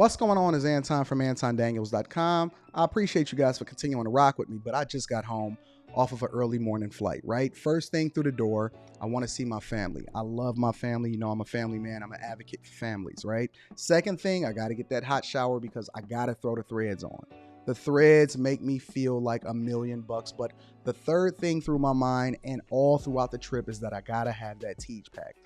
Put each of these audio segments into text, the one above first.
What's going on is Anton from AntonDaniels.com. I appreciate you guys for continuing to rock with me, but I just got home off of an early morning flight, right? First thing through the door, I want to see my family. I love my family. You know, I'm a family man. I'm an advocate for families, right? Second thing, I got to get that hot shower because I got to throw the threads on. The threads make me feel like $1,000,000, but the third thing through my mind and all throughout the trip is that I gotta have that Teege pack.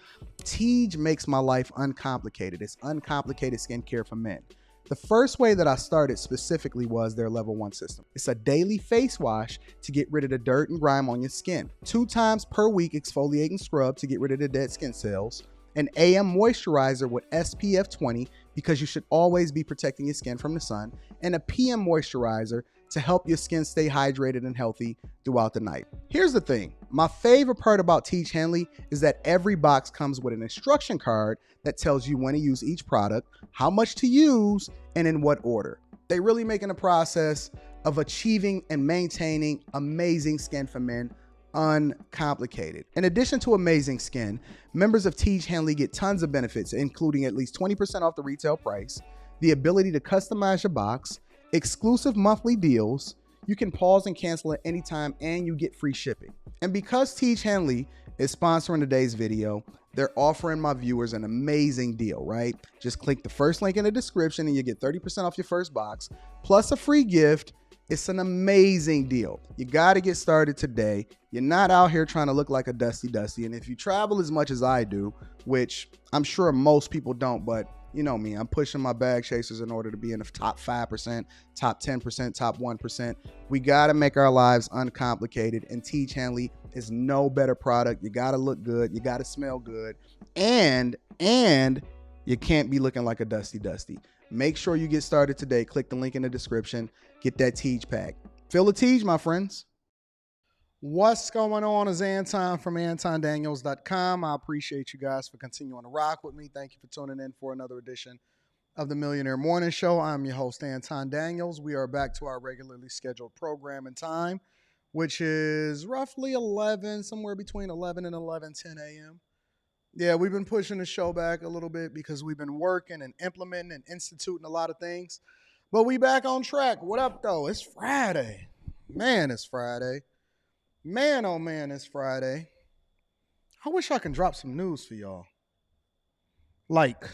Teege makes my life uncomplicated. It's uncomplicated skincare for men. The first way that I started specifically was their level 1 system. It's a daily face wash to get rid of the dirt and grime on your skin. 2 times per week exfoliating scrub to get rid of the dead skin cells. An AM moisturizer with SPF 20 because you should always be protecting your skin from the sun, and a PM moisturizer to help your skin stay hydrated and healthy throughout the night. Here's the thing. My favorite part about Teege Hanley is that every box comes with an instruction card that tells you when to use each product, how much to use, and in what order. They really making the process of achieving and maintaining amazing skin for men uncomplicated. In addition to amazing skin, members of Teege Hanley get tons of benefits, including at least 20% off the retail price, the ability to customize your box, exclusive monthly deals, you can pause and cancel at any time, and you get free shipping. And because Teege Hanley is sponsoring today's video, they're offering my viewers an amazing deal, right? Just click the first link in the description and you get 30% off your first box, plus a free gift. It's an amazing deal. You got to get started today. You're not out here trying to look like a dusty. And if you travel as much as I do, which I'm sure most people don't, but you know me, I'm pushing my bag chasers in order to be in the top 5%, top 10%, top 1%. We got to make our lives uncomplicated, and Teege Hanley is no better product. You got to look good. You got to smell good. And you can't be looking like a dusty. Make sure you get started today. Click the link in the description. Get that Teege pack. Feel the Teege, my friends. What's going on is Anton from AntonDaniels.com. I appreciate you guys for continuing to rock with me. Thank you for tuning in for another edition of the Millionaire Morning Show. I'm your host, Anton Daniels. We are back to our regularly scheduled program and time, which is roughly 11, somewhere between 11 and 11:10 a.m. Yeah, we've been pushing the show back a little bit because we've been working and implementing and instituting a lot of things. But we back on track. What up, though? It's Friday. Man, it's Friday. Man, oh man, it's Friday. I wish I can drop some news for y'all. Like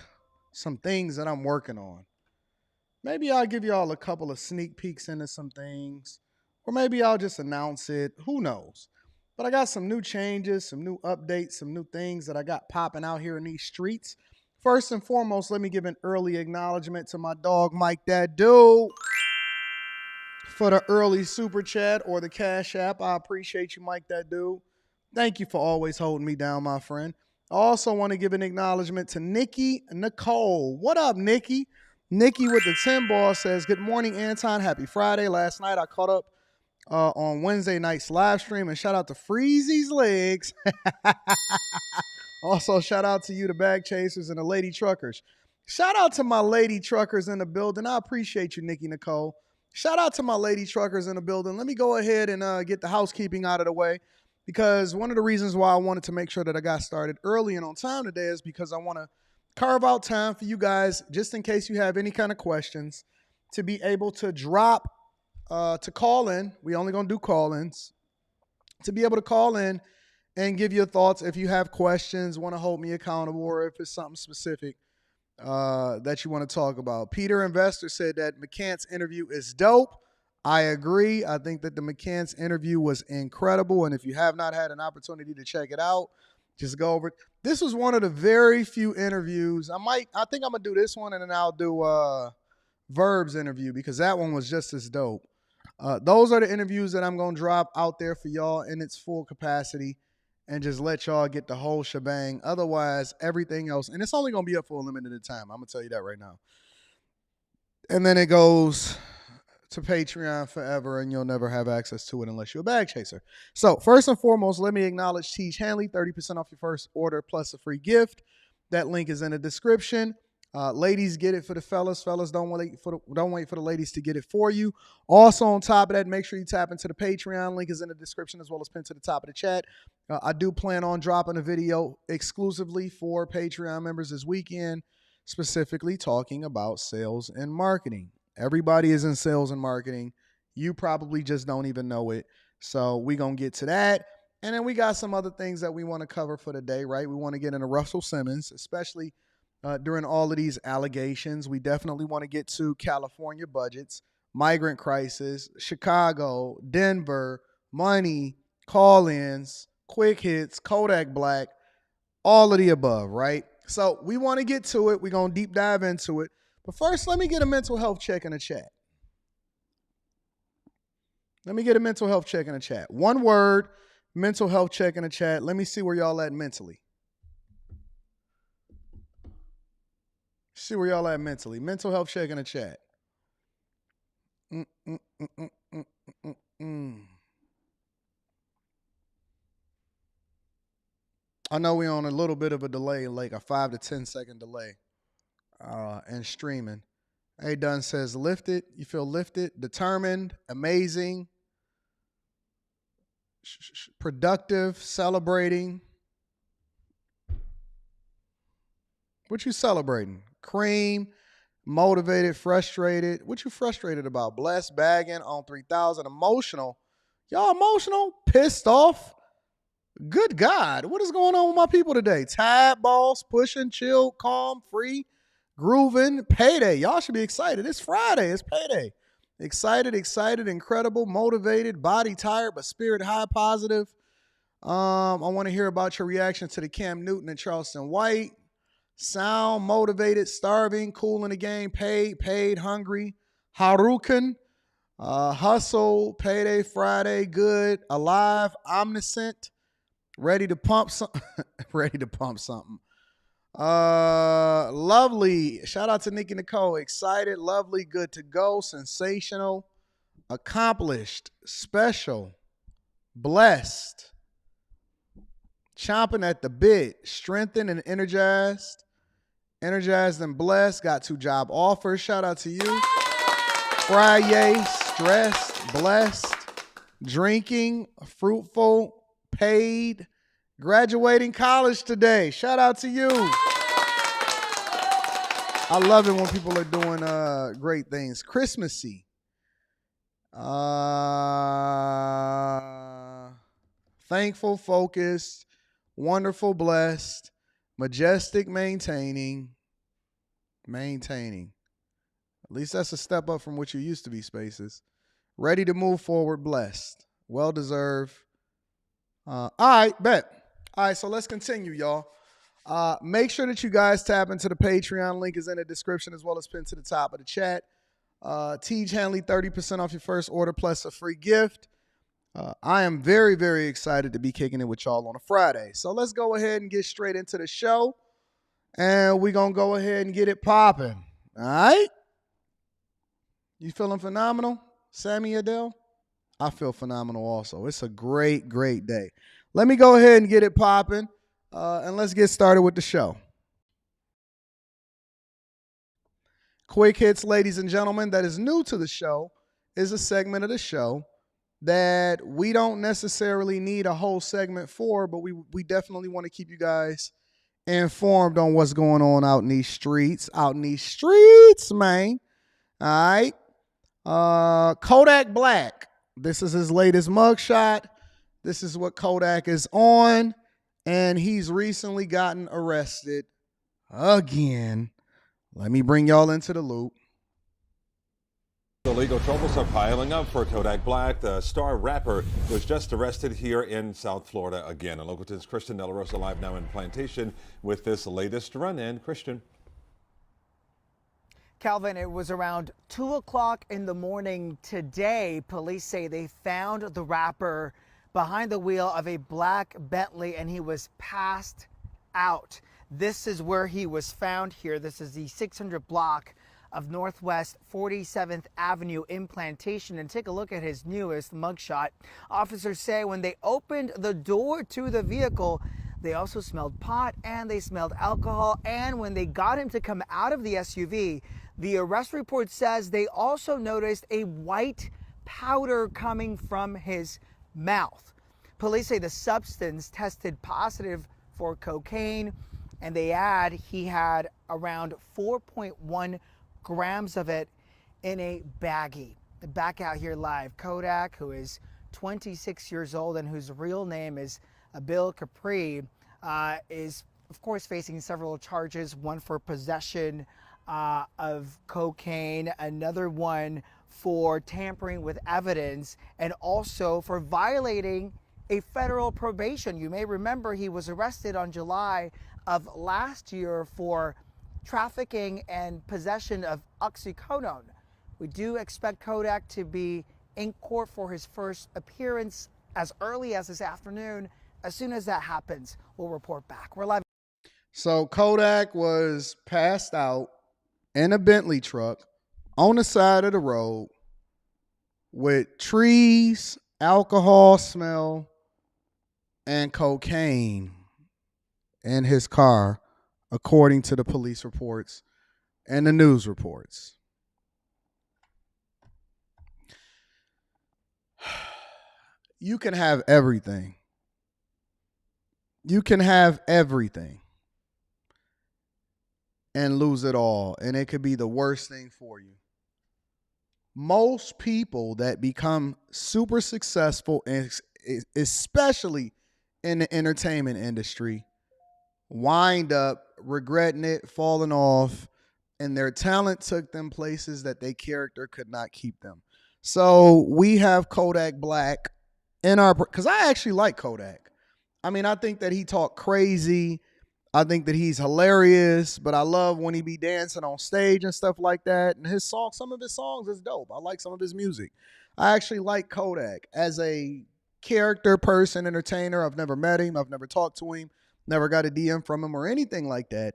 some things that I'm working on. Maybe I'll give y'all a couple of sneak peeks into some things. Or maybe I'll just announce it. Who knows? But I got some new changes, some new updates, some new things that I got popping out here in these streets. First and foremost, let me give an early acknowledgement to my dog, Mike That Dude, for the early super chat or the Cash App. I appreciate you, Mike That Dude. Thank you for always holding me down, my friend. I also want to give an acknowledgement to Nikki Nicole. What up, Nikki? Nikki with the 10 ball says, good morning, Anton. Happy Friday. Last night I caught up on Wednesday night's live stream, and shout out to Freezy's Legs. Also, shout out to you, the bag chasers and the lady truckers. Shout out to my lady truckers in the building. I appreciate you, Nikki Nicole. Shout out to my lady truckers in the building. Let me go ahead and get the housekeeping out of the way, because one of the reasons why I wanted to make sure that I got started early and on time today is because I want to carve out time for you guys, just in case you have any kind of questions, to be able to drop, to call in. We only going to do call-ins. To be able to call in and give your thoughts if you have questions, want to hold me accountable, or if it's something specific that you want to talk about. Peter Investor said that McCant's interview is dope. I agree. I think that the McCant's interview was incredible, and if you have not had an opportunity to check it out, just go over it. This was one of the very few interviews. I think I'm gonna do this one, and then I'll do Verb's interview, because that one was just as dope. Those are the interviews that I'm gonna drop out there for y'all in its full capacity, and just let y'all get the whole shebang. Otherwise, everything else, and it's only going to be up for a limited time. I'm going to tell you that right now. And then it goes to Patreon forever, and you'll never have access to it unless you're a bag chaser. So first and foremost, let me acknowledge Teege Hanley, 30% off your first order plus a free gift. That link is in the description. Ladies, get it for the fellas. Fellas, don't wait for the ladies to get it for you. Also, on top of that, make sure you tap into the Patreon. Link is in the description as well as pinned to the top of the chat. I do plan on dropping a video exclusively for Patreon members this weekend. specifically talking about sales and marketing. Everybody is in sales and marketing. You probably just don't even know it. So we're going to get to that. And then we got some other things that we want to cover for the day, right? We want to get into Russell Simmons, especially during all of these allegations. We definitely want to get to California budgets, migrant crisis, Chicago, Denver, money, call-ins, quick hits, Kodak Black, all of the above, right? So we want to get to it. We're going to deep dive into it. But first, let me get a mental health check in the chat. Let me get a mental health check in the chat. One word, mental health check in the chat. Let me see where y'all at mentally. See where y'all at mentally. Mental health check in the chat. I know we're on a little bit of a delay, like a 5 to 10 second delay in streaming. A Dunn says lifted. You feel lifted, determined, amazing, productive, celebrating. What you celebrating? Cream, motivated, frustrated. What you frustrated about? Blessed, bagging on 3,000. Emotional. Y'all emotional? Pissed off? Good God. What is going on with my people today? Tired, boss, pushing, chill, calm, free, grooving, payday. Y'all should be excited. It's Friday. It's payday. Excited, incredible, motivated, body tired, but spirit high, positive. I want to hear about your reaction to the Cam Newton and Charleston White. Sound, motivated, starving, cool in the game, paid, hungry, Harukan, hustle, payday, Friday, good, alive, omniscient, ready to pump something. Lovely. Shout out to Nikki Nicole. Excited, lovely, good to go, sensational, accomplished, special, blessed, chomping at the bit, strengthened and energized. Energized and blessed. Got 2 job offers. Shout out to you. Friday, stressed, blessed, drinking, fruitful, paid, graduating college today. Shout out to you. I love it when people are doing great things. Christmassy. Thankful, focused, wonderful, blessed, majestic, maintaining. At least that's a step up from what you used to be, Spaces. Ready to move forward, blessed. Well-deserved. All right, bet. All right, so let's continue, y'all. Make sure that you guys tap into the Patreon. Link is in the description as well as pinned to the top of the chat. Teege Hanley, 30% off your first order plus a free gift. I am very, very excited to be kicking it with y'all on a Friday. So let's go ahead and get straight into the show. And we're going to go ahead and get it popping. All right? You feeling phenomenal, Sammy Adele? I feel phenomenal also. It's a great, great day. Let me go ahead and get it popping. And let's get started with the show. Quick Hits, ladies and gentlemen, that is new to the show, is a segment of the show that we don't necessarily need a whole segment for, but we definitely want to keep you guys informed on what's going on out in these streets. Man. All right. Kodak Black. This is his latest mugshot. This is what Kodak is on. And he's recently gotten arrested again. Let me bring y'all into the loop. The legal troubles are piling up for Kodak Black. The star rapper was just arrested here in South Florida again. And Local 10's Christian De La Rosa live now in Plantation with this latest run-in. Christian. Calvin, it was around 2 o'clock in the morning today. Police say they found the rapper behind the wheel of a black Bentley and he was passed out. This is where he was found here. This is the 600 block of Northwest 47th Avenue in Plantation. And take a look at his newest mugshot. Officers say when they opened the door to the vehicle, they also smelled pot and they smelled alcohol. And when they got him to come out of the SUV, the arrest report says they also noticed a white powder coming from his mouth. Police say the substance tested positive for cocaine. and they add he had around 4.1 grams of it in a baggie. Back out here live, Kodak, who is 26 years old and whose real name is Bill Capri, is of course facing several charges, one for possession of cocaine, another one for tampering with evidence, and also for violating a federal probation. You may remember he was arrested on July of last year for trafficking and possession of oxycodone. We do expect Kodak to be in court for his first appearance as early as this afternoon. As soon as that happens, we'll report back. We're live. So Kodak was passed out in a Bentley truck on the side of the road with trees, alcohol smell, and cocaine in his car, according to the police reports and the news reports. You can have everything. You can have everything and lose it all, and it could be the worst thing for you. Most people that become super successful, especially in the entertainment industry, wind up regretting it, falling off, and their talent took them places that their character could not keep them. So we have Kodak Black in our, because I actually like Kodak. I mean, I think that he talk crazy. I think that he's hilarious, but I love when he be dancing on stage and stuff like that. And his song, some of his songs is dope. I like some of his music. I actually like Kodak as a character, person, entertainer. I've never met him. I've never talked to him. Never got a DM from him or anything like that.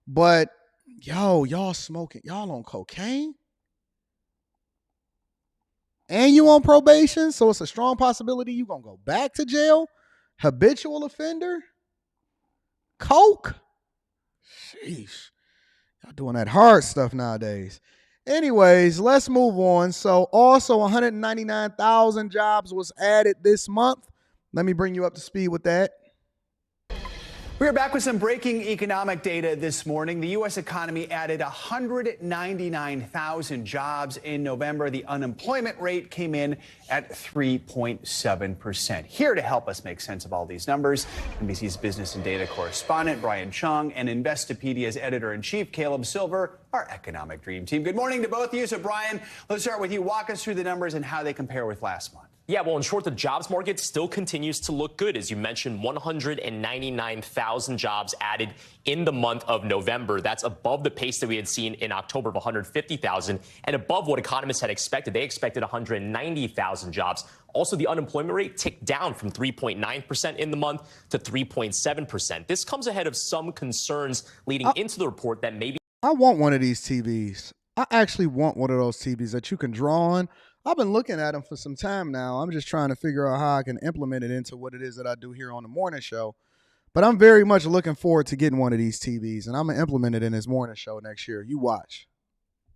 But y'all smoking. Y'all on cocaine? And you on probation, so it's a strong possibility you gonna go back to jail. Habitual offender, coke. Sheesh, y'all doing that hard stuff nowadays. Anyways, let's move on. So also 199,000 jobs was added this month. Let me bring you up to speed with that. We are back with some breaking economic data this morning. The U.S. economy added 199,000 jobs in November. The unemployment rate came in at 3.7%. Here to help us make sense of all these numbers, NBC's business and data correspondent Brian Chung and Investopedia's editor-in-chief Caleb Silver, our economic dream team. Good morning to both of you. So, Brian, let's start with you. Walk us through the numbers and how they compare with last month. Yeah, well, in short, the jobs market still continues to look good. As you mentioned, 199,000 jobs added in the month of November. That's above the pace that we had seen in October of 150,000 and above what economists had expected. They expected 190,000 jobs. Also, the unemployment rate ticked down from 3.9% in the month to 3.7%. This comes ahead of some concerns leading into the report that maybe... I want one of these TVs. I actually want one of those TVs that you can draw on. I've been looking at them for some time now. I'm just trying to figure out how I can implement it into what it is that I do here on the morning show. But I'm very much looking forward to getting one of these TVs, and I'm going to implement it in this morning show next year. You watch.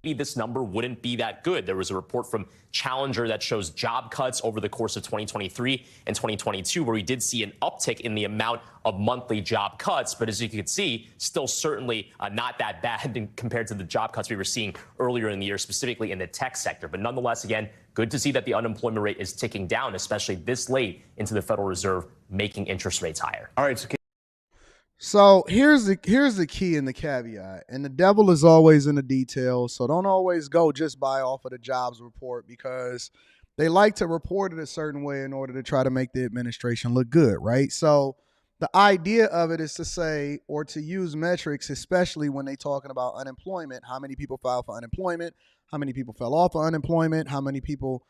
This number wouldn't be that good. There was a report from Challenger that shows job cuts over the course of 2023 and 2022, where we did see an uptick in the amount of monthly job cuts. But as you can see, still certainly not that bad compared to the job cuts we were seeing earlier in the year, specifically in the tech sector. But nonetheless, again, good to see that the unemployment rate is ticking down, especially this late into the Federal Reserve making interest rates higher. All right, so here's the key and the caveat, and the devil is always in the details, so don't always go just buy off of the jobs report because they like to report it a certain way in order to try to make the administration look good, right? So the idea of it is to say, or to use metrics, especially when they're talking about unemployment, how many people filed for unemployment, how many people fell off of unemployment, how many people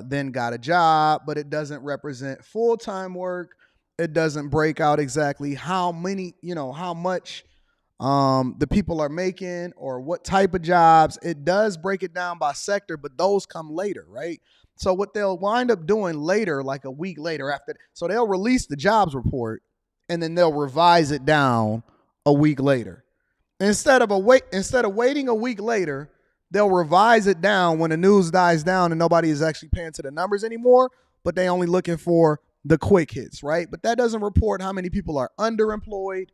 then got a job, but it doesn't represent full-time work. It doesn't break out exactly how many, how much the people are making or what type of jobs. It does break it down by sector, but those come later, right? So what they'll wind up doing later, like a week later after, so they'll release the jobs report and then they'll revise it down a week later. Instead of waiting a week later, they'll revise it down when the news dies down and nobody is actually paying to the numbers anymore, but they only looking for the quick hits, right? But that doesn't report how many people are underemployed.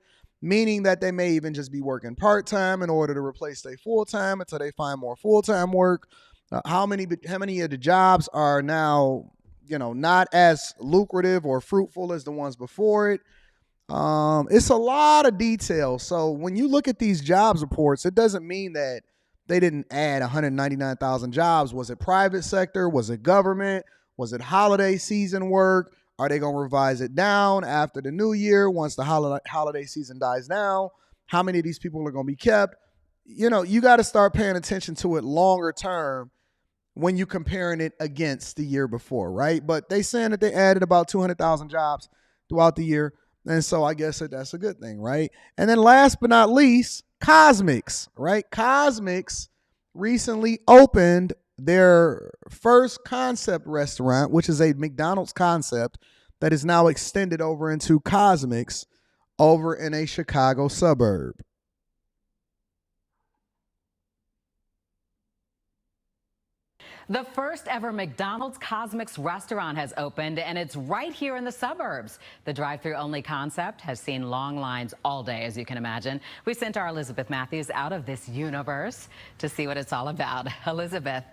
meaning that they may even just be working part-time in order to replace their full-time until they find more full-time work. How many of the jobs are now, not as lucrative or fruitful as the ones before it? It's a lot of detail. So when you look at these jobs reports, it doesn't mean that they didn't add 199,000 jobs. Was it private sector? Was it government? Was it holiday season work? Are they going to revise it down after the new year once the holiday season dies down? How many of these people are going to be kept? You got to start paying attention to it longer term when you comparing it against the year before, right? But they saying that they added about 200,000 jobs throughout the year. And so I guess that's a good thing, right? And then last but not least, CosMc, right? CosMc recently opened their first concept restaurant, which is a McDonald's concept that is now extended over into CosMc over in a Chicago suburb. The first ever McDonald's CosMc restaurant has opened, and it's right here in the suburbs. The drive-through only concept has seen long lines all day, as you can imagine. We sent our Elizabeth Matthews out of this universe to see what it's all about. Elizabeth.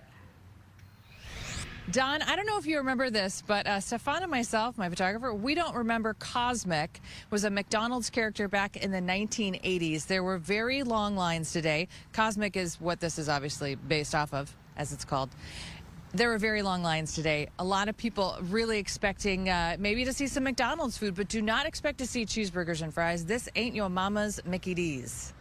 Don, I don't know if you remember this, but Stefan and myself, my photographer, we don't remember CosMc was a McDonald's character back in the 1980s. There were very long lines today. CosMc is what this is obviously based off of, as it's called. There were very long lines today. A lot of people really expecting maybe to see some McDonald's food, but do not expect to see cheeseburgers and fries. This ain't your mama's Mickey D's.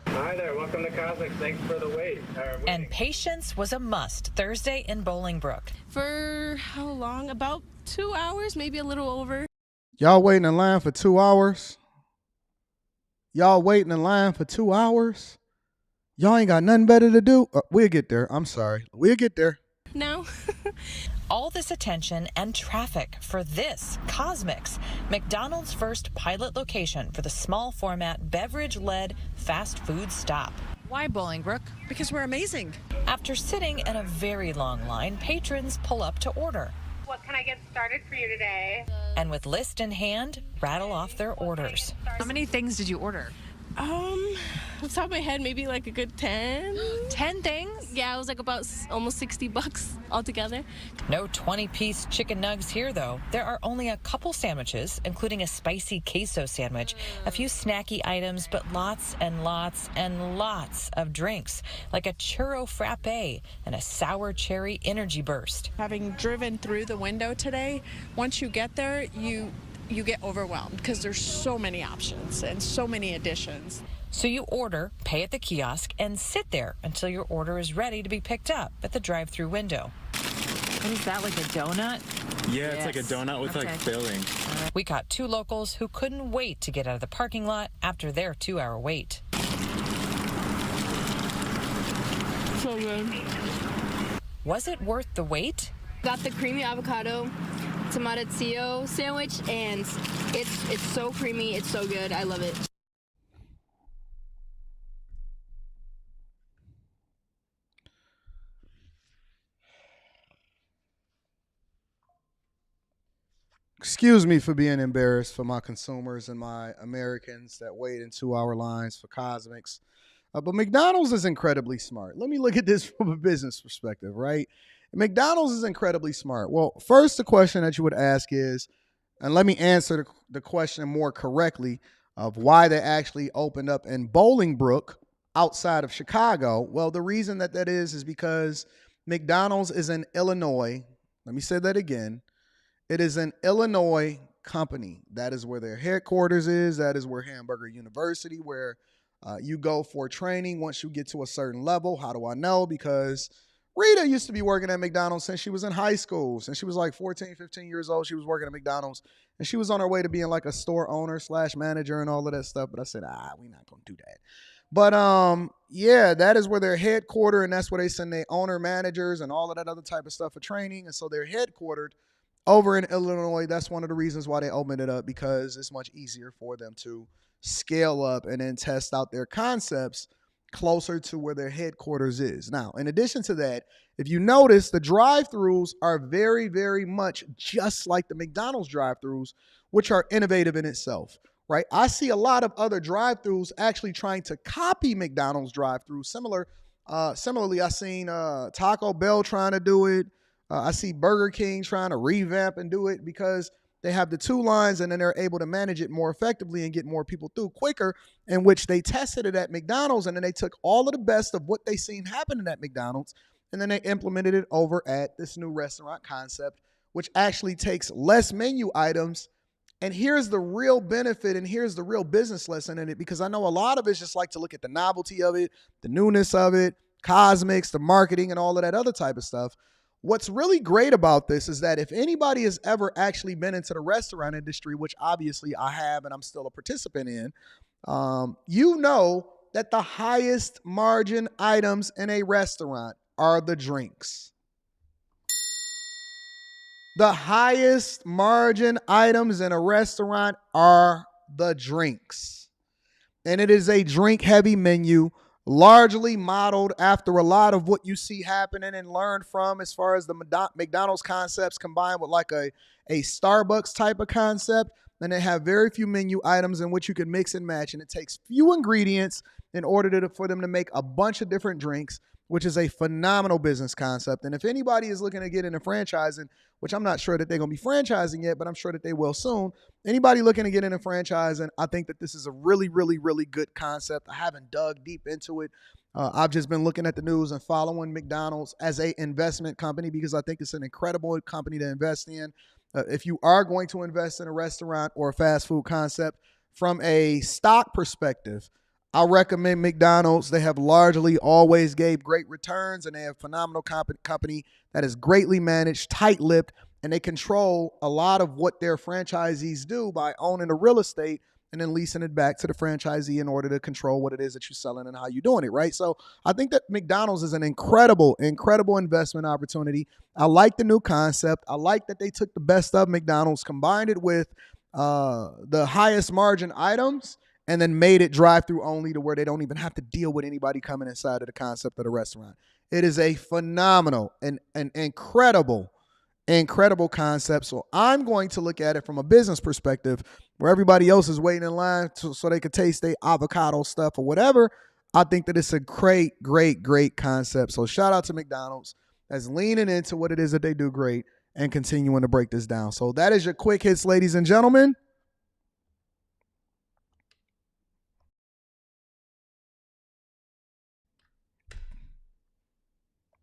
Hi there, welcome to CosMc. Thanks for the wait. And patience was a must Thursday in Bolingbrook. For how long? About 2 hours, maybe a little over. Y'all waiting in line for 2 hours? Y'all waiting in line for 2 hours? Y'all ain't got nothing better to do? We'll get there. I'm sorry. We'll get there. No. All this attention and traffic for this CosMc, McDonald's first pilot location for the small format beverage-led fast food stop. Why Bolingbrook? Because we're amazing. After sitting in a very long line, patrons pull up to order. What can I get started for you today? And with list in hand, rattle off their orders. How many things did you order? Off the top of my head, maybe like a good 10. 10 things? Yeah, it was like about almost $60 altogether. No 20-piece chicken nugs here, though. There are only a couple sandwiches, including a spicy queso sandwich, a few snacky items, but lots and lots and lots of drinks, like a churro frappe and a sour cherry energy burst. Having driven through the window today, once you get there, you get overwhelmed because there's so many options and so many additions. So you order, pay at the kiosk, and sit there until your order is ready to be picked up at the drive-through window. What is that, like a donut? Yeah, it's like a donut with like filling. We caught two locals who couldn't wait to get out of the parking lot after their 2-hour wait. So good. Was it worth the wait? Got the creamy avocado tomatillo sandwich, and it's so creamy, it's so good, I love it. Excuse me for being embarrassed for my consumers and my Americans that wait in 2-hour lines for CosMc. But McDonald's is incredibly smart. Let me look at this from a business perspective, right? McDonald's is incredibly smart. Well, first, the question that you would ask is, and let me answer the question more correctly, of why they actually opened up in Bolingbrook outside of Chicago. Well, the reason that is because McDonald's is in Illinois. Let me say that again. It is an Illinois company. That is where their headquarters is. That is where Hamburger University, where you go for training once you get to a certain level. How do I know? Because Rita used to be working at McDonald's since she was in high school. Since she was like 14, 15 years old, she was working at McDonald's. And she was on her way to being like a store owner / manager and all of that stuff. But I said, we're not going to do that. But yeah, that is where they're headquartered. And that's where they send their owner managers and all of that other type of stuff for training. And so they're headquartered over in Illinois. That's one of the reasons why they opened it up, because it's much easier for them to scale up and then test out their concepts closer to where their headquarters is. Now, in addition to that, if you notice, the drive-thrus are very, very much just like the McDonald's drive-thrus, which are innovative in itself, right? I see a lot of other drive-thrus actually trying to copy McDonald's drive-thru. Similarly, I seen Taco Bell trying to do it. I see Burger King trying to revamp and do it because they have the 2 lines and then they're able to manage it more effectively and get more people through quicker, in which they tested it at McDonald's and then they took all of the best of what they seen happening at McDonald's and then they implemented it over at this new restaurant concept, which actually takes less menu items. And here's the real benefit and here's the real business lesson in it, because I know a lot of us just like to look at the novelty of it, the newness of it, CosMc, the marketing, and all of that other type of stuff. What's really great about this is that if anybody has ever actually been into the restaurant industry, which obviously I have and I'm still a participant in, you know that the highest margin items in a restaurant are the drinks. The highest margin items in a restaurant are the drinks. And it is a drink-heavy menu, largely modeled after a lot of what you see happening and learn from as far as the McDonald's concepts combined with like a Starbucks type of concept. And they have very few menu items in which you can mix and match. And it takes few ingredients in order for them to make a bunch of different drinks, which is a phenomenal business concept. And if anybody is looking to get into franchising, which I'm not sure that they're going to be franchising yet, but I'm sure that they will soon. Anybody looking to get into franchising, I think that this is a really, really, really good concept. I haven't dug deep into it. I've just been looking at the news and following McDonald's as an investment company because I think it's an incredible company to invest in. If you are going to invest in a restaurant or a fast food concept, from a stock perspective, I recommend McDonald's. They have largely always gave great returns, and they have a phenomenal company that is greatly managed, tight-lipped, and they control a lot of what their franchisees do by owning the real estate and then leasing it back to the franchisee in order to control what it is that you're selling and how you're doing it, right? So I think that McDonald's is an incredible, incredible investment opportunity. I like the new concept. I like that they took the best of McDonald's, combined it with the highest margin items, and then made it drive-through only to where they don't even have to deal with anybody coming inside of the concept of the restaurant. It is a phenomenal and incredible concept. So I'm going to look at it from a business perspective where everybody else is waiting in line so they could taste their avocado stuff or whatever. I think that it's a great concept. So shout out to McDonald's as leaning into what it is that they do great and continuing to break this down. So that is your quick hits, ladies and gentlemen.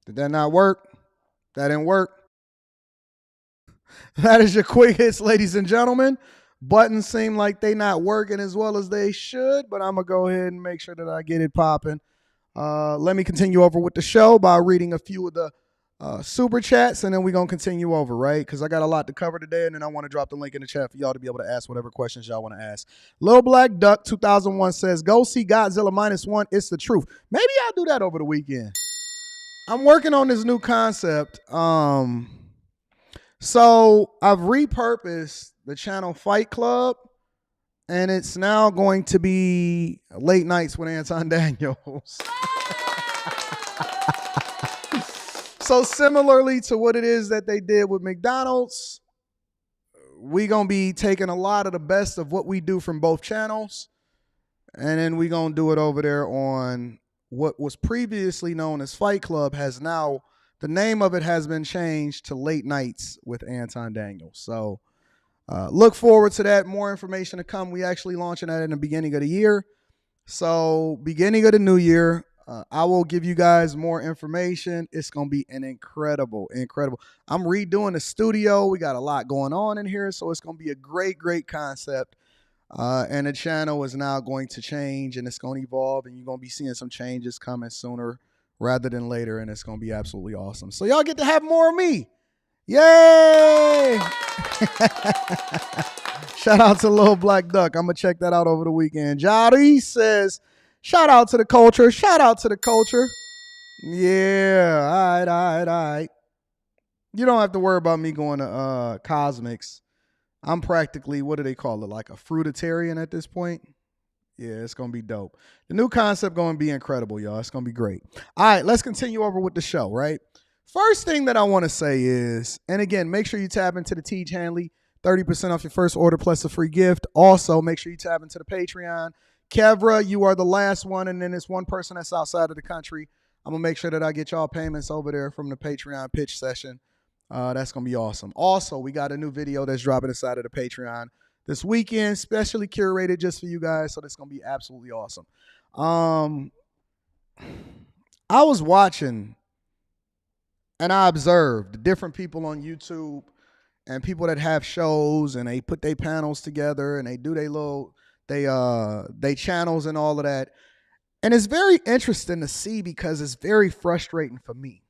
Did that not work? That didn't work. That is your quick hits, ladies and gentlemen. Buttons seem like they not working as well as they should, but I'm going to go ahead and make sure that I get it popping. Let me continue over with the show by reading a few of the super chats, and then we're going to continue over, right? Because I got a lot to cover today, and then I want to drop the link in the chat for y'all to be able to ask whatever questions y'all want to ask. Lil Black Duck 2001 says, go see Godzilla -1. It's the truth. Maybe I'll do that over the weekend. I'm working on this new concept. So I've repurposed the channel Fight Club, and it's now going to be late nights with Anton Daniels. So similarly to what it is that they did with McDonald's, we're going to be taking a lot of the best of what we do from both channels, and then we're going to do it over there on what was previously known as Fight Club. Has now, the name of it has been changed to Late Nights with Anton Daniels. So look forward to that. More information to come. We actually launching that in the beginning of the year. So beginning of the new year, I will give you guys more information. It's going to be an incredible. I'm redoing the studio. We got a lot going on in here. So it's going to be a great concept. And the channel is now going to change, and it's going to evolve, and you're going to be seeing some changes coming sooner rather than later, and it's going to be absolutely awesome. So y'all get to have more of me. Yay! Shout out to Lil Black Duck. I'm going to check that out over the weekend. Jari says, shout out to the culture. Shout out to the culture. Yeah, all right. You don't have to worry about me going to CosMc's. I'm practically, what do they call it, like a fruitarian at this point? Yeah, it's going to be dope. The new concept going to be incredible, y'all. It's going to be great. All right, let's continue over with the show, right? First thing that I want to say is, and again, make sure you tap into the Teege Hanley 30% off your first order plus a free gift. Also, make sure you tap into the Patreon. Kevra, you are the last one, and then it's one person that's outside of the country. I'm going to make sure that I get y'all payments over there from the Patreon pitch session. That's going to be awesome. Also, we got a new video that's dropping inside of the Patreon this weekend, specially curated just for you guys, so that's going to be absolutely awesome. I was watching, and I observed different people on YouTube and people that have shows, and they put their panels together, and they do they channels and all of that. And it's very interesting to see because it's very frustrating for me.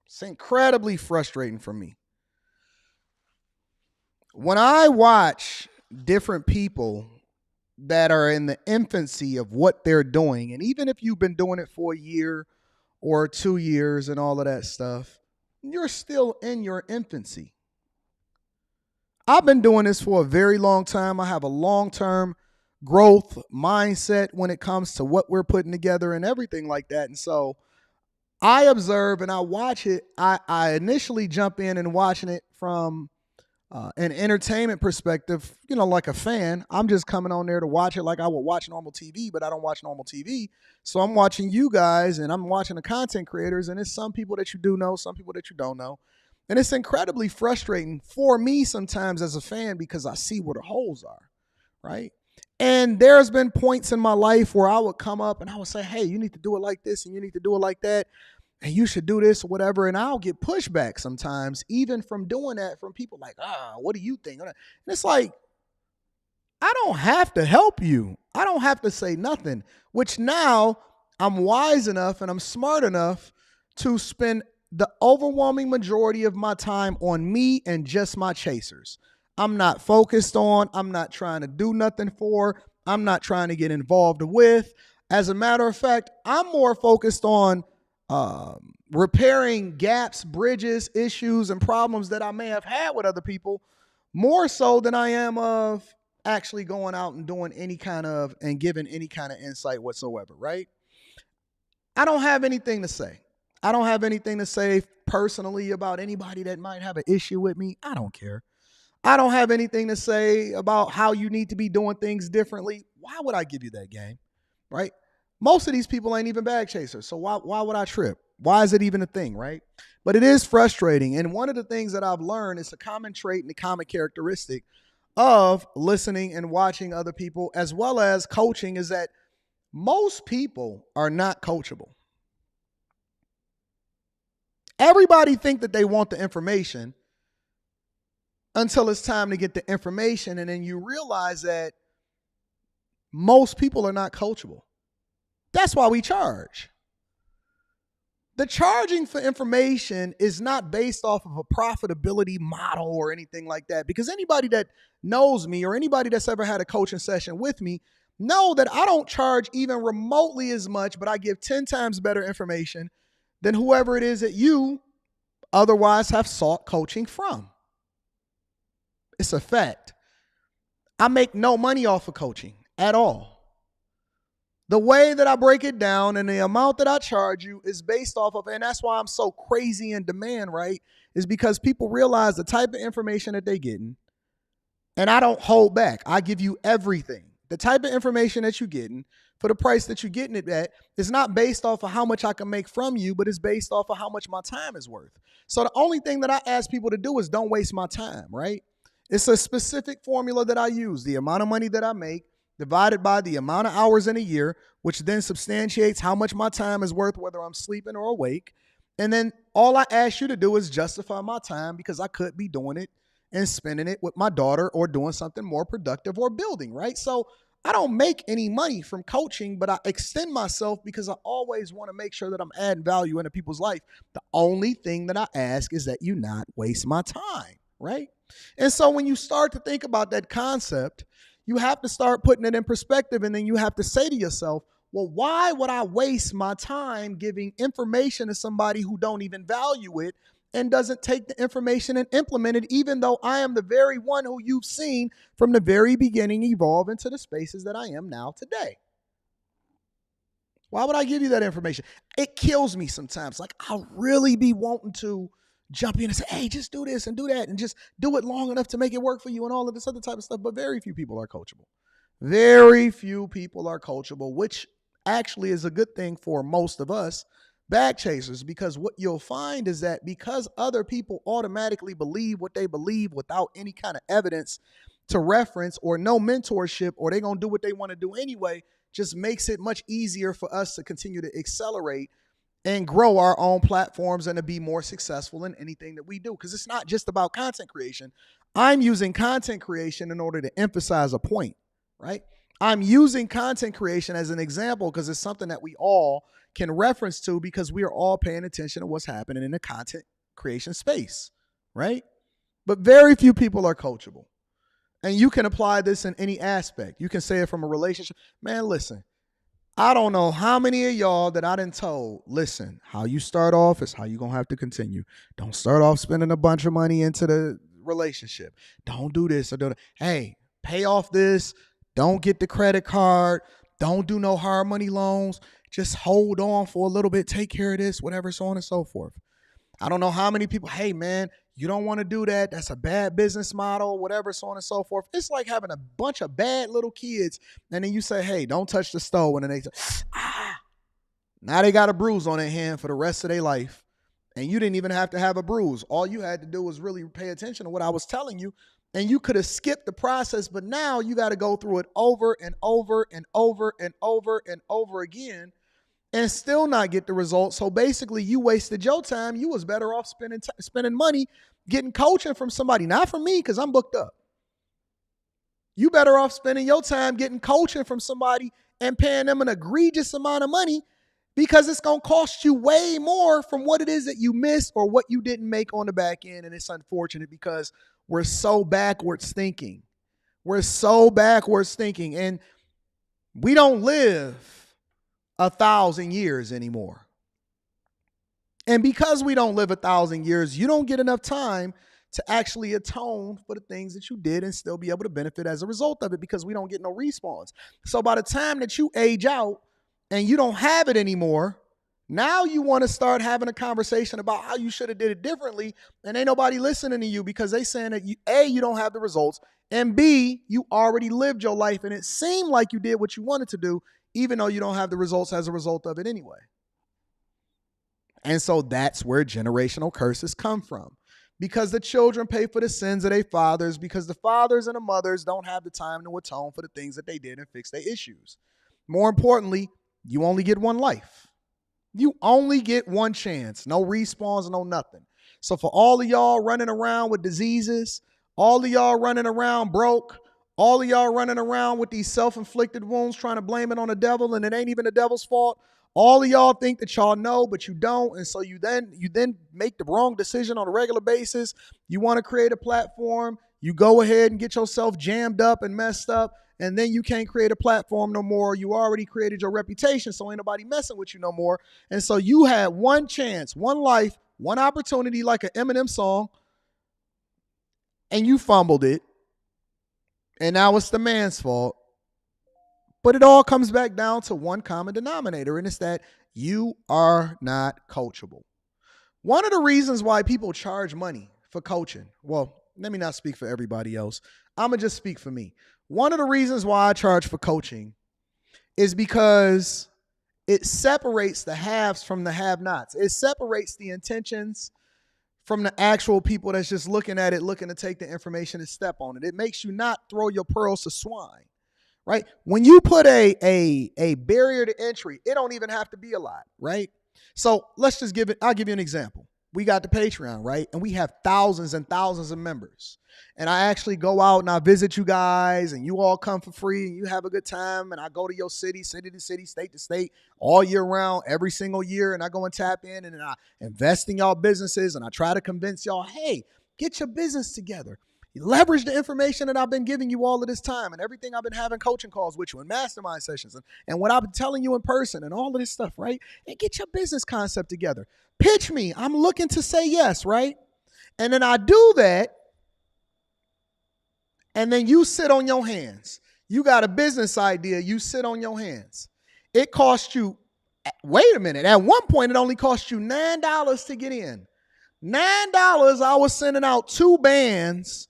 It's incredibly frustrating for me. When I watch different people that are in the infancy of what they're doing, and even if you've been doing it for a year or 2 years and all of that stuff, you're still in your infancy. I've been doing this for a very long time. I have a long-term growth mindset when it comes to what we're putting together and everything like that. And so I observe and I watch it. I initially jump in and watching it from an entertainment perspective, like a fan. I'm just coming on there to watch it like I would watch normal TV, but I don't watch normal TV. So I'm watching you guys and I'm watching the content creators, and it's some people that you do know, some people that you don't know. And it's incredibly frustrating for me sometimes as a fan because I see where the holes are, right? And there's been points in my life where I would come up and I would say, hey, you need to do it like this and you need to do it like that. And you should do this or whatever. And I'll get pushback sometimes, even from doing that, from people like, what do you think? And it's like, I don't have to help you. I don't have to say nothing, which now I'm wise enough and I'm smart enough to spend the overwhelming majority of my time on me and just my chasers. I'm not focused on, I'm not trying to do nothing for, I'm not trying to get involved with. As a matter of fact, I'm more focused on repairing gaps, bridges, issues, and problems that I may have had with other people, more so than I am of actually going out and doing any kind of, and giving any kind of insight whatsoever, right? I don't have anything to say. I don't have anything to say personally about anybody that might have an issue with me. I don't care. I don't have anything to say about how you need to be doing things differently. Why would I give you that game, right? Most of these people ain't even bag chasers, so why would I trip? Why is it even a thing, right? But it is frustrating, and one of the things that I've learned is a common trait and a common characteristic of listening and watching other people as well as coaching is that most people are not coachable. Everybody think that they want the information until it's time to get the information, and then you realize that most people are not coachable. That's why we charge. The charging for information is not based off of a profitability model or anything like that, because anybody that knows me or anybody that's ever had a coaching session with me know that I don't charge even remotely as much, but I give 10 times better information than whoever it is that you otherwise have sought coaching from. It's a fact. I make no money off of coaching at all. The way that I break it down and the amount that I charge you is based off of, and that's why I'm so crazy in demand, right? Is because people realize the type of information that they're getting, and I don't hold back. I give you everything. The type of information that you're getting for the price that you're getting it at is not based off of how much I can make from you, but it's based off of how much my time is worth. So the only thing that I ask people to do is don't waste my time, right? It's a specific formula that I use, the amount of money that I make divided by the amount of hours in a year, which then substantiates how much my time is worth, whether I'm sleeping or awake. And then all I ask you to do is justify my time because I could be doing it and spending it with my daughter or doing something more productive or building, right? So I don't make any money from coaching, but I extend myself because I always want to make sure that I'm adding value into people's life. The only thing that I ask is that you not waste my time, right? And so when you start to think about that concept, you have to start putting it in perspective, and then you have to say to yourself, well, why would I waste my time giving information to somebody who don't even value it and doesn't take the information and implement it, even though I am the very one who you've seen from the very beginning evolve into the spaces that I am now today? Why would I give you that information? It kills me sometimes. Like, I'll really be wanting to, jump in and say, hey, just do this and do that and just do it long enough to make it work for you and all of this other type of stuff. But very few people are coachable. Very few people are coachable, which actually is a good thing for most of us bag chasers, because what you'll find is that because other people automatically believe what they believe without any kind of evidence to reference or no mentorship, or they're going to do what they want to do anyway, just makes it much easier for us to continue to accelerate and grow our own platforms and to be more successful in anything that we do. Because it's not just about content creation. I'm using content creation in order to emphasize a point, right? I'm using content creation as an example because it's something that we all can reference to because we are all paying attention to what's happening in the content creation space, right? But very few people are coachable. And you can apply this in any aspect. You can say it from a relationship. Man, listen, I don't know how many of y'all that I done told, listen, how you start off is how you're going to have to continue. Don't start off spending a bunch of money into the relationship. Don't do this or do that. Hey, pay off this. Don't get the credit card. Don't do no hard money loans. Just hold on for a little bit. Take care of this, whatever, so on and so forth. I don't know how many people, hey, man, you don't want to do that. That's a bad business model, whatever, so on and so forth. It's like having a bunch of bad little kids, and then you say, hey, don't touch the stove. And then they say, now they got a bruise on their hand for the rest of their life. And you didn't even have to have a bruise. All you had to do was really pay attention to what I was telling you. And you could have skipped the process, but now you got to go through it over and over and over and over and over again and still not get the results. So basically, you wasted your time. You was better off spending money getting coaching from somebody, not from me because I'm booked up. You better off spending your time getting coaching from somebody and paying them an egregious amount of money because it's going to cost you way more from what it is that you missed or what you didn't make on the back end. And it's unfortunate because we're so backwards thinking. We're so backwards thinking. And we don't live 1,000 years anymore. And because we don't live 1,000 years, you don't get enough time to actually atone for the things that you did and still be able to benefit as a result of it because we don't get no respawns. So by the time that you age out and you don't have it anymore, now you want to start having a conversation about how you should have did it differently, and ain't nobody listening to you because they saying that you don't have the results, and B, you already lived your life and it seemed like you did what you wanted to do, even though you don't have the results as a result of it anyway. And so that's where generational curses come from. Because the children pay for the sins of their fathers, because the fathers and the mothers don't have the time to atone for the things that they did and fix their issues. More importantly, you only get one life. You only get one chance. No respawns, no nothing. So for all of y'all running around with diseases, all of y'all running around broke, all of y'all running around with these self-inflicted wounds trying to blame it on the devil and it ain't even the devil's fault. All of y'all think that y'all know, but you don't. And so you then make the wrong decision on a regular basis. You want to create a platform. You go ahead and get yourself jammed up and messed up. And then you can't create a platform no more. You already created your reputation, so ain't nobody messing with you no more. And so you had one chance, one life, one opportunity like an Eminem song, and you fumbled it. And now it's the man's fault. But it all comes back down to one common denominator, and it's that you are not coachable. One of the reasons why people charge money for coaching, well, let me not speak for everybody else. I'm going to just speak for me. One of the reasons why I charge for coaching is because it separates the haves from the have-nots. It separates the intentions from the actual people that's just looking at it, looking to take the information and step on it. It makes you not throw your pearls to swine. Right? When you put a barrier to entry, it don't even have to be a lot, right? So let's just I'll give you an example. We got the Patreon, right? And we have thousands and thousands of members. And I actually go out and I visit you guys and you all come for free and you have a good time. And I go to your city, city to city, state to state, all year round, every single year. And I go and tap in and I invest in y'all businesses and I try to convince y'all, hey, get your business together. You leverage the information that I've been giving you all of this time and everything I've been having coaching calls with you and mastermind sessions and what I've been telling you in person and all of this stuff, right? And get your business concept together. Pitch me. I'm looking to say yes, right? And then I do that. And then you sit on your hands. You got a business idea. You sit on your hands. It costs you, wait a minute. At one point, it only cost you $9 to get in. $9, I was sending out 2 bands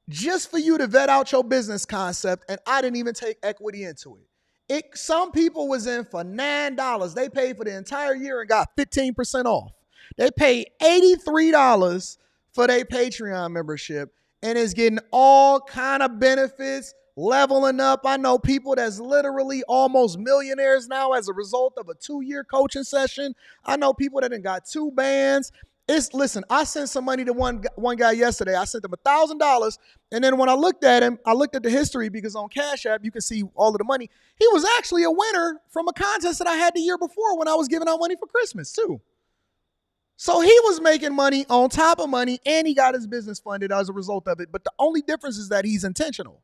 just for you to vet out your business concept, and I didn't even take equity into it. Some people was in for $9. They paid for the entire year and got 15% off. They paid $83 for their Patreon membership and is getting all kind of benefits, leveling up. I know people that's literally almost millionaires now as a result of a 2-year coaching session. I know people that done got 2 bands. Listen, I sent some money to one guy yesterday. I sent him $1,000. And then when I looked at him, I looked at the history because on Cash App, you can see all of the money. He was actually a winner from a contest that I had the year before when I was giving out money for Christmas too. So he was making money on top of money, and he got his business funded as a result of it. But the only difference is that he's intentional.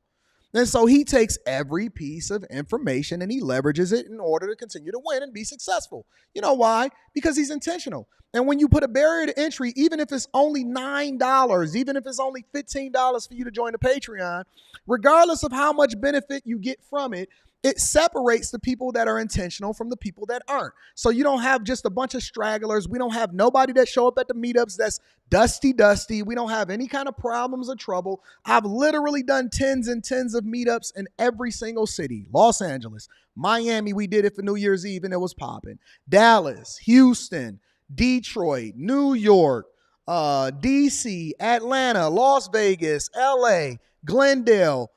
And so he takes every piece of information and he leverages it in order to continue to win and be successful. You know why? Because he's intentional. And when you put a barrier to entry, even if it's only $9, even if it's only $15 for you to join the Patreon, regardless of how much benefit you get from it, it separates the people that are intentional from the people that aren't. So you don't have just a bunch of stragglers. We don't have nobody that show up at the meetups that's dusty. We don't have any kind of problems or trouble. I've literally done tens and tens of meetups in every single city. Los Angeles, Miami, we did it for New Year's Eve and it was popping. Dallas, Houston, Detroit, New York, DC, Atlanta, Las Vegas, LA, Glendale,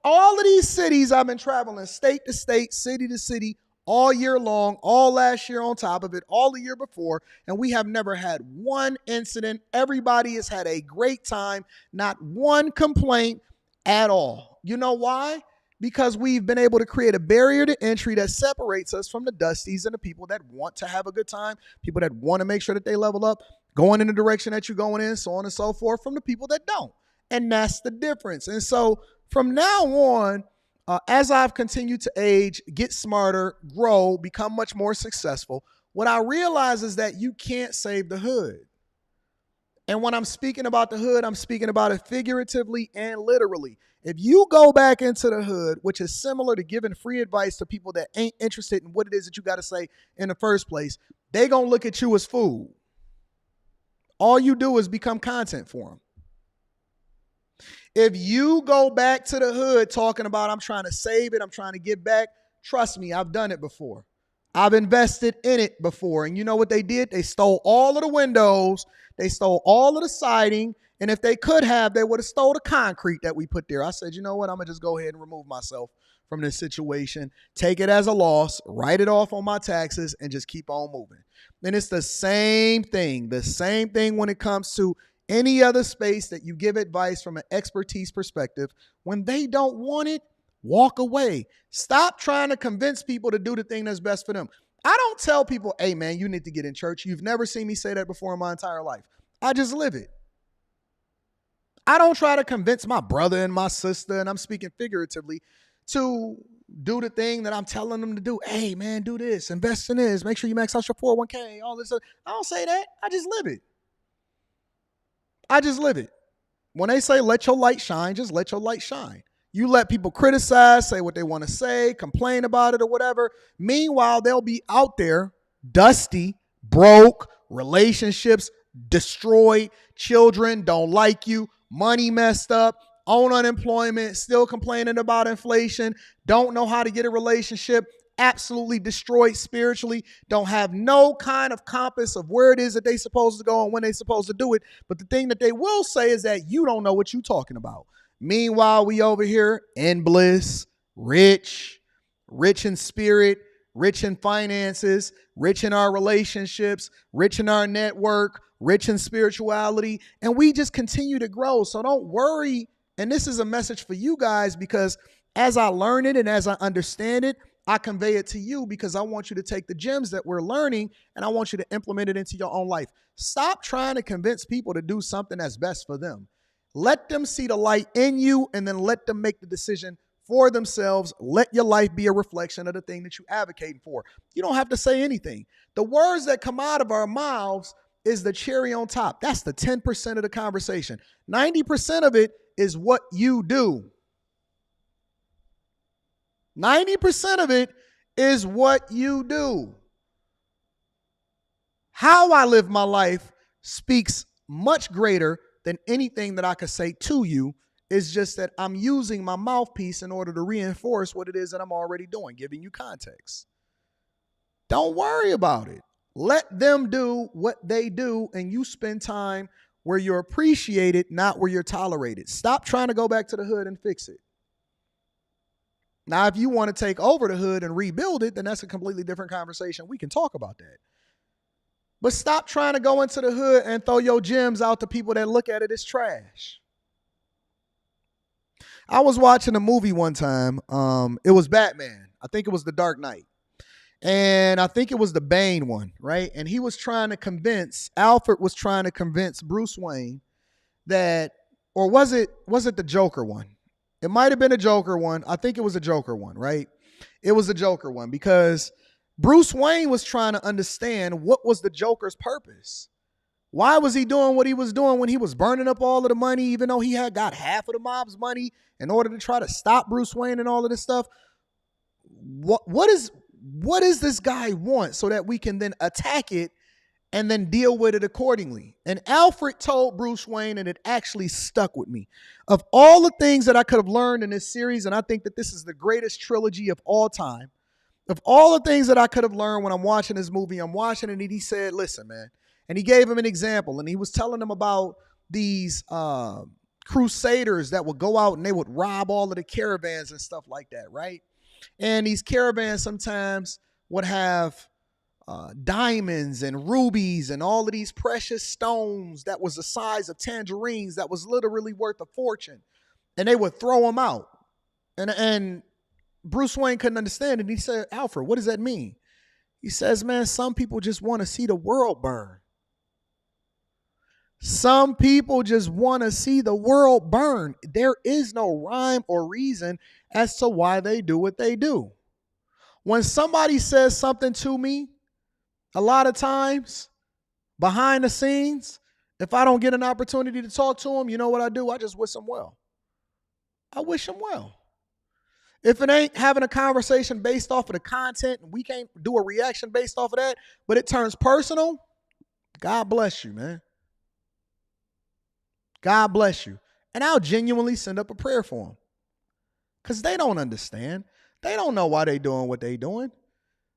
all of these cities I've been traveling state to state, city to city, all year long, all last year on top of it, all the year before, and we have never had one incident. Everybody has had a great time, not one complaint at all. You know why? Because we've been able to create a barrier to entry that separates us from the dusties and the people that want to have a good time, people that want to make sure that they level up, going in the direction that you're going in, so on and so forth, from the people that don't. And that's the difference. And so from now on, as I've continued to age, get smarter, grow, become much more successful, what I realize is that you can't save the hood. And when I'm speaking about the hood, I'm speaking about it figuratively and literally. If you go back into the hood, which is similar to giving free advice to people that ain't interested in what it is that you got to say in the first place, they going to look at you as food. All you do is become content for them. If you go back to the hood talking about I'm trying to save it, I'm trying to give back, trust me, I've done it before. I've invested in it before. And you know what they did? They stole all of the windows. They stole all of the siding. And if they could have, they would have stole the concrete that we put there. I said, you know what? I'm going to just go ahead and remove myself from this situation, take it as a loss, write it off on my taxes, and just keep on moving. And it's the same thing when it comes to any other space that you give advice from an expertise perspective. When they don't want it, walk away. Stop trying to convince people to do the thing that's best for them. I don't tell people, hey man, you need to get in church. You've never seen me say that before in my entire life. I just live it. I don't try to convince my brother and my sister, and I'm speaking figuratively, to do the thing that I'm telling them to do. Hey man, do this, invest in this, make sure you max out your 401k, all this stuff. I don't say that. I just live it. When they say let your light shine, just let your light shine. You let people criticize, say what they want to say, complain about it or whatever. Meanwhile, they'll be out there dusty, broke, relationships destroyed, children don't like you, money messed up, on unemployment, still complaining about inflation, don't know how to get a relationship, absolutely destroyed spiritually, don't have no kind of compass of where it is that they're supposed to go and when they're supposed to do it. But the thing that they will say is that you don't know what you're talking about. Meanwhile, we over here in bliss, rich in spirit, rich in finances, rich in our relationships, rich in our network, rich in spirituality, and we just continue to grow. So don't worry. And this is a message for you guys, because as I learn it and as I understand it, I convey it to you because I want you to take the gems that we're learning and I want you to implement it into your own life. Stop trying to convince people to do something that's best for them. Let them see the light in you and then let them make the decision for themselves. Let your life be a reflection of the thing that you're advocating for. You don't have to say anything. The words that come out of our mouths is the cherry on top. That's the 10% of the conversation. 90% of it is what you do. 90% of it is what you do. How I live my life speaks much greater than anything that I could say to you. It's just that I'm using my mouthpiece in order to reinforce what it is that I'm already doing, giving you context. Don't worry about it. Let them do what they do, and you spend time where you're appreciated, not where you're tolerated. Stop trying to go back to the hood and fix it. Now, if you want to take over the hood and rebuild it, then that's a completely different conversation. We can talk about that. But stop trying to go into the hood and throw your gems out to people that look at it as trash. I was watching a movie one time. It was Batman. I think it was The Dark Knight. And I think it was the Bane one, right? And he was trying to convince, Alfred was trying to convince Bruce Wayne that, or was it the Joker one? It might have been a Joker one. I think it was a Joker one, right? It was a Joker one because Bruce Wayne was trying to understand what was the Joker's purpose. Why was he doing what he was doing when he was burning up all of the money, even though he had got half of the mob's money in order to try to stop Bruce Wayne and all of this stuff? What does this guy want so that we can then attack it and then deal with it accordingly? And Alfred told Bruce Wayne, and it actually stuck with me. Of all the things that I could have learned in this series, and I think that this is the greatest trilogy of all time, of all the things that I could have learned when I'm watching this movie, I'm watching it, and he said, listen, man. And he gave him an example, and he was telling them about these crusaders that would go out and they would rob all of the caravans and stuff like that, right? And these caravans sometimes would have diamonds and rubies and all of these precious stones that was the size of tangerines that was literally worth a fortune. And they would throw them out. And Bruce Wayne couldn't understand it. And he said, Alfred, what does that mean? He says, man, some people just want to see the world burn. Some people just want to see the world burn. There is no rhyme or reason as to why they do what they do. When somebody says something to me, a lot of times, behind the scenes, if I don't get an opportunity to talk to them, you know what I do? I just wish them well. I wish them well. If it ain't having a conversation based off of the content, and we can't do a reaction based off of that, but it turns personal, God bless you, man. God bless you. And I'll genuinely send up a prayer for them. Because they don't understand. They don't know why they're doing what they're doing.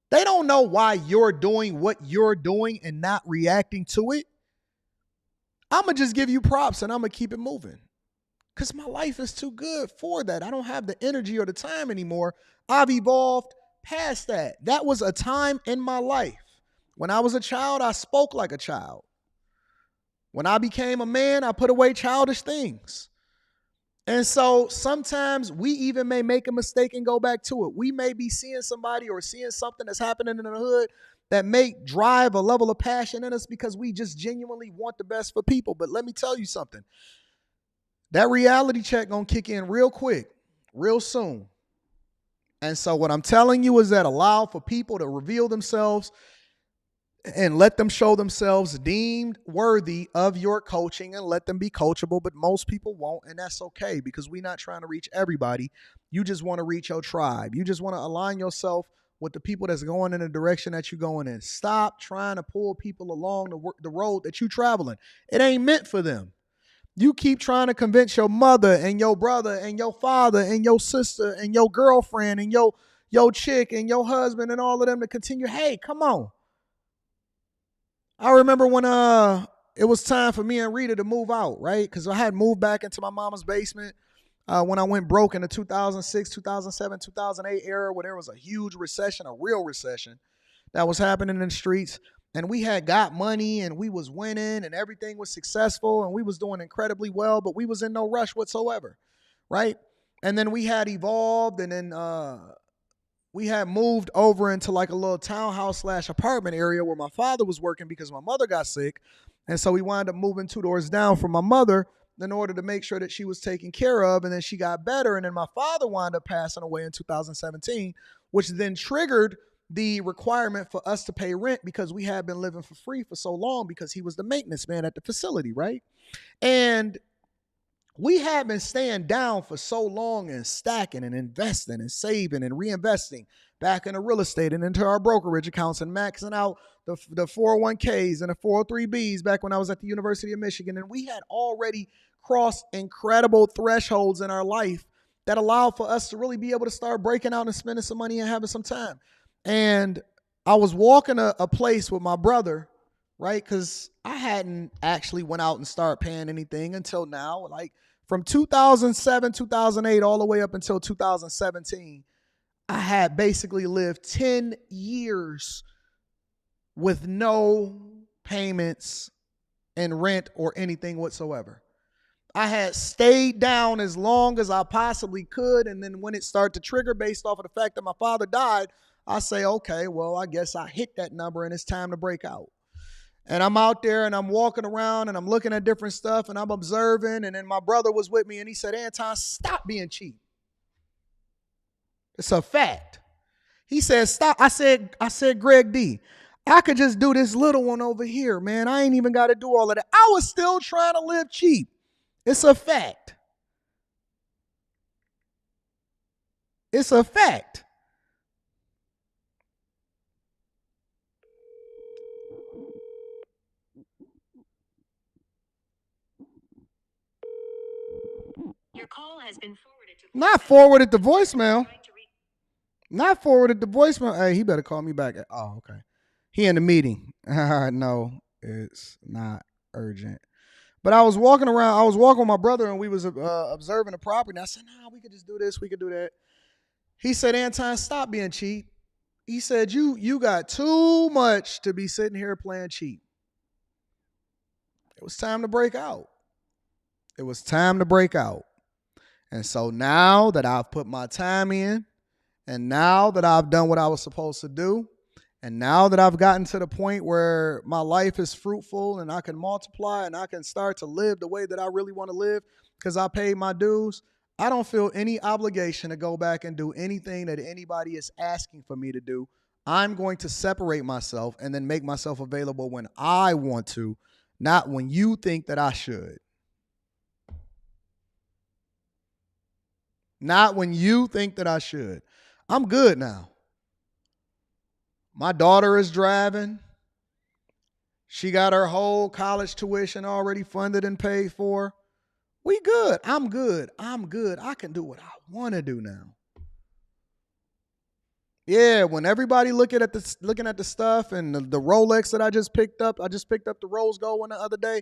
They don't know why you're doing what you're doing and not reacting to it. I'm going to just give you props and I'm going to keep it moving. Because my life is too good for that. I don't have the energy or the time anymore. I've evolved past that. That was a time in my life. When I was a child, I spoke like a child. When I became a man, I put away childish things. And so sometimes we even may make a mistake and go back to it. We may be seeing somebody or seeing something that's happening in the hood that may drive a level of passion in us because we just genuinely want the best for people. But let me tell you something. That reality check gonna kick in real quick, real soon. And so what I'm telling you is that allow for people to reveal themselves and let them show themselves deemed worthy of your coaching and let them be coachable. But most people won't, and that's okay because we're not trying to reach everybody. You just want to reach your tribe. You just want to align yourself with the people that's going in the direction that you're going in. Stop trying to pull people along the road that you're traveling. It ain't meant for them. You keep trying to convince your mother and your brother and your father and your sister and your girlfriend and your chick and your husband and all of them to continue. Hey, come on. I remember when it was time for me and Rita to move out, right? Because I had moved back into my mama's basement when I went broke in the 2006, 2007, 2008 era where there was a huge recession, a real recession that was happening in the streets. And we had got money and we was winning and everything was successful and we was doing incredibly well, but we was in no rush whatsoever, right? And then we had evolved and then we had moved over into like a little townhouse / apartment area where my father was working because my mother got sick. And so we wound up moving 2 doors down from my mother in order to make sure that she was taken care of. And then she got better. And then my father wound up passing away in 2017, which then triggered the requirement for us to pay rent because we had been living for free for so long because he was the maintenance man at the facility, right? And we had been staying down for so long and stacking and investing and saving and reinvesting back into real estate and into our brokerage accounts and maxing out the 401ks and the 403bs back when I was at the University of Michigan. And we had already crossed incredible thresholds in our life that allowed for us to really be able to start breaking out and spending some money and having some time. And I was walking a place with my brother, right? Because I hadn't actually went out and started paying anything until now. Like from 2007, 2008, all the way up until 2017, I had basically lived 10 years with no payments and rent or anything whatsoever. I had stayed down as long as I possibly could. And then when it started to trigger based off of the fact that my father died, I say, okay, well, I guess I hit that number and it's time to break out. And I'm out there and I'm walking around and I'm looking at different stuff and I'm observing. And then my brother was with me and he said, Anton, stop being cheap. It's a fact. He said, stop. I said, Greg D, I could just do this little one over here, man. I ain't even got to do all of that. I was still trying to live cheap. It's a fact. It's a fact. Your call has been forwarded to Not forwarded to voicemail. Not forwarded to voicemail. Hey, he better call me back. Oh, okay. He in the meeting. No, it's not urgent. But I was walking around. I was walking with my brother, and we was observing the property. And I said, "Nah, we could just do this. We could do that." He said, "Anton, stop being cheap." He said, "You got too much to be sitting here playing cheap." It was time to break out. It was time to break out. And so now that I've put my time in, and now that I've done what I was supposed to do, and now that I've gotten to the point where my life is fruitful and I can multiply and I can start to live the way that I really want to live because I paid my dues, I don't feel any obligation to go back and do anything that anybody is asking for me to do. I'm going to separate myself and then make myself available when I want to, not when you think that I should. Not when you think that I should. I'm good now. My daughter is driving. She got her whole college tuition already funded and paid for. We good. I'm good. I'm good. I can do what I want to do now. Yeah, when everybody looking at the stuff and the Rolex that I just picked up the Rose Gold one the other day.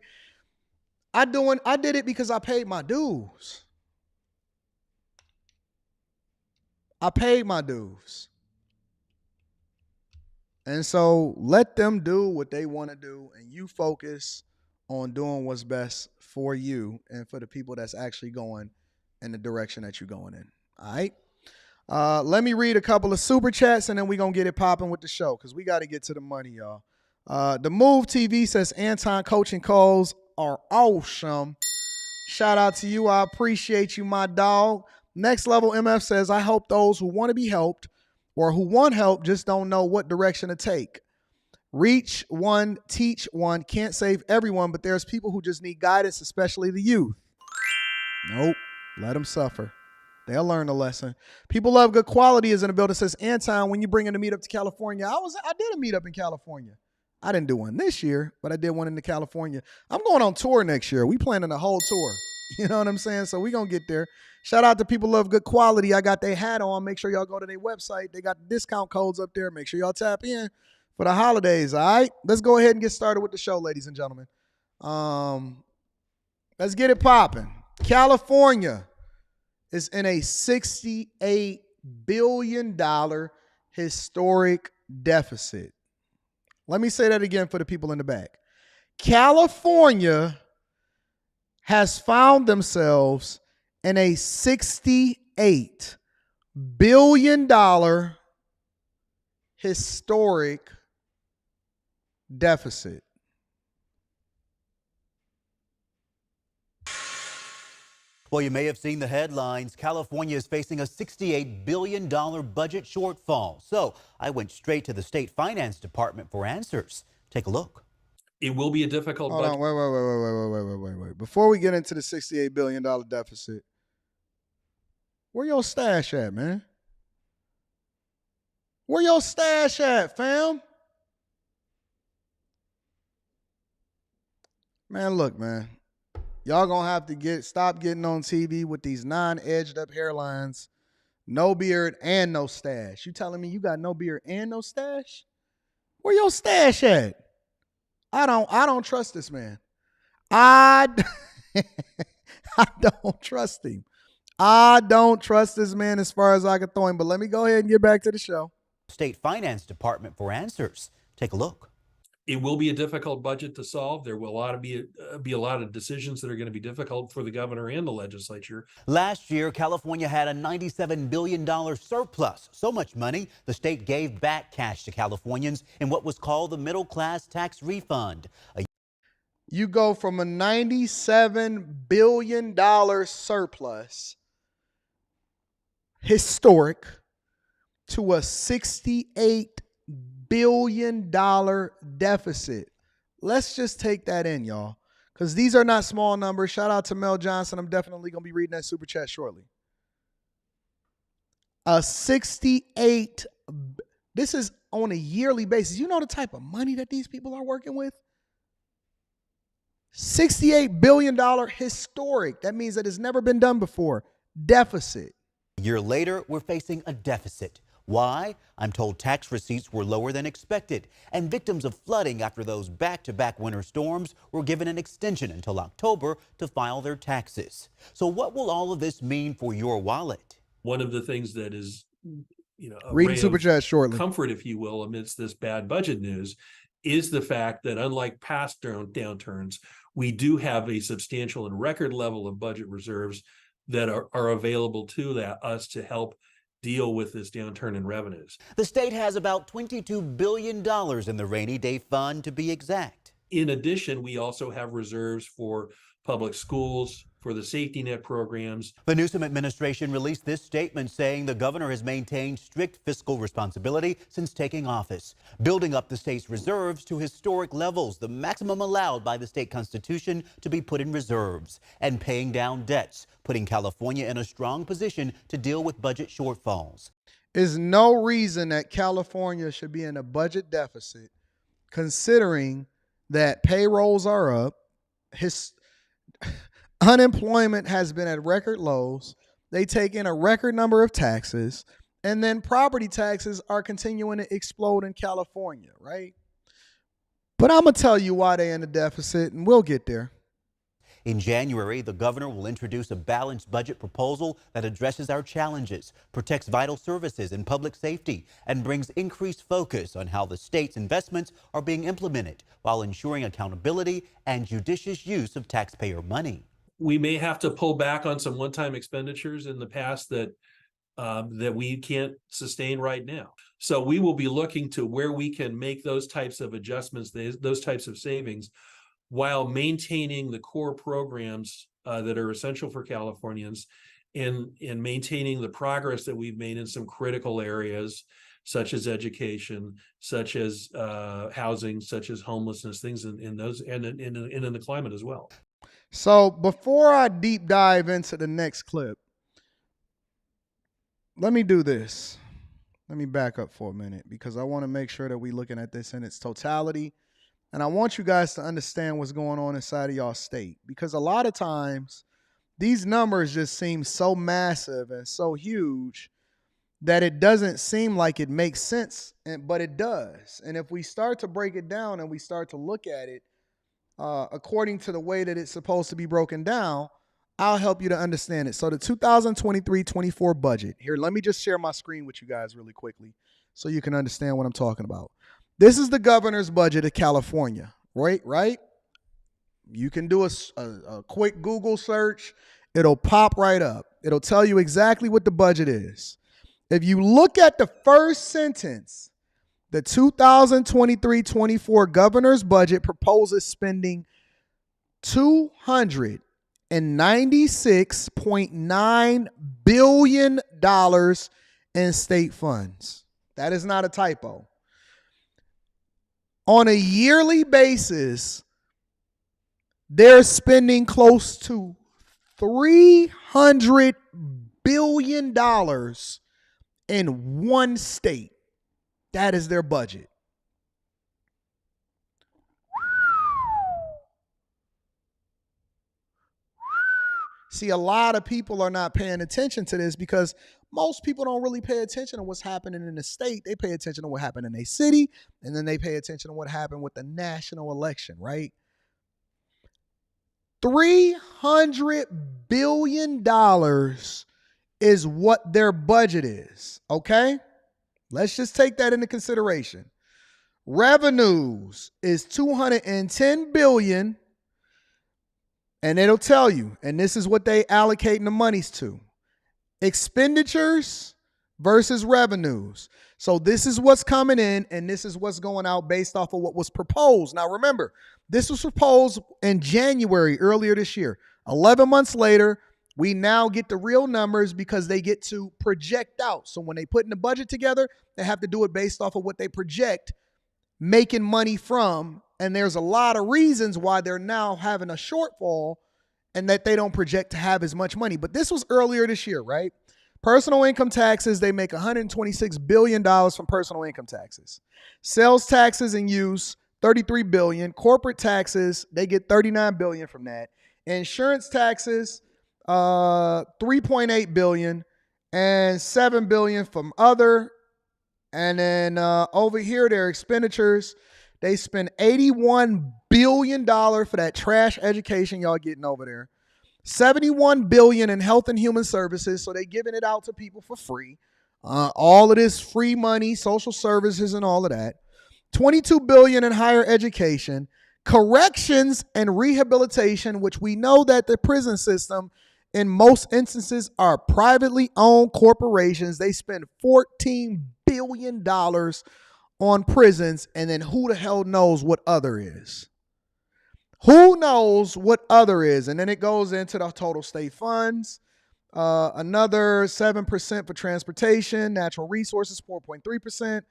I did it because I paid my dues. I paid my dues. And so let them do what they want to do, and you focus on doing what's best for you and for the people that's actually going in the direction that you're going in. All right? Let me read a couple of super chats, and then we're going to get it popping with the show because we got to get to the money, y'all. The Move TV says, Anton, coaching calls are awesome. Shout out to you. I appreciate you, my dog. Next Level MF says, I hope those who want to be helped or who want help just don't know what direction to take. Reach one, teach one, can't save everyone, but there's people who just need guidance, especially the youth. Nope, let them suffer. They'll learn a lesson. People Love Good Quality is in the building. Says, Anton, when you bring in the meetup to California, I did a meetup in California. I didn't do one this year, but I did one in California. I'm going on tour next year. We planning a whole tour. You know what I'm saying? So we going to get there. Shout out to People Love Good Quality. I got their hat on. Make sure y'all go to their website. They got the discount codes up there. Make sure y'all tap in for the holidays, all right? Let's go ahead and get started with the show, ladies and gentlemen. Let's get it popping. California is in a $68 billion historic deficit. Let me say that again for the people in the back. California has found themselves in a $68 billion historic deficit. Well, you may have seen the headlines. California is facing a $68 billion budget shortfall. So I went straight to the state finance department for answers. Take a look. It will be a difficult budget. Hold on, wait. Before we get into the $68 billion deficit, where your stash at, man? Where your stash at, fam? Man, look, man. Y'all gonna have to stop getting on TV with these non-edged up hairlines, no beard and no stash. You telling me you got no beard and no stash? Where your stash at? I don't trust this man. I don't trust him. I don't trust this man as far as I can throw him. But let me go ahead and get back to the show. State Finance Department for answers. Take a look. It will be a difficult budget to solve. There will be a lot of decisions that are going to be difficult for the governor and the legislature. Last year, California had a $97 billion surplus. So much money, the state gave back cash to Californians in what was called the middle class tax refund. You go from a $97 billion surplus, historic, to a $68 billion deficit. Let's just take that in, y'all, because these are not small numbers. Shout out to Mel Johnson. I'm definitely going to be reading that super chat shortly. A 68, this is on a yearly basis. You know the type of money that these people are working with? $68 billion historic. That means that it's never been done before. Deficit. A year later, we're facing a deficit. Why? I'm told tax receipts were lower than expected, and victims of flooding after those back-to-back winter storms were given an extension until October to file their taxes. So what will all of this mean for your wallet? One of the things that is, a reading ray super of chat shortly. comfort, if you will, amidst this bad budget news, is the fact that unlike past downturns, we do have a substantial and record level of budget reserves that are available to us to help deal with this downturn in revenues. The state has about $22 billion in the rainy day fund, to be exact. In addition, we also have reserves for public schools, for the safety net programs. The Newsom administration released this statement saying the governor has maintained strict fiscal responsibility since taking office, building up the state's reserves to historic levels, the maximum allowed by the state constitution to be put in reserves, and paying down debts, putting California in a strong position to deal with budget shortfalls. There's no reason that California should be in a budget deficit, considering that payrolls are up, unemployment has been at record lows, they take in a record number of taxes, and then property taxes are continuing to explode in California, right? But I'm going to tell you why they're in a deficit, and we'll get there. In January, the governor will introduce a balanced budget proposal that addresses our challenges, protects vital services and public safety, and brings increased focus on how the state's investments are being implemented while ensuring accountability and judicious use of taxpayer money. We may have to pull back on some one-time expenditures in the past that we can't sustain right now. So we will be looking to where we can make those types of adjustments, those types of savings, while maintaining the core programs that are essential for Californians and maintaining the progress that we've made in some critical areas, such as education, such as housing, such as homelessness, things in those and in the climate as well. So before I deep dive into the next clip, let me do this. Let me back up for a minute because I want to make sure that we're looking at this in its totality. And I want you guys to understand what's going on inside of y'all state, because a lot of times these numbers just seem so massive and so huge that it doesn't seem like it makes sense, but it does. And if we start to break it down and we start to look at it according to the way that it's supposed to be broken down, I'll help you to understand it. So the 2023-24 budget, here, let me just share my screen with you guys really quickly so you can understand what I'm talking about. This is the governor's budget of California, right? You can do a quick Google search. It'll pop right up. It'll tell you exactly what the budget is. If you look at the first sentence, the 2023-24 governor's budget proposes spending $296.9 billion in state funds. That is not a typo. On a yearly basis, they're spending close to $300 billion in one state. That is their budget. See, a lot of people are not paying attention to this because most people don't really pay attention to what's happening in the state. They pay attention to what happened in their city, and then they pay attention to what happened with the national election, right? $300 billion is what their budget is, okay? Let's just take that into consideration. Revenues is $210 billion. And it'll tell you, and this is what they allocating the monies to. Expenditures versus revenues. So this is what's coming in, and this is what's going out based off of what was proposed. Now remember, this was proposed in January earlier this year. 11 months later, we now get the real numbers because they get to project out. So when they put in the budget together, they have to do it based off of what they project making money from. And there's a lot of reasons why they're now having a shortfall and that they don't project to have as much money. But this was earlier this year, right? Personal income taxes, they make $126 billion from personal income taxes. Sales taxes and use, $33 billion. Corporate taxes, they get $39 billion from that. Insurance taxes, $3.8 billion and $7 billion from other. And then over here, their expenditures, they spend $81 billion for that trash education y'all getting over there. $71 billion in health and human services, so they giving it out to people for free. All of this free money, social services and all of that. $22 billion in higher education. Corrections and rehabilitation, which we know that the prison system in most instances are privately owned corporations. They spend $14 billion on prisons, and then who the hell knows what other is? Who knows what other is? And then it goes into the total state funds. Another 7% for transportation, natural resources, 4.3%.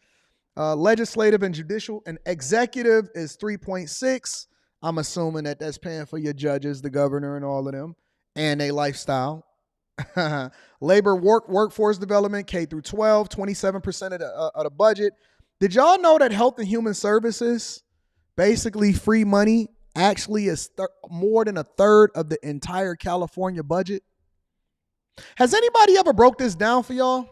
Legislative and judicial and executive is 3.6. I'm assuming that that's paying for your judges, the governor, and all of them, and a lifestyle. Labor workforce development, K through 12, 27% of the budget. Did y'all know that health and human services, basically free money, actually is more than a third of the entire California budget? Has anybody ever broke this down for y'all?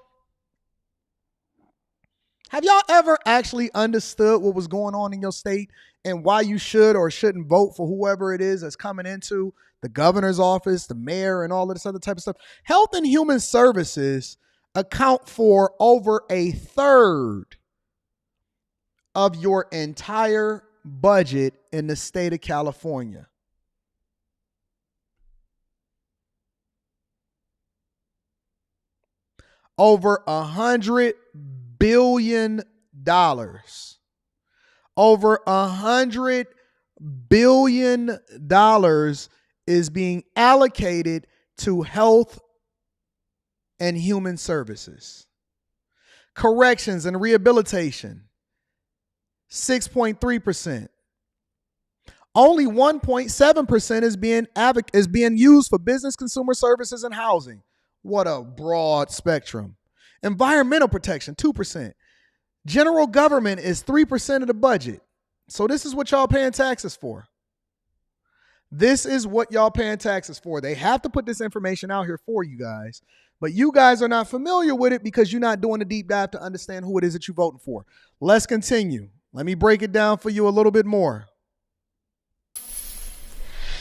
Have y'all ever actually understood what was going on in your state and why you should or shouldn't vote for whoever it is that's coming into the governor's office, the mayor, and all of this other type of stuff? Health and human services account for over a third of your entire budget in the state of California. Over $100 billion. Over $100 billion is being allocated to health and human services. Corrections and rehabilitation, 6.3%. Only 1.7% is being used for business, consumer services, and housing. What a broad spectrum. Environmental protection, 2%. General government is 3% of the budget. So this is what y'all paying taxes for. This is what y'all paying taxes for. They have to put this information out here for you guys. But you guys are not familiar with it because you're not doing a deep dive to understand who it is that you're voting for. Let's continue. Let me break it down for you a little bit more.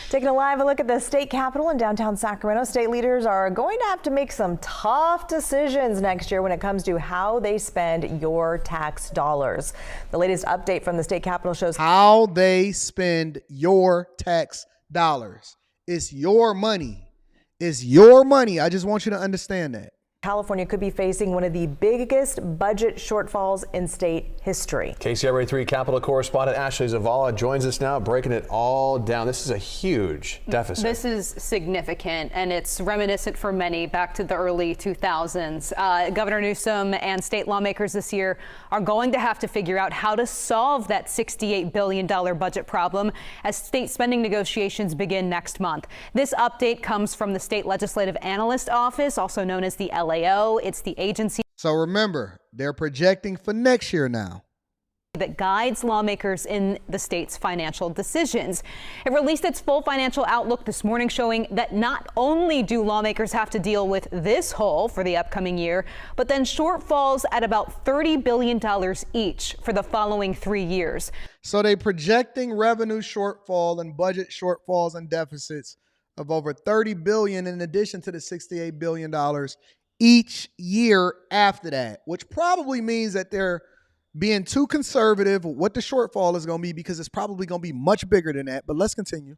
Taking a live look at the state capitol in downtown Sacramento, state leaders are going to have to make some tough decisions next year when it comes to how they spend your tax dollars. The latest update from the state capitol shows how they spend your tax dollars. It's your money. It's your money. I just want you to understand that. California could be facing one of the biggest budget shortfalls in state history. KCRA 3 Capitol correspondent Ashley Zavala joins us now, breaking it all down. This is a huge deficit. This is significant, and it's reminiscent for many back to the early 2000s. Governor Newsom and state lawmakers this year are going to have to figure out how to solve that $68 billion budget problem as state spending negotiations begin next month. This update comes from the State Legislative Analyst Office, also known as the LAO. It's the agency. So remember, they're projecting for next year now. That guides lawmakers in the state's financial decisions. It released its full financial outlook this morning, showing that not only do lawmakers have to deal with this hole for the upcoming year, but then shortfalls at about $30 billion each for the following 3 years. So they're projecting revenue shortfall and budget shortfalls and deficits of over $30 billion in addition to the $68 billion each year after that, which probably means that they're being too conservative with what the shortfall is going to be, because it's probably going to be much bigger than that. But let's continue.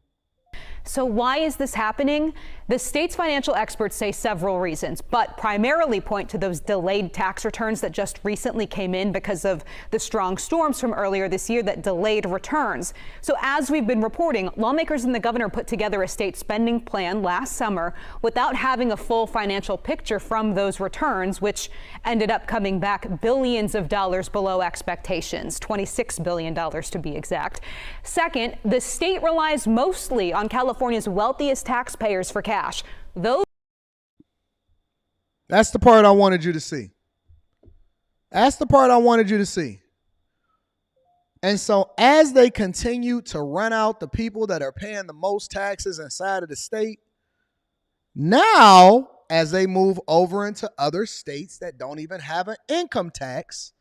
So why is this happening? The state's financial experts say several reasons, but primarily point to those delayed tax returns that just recently came in because of the strong storms from earlier this year that delayed returns. So as we've been reporting, lawmakers and the governor put together a state spending plan last summer without having a full financial picture from those returns, which ended up coming back billions of dollars below expectations, $26 billion to be exact. Second, the state relies mostly on California's wealthiest taxpayers for cash. That's the part I wanted you to see. That's the part I wanted you to see. And so as they continue to run out the people that are paying the most taxes inside of the state, now as they move over into other states that don't even have an income tax,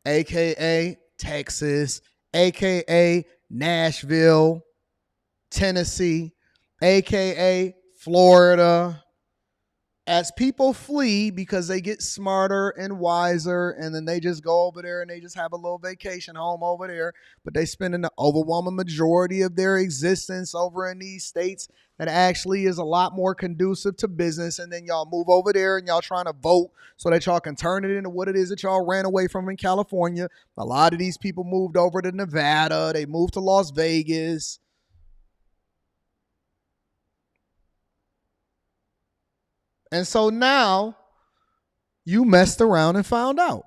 aka Texas, aka Nashville, Tennessee, aka Florida, as people flee because they get smarter and wiser, and then they just go over there and they just have a little vacation home over there, but they spending the overwhelming majority of their existence over in these states that actually is a lot more conducive to business. And then y'all move over there and y'all trying to vote so that y'all can turn it into what it is that y'all ran away from in California. A lot of these people moved over to Nevada. They moved to Las Vegas. And so now you messed around and found out.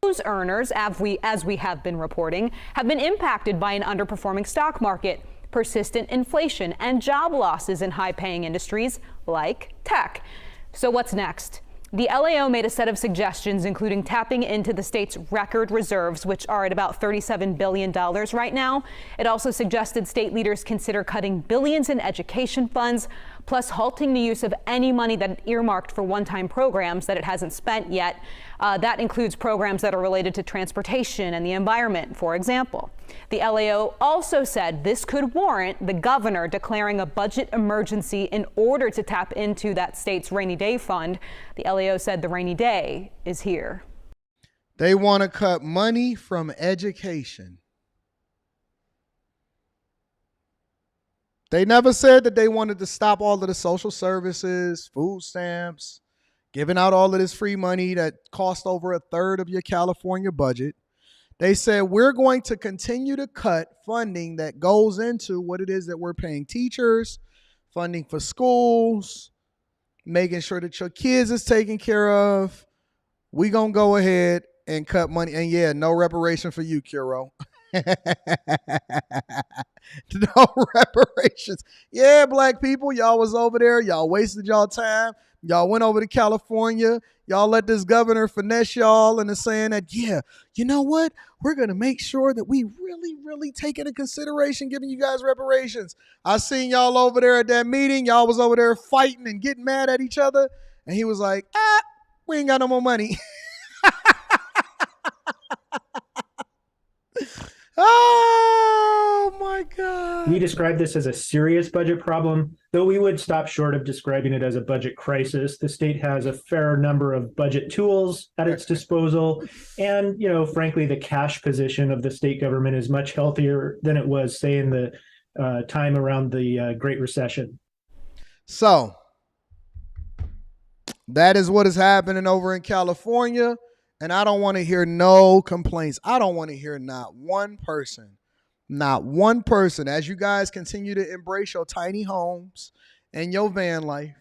Those earners, as we have been reporting, have been impacted by an underperforming stock market, persistent inflation, and job losses in high-paying industries like tech. So what's next? The LAO made a set of suggestions, including tapping into the state's record reserves, which are at about $37 billion right now. It also suggested state leaders consider cutting billions in education funds, plus halting the use of any money that it earmarked for one-time programs that it hasn't spent yet. That includes programs that are related to transportation and the environment, for example. The LAO also said this could warrant the governor declaring a budget emergency in order to tap into that state's rainy day fund. The LAO said the rainy day is here. They want to cut money from education. They never said that they wanted to stop all of the social services, food stamps, giving out all of this free money that cost over a third of your California budget. They said we're going to continue to cut funding that goes into what it is that we're paying teachers, funding for schools, making sure that your kids is taken care of. We're going to go ahead and cut money. And yeah, no reparation for you, Kuro. No reparations. Yeah, black people, y'all was over there. Y'all wasted y'all time. Y'all went over to California. Y'all let this governor finesse y'all into saying that, yeah, you know what? We're going to make sure that we really take into consideration giving you guys reparations. I seen y'all over there at that meeting. Y'all was over there fighting and getting mad at each other. And he was like, we ain't got no more money. Oh my God. We describe this as a serious budget problem, though we would stop short of describing it as a budget crisis. The state has a fair number of budget tools at its disposal. And, frankly, the cash position of the state government is much healthier than it was, say, in the time around the Great Recession. So that is what is happening over in California. And I don't want to hear no complaints. I don't want to hear not one person, as you guys continue to embrace your tiny homes and your van life.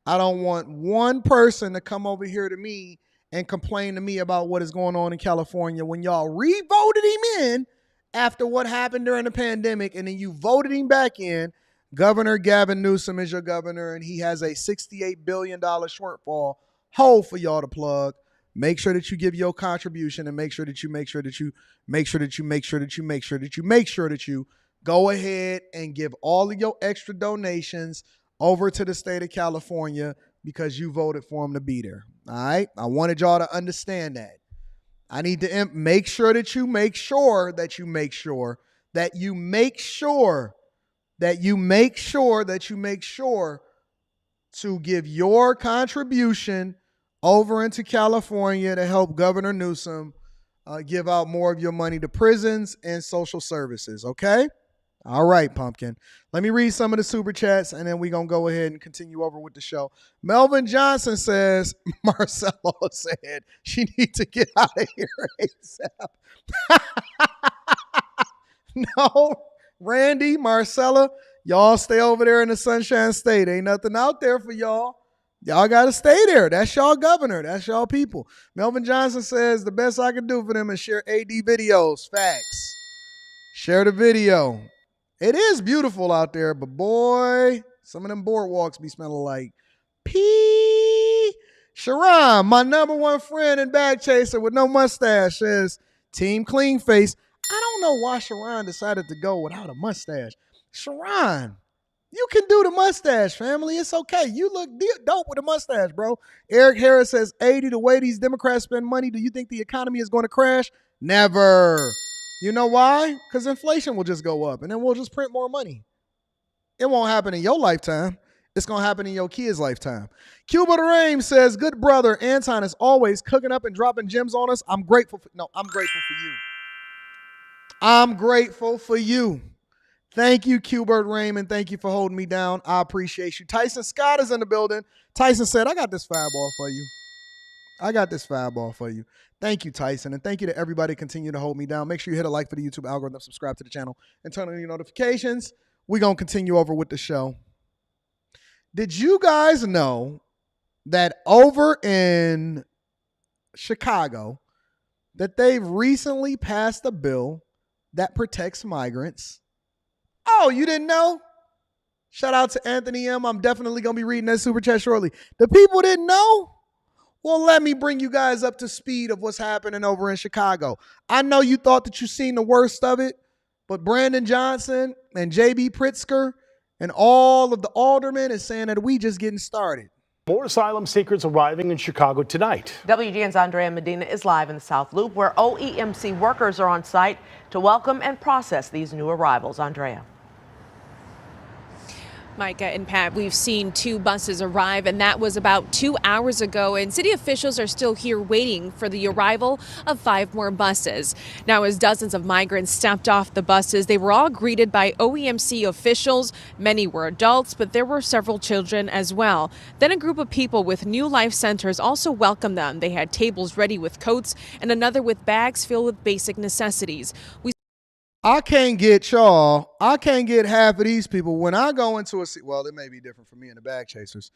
I don't want one person to come over here to me and complain to me about what is going on in California when y'all re-voted him in after what happened during the pandemic, and then you voted him back in. Governor Gavin Newsom is your governor, and he has a $68 billion shortfall hole for y'all to plug. make sure that you give your contribution, and make sure that you go ahead and give all of your extra donations over to the state of California because you voted for them to be there. All right? I wanted y'all to understand that. I need to make sure that you make sure to give your contribution over into California to help Governor Newsom give out more of your money to prisons and social services, okay? All right, Pumpkin. Let me read some of the super chats, and then we're going to go ahead and continue over with the show. Melvin Johnson says, Marcelo said she needs to get out of here ASAP. No, Randy, Marcella, y'all stay over there in the Sunshine State. Ain't nothing out there for y'all. Y'all got to stay there. That's y'all governor. That's y'all people. Melvin Johnson says the best I can do for them is share AD videos. Facts. Share the video. It is beautiful out there, but boy, some of them boardwalks be smelling like pee. Sharon, my number one friend and bag chaser with no mustache, says Team Clean Face. I don't know why Sharon decided to go without a mustache. Sharon, you can do the mustache, family. It's okay. You look dope with a mustache, bro. Eric Harris says, 80, the way these Democrats spend money, do you think the economy is going to crash? Never. You know why? Because inflation will just go up, and then we'll just print more money. It won't happen in your lifetime. It's going to happen in your kid's lifetime. Cuba the Rain says, good brother, Anton is always cooking up and dropping gems on us. I'm grateful for you. I'm grateful for you. Thank you, Q-Bird Raymond. Thank you for holding me down. I appreciate you. Tyson Scott is in the building. Tyson said, I got this fireball for you. Thank you, Tyson. And thank you to everybody continue to hold me down. Make sure you hit a like for the YouTube algorithm, subscribe to the channel, and turn on your notifications. We're going to continue over with the show. Did you guys know that over in Chicago, that they've recently passed a bill that protects migrants? Oh, you didn't know? Shout out to Anthony M. I'm definitely going to be reading that super chat shortly. The people didn't know? Well, let me bring you guys up to speed of what's happening over in Chicago. I know you thought that you seen the worst of it, but Brandon Johnson and J.B. Pritzker and all of the aldermen is saying that we just getting started. More asylum seekers arriving in Chicago tonight. WGN's Andrea Medina is live in the South Loop, where OEMC workers are on site to welcome and process these new arrivals. Andrea. Micah and Pat, we've seen 2 buses arrive, and that was about 2 hours ago, and city officials are still here waiting for the arrival of 5 more buses. Now, as dozens of migrants stepped off the buses, they were all greeted by OEMC officials. Many were adults, but there were several children as well. Then a group of people with New Life Centers also welcomed them. They had tables ready with coats and another with bags filled with basic necessities. I can't get half of these people when I go into well, it may be different for me and the bag chasers,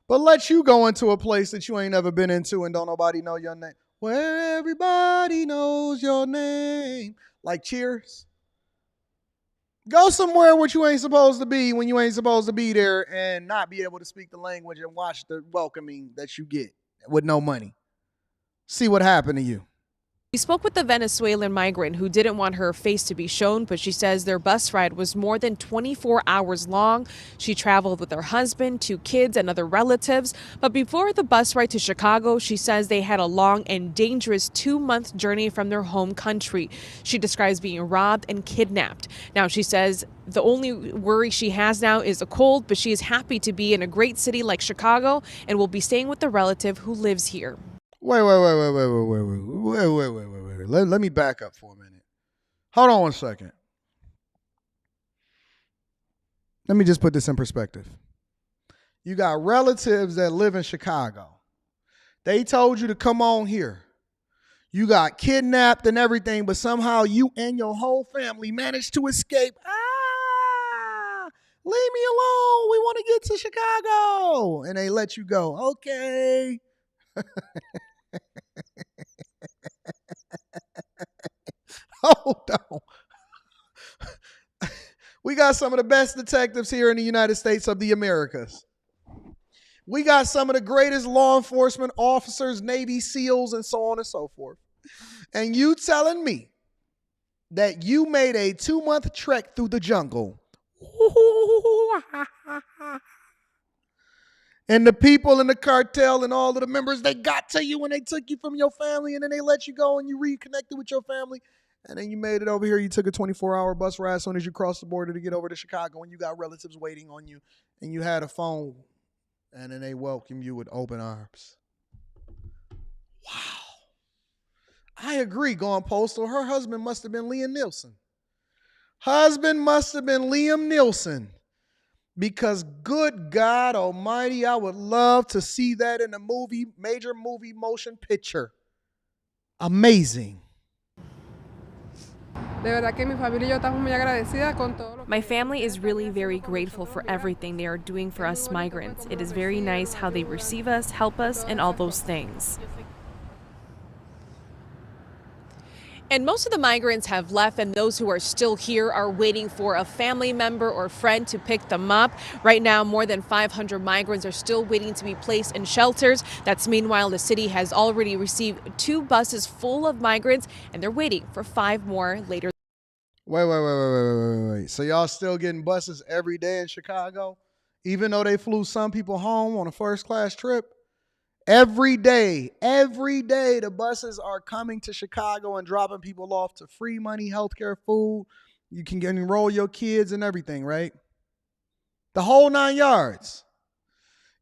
but let you go into a place that you ain't never been into and don't nobody know your name, where everybody knows your name, like Cheers. Go somewhere where you ain't supposed to be when you ain't supposed to be there and not be able to speak the language and watch the welcoming that you get with no money. See what happened to you. We spoke with the Venezuelan migrant who didn't want her face to be shown, but she says their bus ride was more than 24 hours long. She traveled with her husband, 2 kids, and other relatives. But before the bus ride to Chicago, she says they had a long and dangerous 2-month journey from their home country. She describes being robbed and kidnapped. Now, she says the only worry she has now is a cold, but she is happy to be in a great city like Chicago and will be staying with a relative who lives here. Wait. Let me back up for a minute. Hold on one second. Let me just put this in perspective. You got relatives that live in Chicago. They told you to come on here. You got kidnapped and everything, but somehow you and your whole family managed to escape. Leave me alone. We want to get to Chicago. And they let you go. Okay. Hold on. We got some of the best detectives here in the United States of the Americas. We got some of the greatest law enforcement officers, Navy SEALs, and so on and so forth. And you telling me that you made a 2-month trek through the jungle. And the people in the cartel and all of the members, they got to you when they took you from your family, and then they let you go and you reconnected with your family. And then you made it over here. You took a 24-hour bus ride as soon as you crossed the border to get over to Chicago, and you got relatives waiting on you, and you had a phone, and then they welcomed you with open arms. Wow. I agree, going postal. Her husband must have been Liam Neeson. Because good God Almighty, I would love to see that in a movie, major movie motion picture. Amazing. My family is really very grateful for everything they are doing for us migrants. It is very nice how they receive us, help us, and all those things. And most of the migrants have left, and those who are still here are waiting for a family member or friend to pick them up. Right now, more than 500 migrants are still waiting to be placed in shelters. That's meanwhile, the city has already received 2 buses full of migrants, and they're waiting for 5 more later. Wait. So y'all still getting buses every day in Chicago? Even though they flew some people home on a first-class trip? Every day, the buses are coming to Chicago and dropping people off to free money, healthcare, food. You can enroll your kids and everything, right? The whole 9 yards.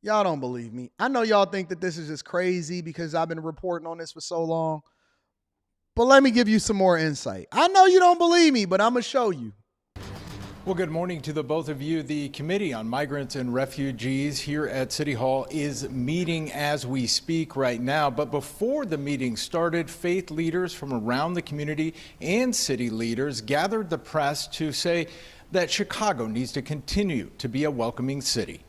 Y'all don't believe me. I know y'all think that this is just crazy because I've been reporting on this for so long. But let me give you some more insight. I know you don't believe me, but I'm going to show you. Well, good morning to the both of you. The Committee on Migrants and Refugees here at City Hall is meeting as we speak right now. But before the meeting started, faith leaders from around the community and city leaders gathered the press to say that Chicago needs to continue to be a welcoming city.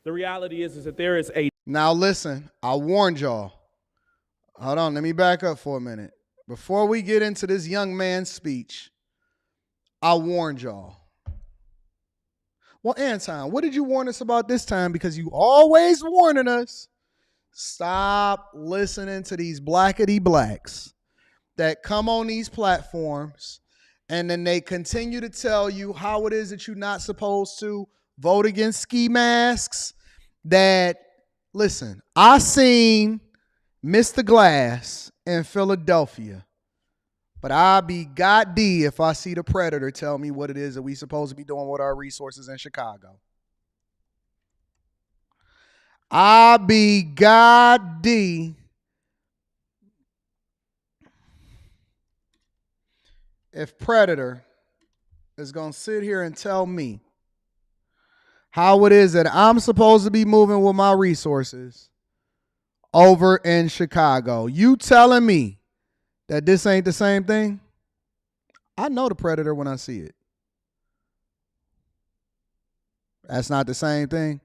The reality is that there is a... Now listen, I warned y'all. Hold on, let me back up for a minute. Before we get into this young man's speech, I warned y'all. Well, Anton, what did you warn us about this time? Because you always warning us. Stop listening to these blackety blacks that come on these platforms and then they continue to tell you how it is that you're not supposed to vote against ski masks. That, listen, I seen Mr. Glass in Philadelphia. But I'll be God D if I see the predator tell me what it is that we supposed to be doing with our resources in Chicago. I'll be God D if Predator is going to sit here and tell me how it is that I'm supposed to be moving with my resources over in Chicago. You telling me that this ain't the same thing? I know the predator when I see it. That's not the same thing.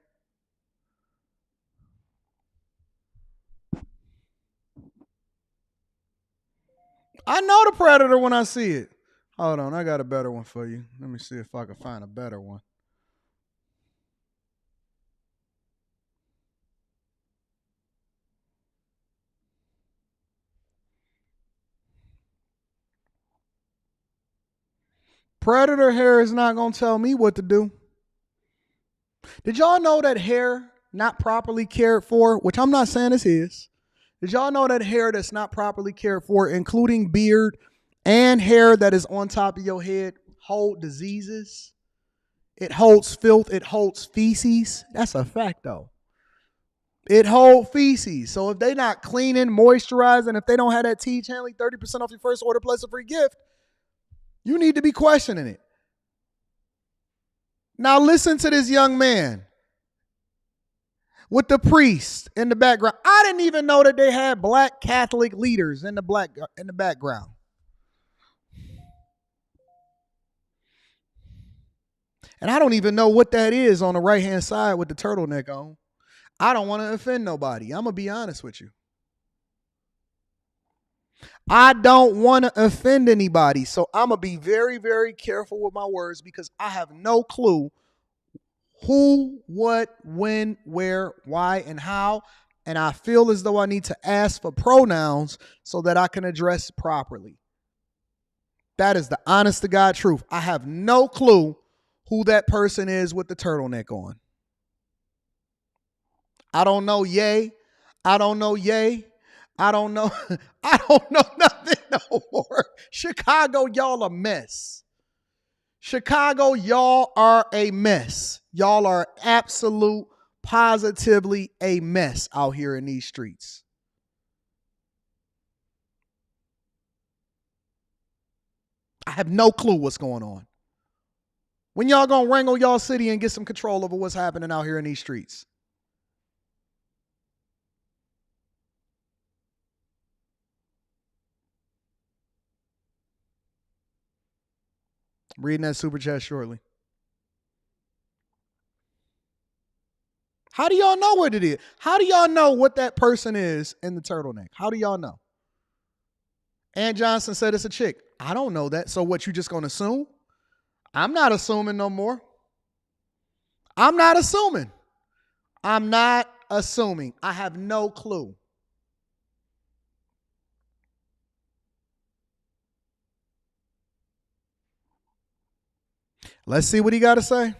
I know the predator when I see it. Hold on, I got a better one for you. Let me see if I can find a better one. Predator hair is not going to tell me what to do. Did y'all know that hair not properly cared for, which I'm not saying this is, did y'all know that hair that's not properly cared for, including beard and hair that is on top of your head, hold diseases? It holds filth. It holds feces. That's a fact, though. It holds feces. So if they not cleaning, moisturizing, if they don't have that Teege Hanley 30% off your first order plus a free gift, you need to be questioning it. Now listen to this young man with the priest in the background. I didn't even know that they had black Catholic leaders in the background. And I don't even know what that is on the right-hand side with the turtleneck on. I don't want to offend nobody. I'm going to be honest with you. I don't want to offend anybody, so I'm going to be very, very careful with my words because I have no clue Who, what, when, where, why, and how. And I feel as though I need to ask for pronouns so that I can address it properly. That is the honest to God truth. I have no clue who that person is with the turtleneck on. I don't know yay. I don't know yay. I don't know. I don't know nothing no more. Chicago, y'all a mess. Chicago, y'all are a mess. Y'all are absolute, positively a mess out here in these streets. I have no clue what's going on. When y'all gonna wrangle y'all city and get some control over what's happening out here in these streets? I'm reading that super chat shortly. How do y'all know what it is? How do y'all know what that person is in the turtleneck? How do y'all know? Ann Johnson said it's a chick. I don't know that. So what, you just gonna assume? I'm not assuming no more. I'm not assuming. I'm not assuming. I have no clue. Let's see what he got to say.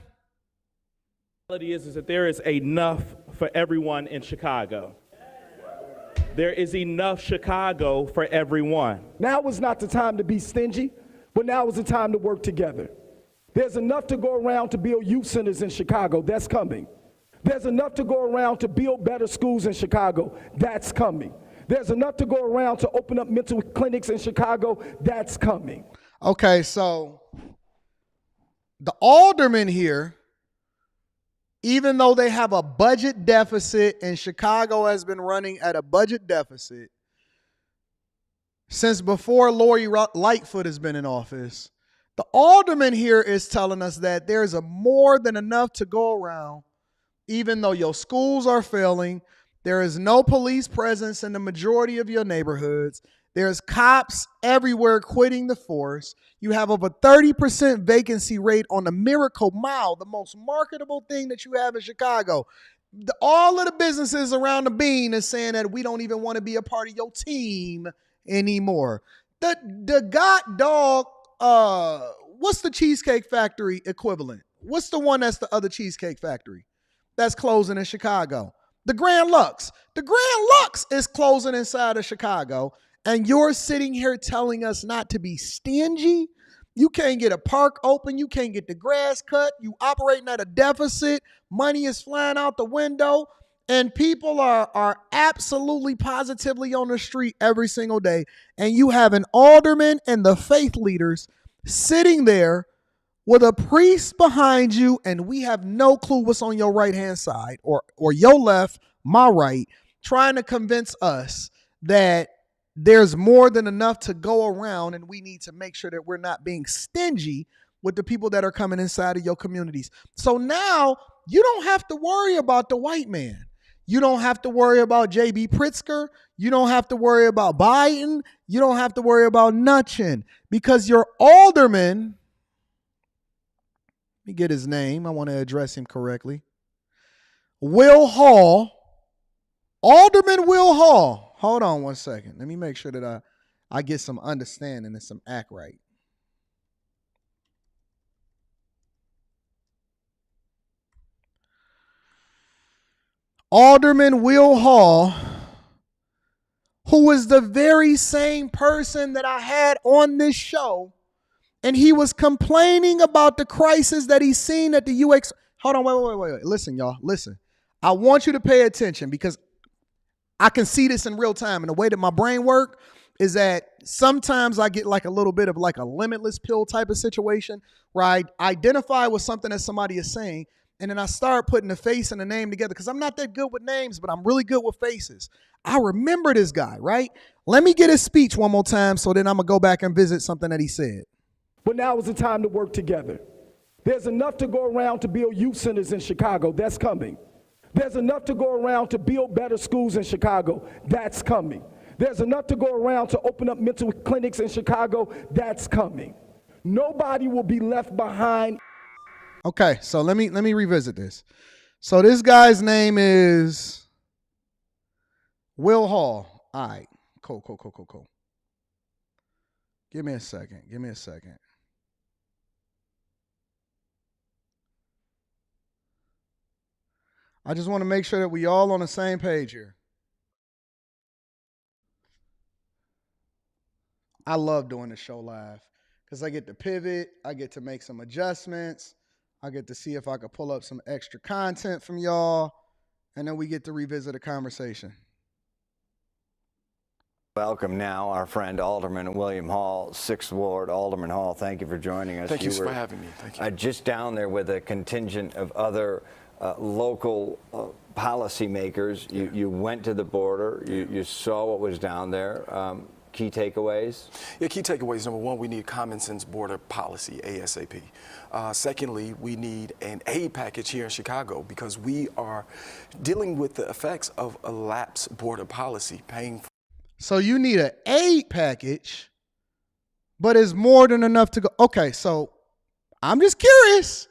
The reality is that there is enough for everyone in Chicago. There is enough Chicago for everyone. Now is not the time to be stingy, but now is the time to work together. There's enough to go around to build youth centers in Chicago. That's coming. There's enough to go around to build better schools in Chicago. That's coming. There's enough to go around to open up mental clinics in Chicago. That's coming. Okay, so the aldermen here, even though they have a budget deficit and Chicago has been running at a budget deficit since before Lori Lightfoot has been in office, the alderman here is telling us that there's a more than enough to go around, even though your schools are failing. There is no police presence in the majority of your neighborhoods. There's cops everywhere quitting the force. You have over 30% vacancy rate on the Miracle Mile, the most marketable thing that you have in Chicago. All of the businesses around the bean is saying that we don't even want to be a part of your team anymore. The God dog, what's the Cheesecake Factory equivalent? What's the one that's the other Cheesecake Factory that's closing in Chicago? The Grand Lux. The Grand Lux is closing inside of Chicago. And you're sitting here telling us not to be stingy. You can't get a park open. You can't get the grass cut. You operating at a deficit. Money is flying out the window. And people are absolutely positively on the street every single day. And you have an alderman and the faith leaders sitting there with a priest behind you. And we have no clue what's on your right-hand side or your left, my right, trying to convince us that there's more than enough to go around, and we need to make sure that we're not being stingy with the people that are coming inside of your communities. So now you don't have to worry about the white man. You don't have to worry about J.B. Pritzker. You don't have to worry about Biden. You don't have to worry about nothing because your alderman, let me get his name. I want to address him correctly. Will Hall, Alderman Will Hall. Hold on one second. Let me make sure that I get some understanding and some act right. Alderman Will Hall, who is the very same person that I had on this show, and he was complaining about the crisis that he's seen at the UX. Hold on, wait. Listen, y'all, listen. I want you to pay attention because I can see this in real time. And the way that my brain works is that sometimes I get like a little bit of like a limitless pill type of situation where I identify with something that somebody is saying. And then I start putting the face and the name together because I'm not that good with names, but I'm really good with faces. I remember this guy, right? Let me get his speech one more time so then I'm going to go back and visit something that he said. But now is the time to work together. There's enough to go around to build youth centers in Chicago. That's coming. There's enough to go around to build better schools in Chicago. That's coming. There's enough to go around to open up mental clinics in Chicago. That's coming. Nobody will be left behind. Okay, so let me revisit this. So this guy's name is Will Hall. All right, cool. Give me a second. I just want to make sure that we all on the same page here. I love doing the show live because I get to pivot, I get to make some adjustments, I get to see if I could pull up some extra content from y'all, and then we get to revisit a conversation. Welcome now our friend Alderman William Hall, 6th Ward. Alderman Hall, thank you for joining us. Thank you for having me. Thank you. Just down there with a contingent of other local policymakers. You went to the border. You saw what was down there. Key takeaways? Yeah, key takeaways. Number one, we need common sense border policy, ASAP. Secondly, we need an aid package here in Chicago because we are dealing with the effects of a lapsed border policy, paying for. So you need an aid package, but it's more than enough to go. Okay, so I'm just curious.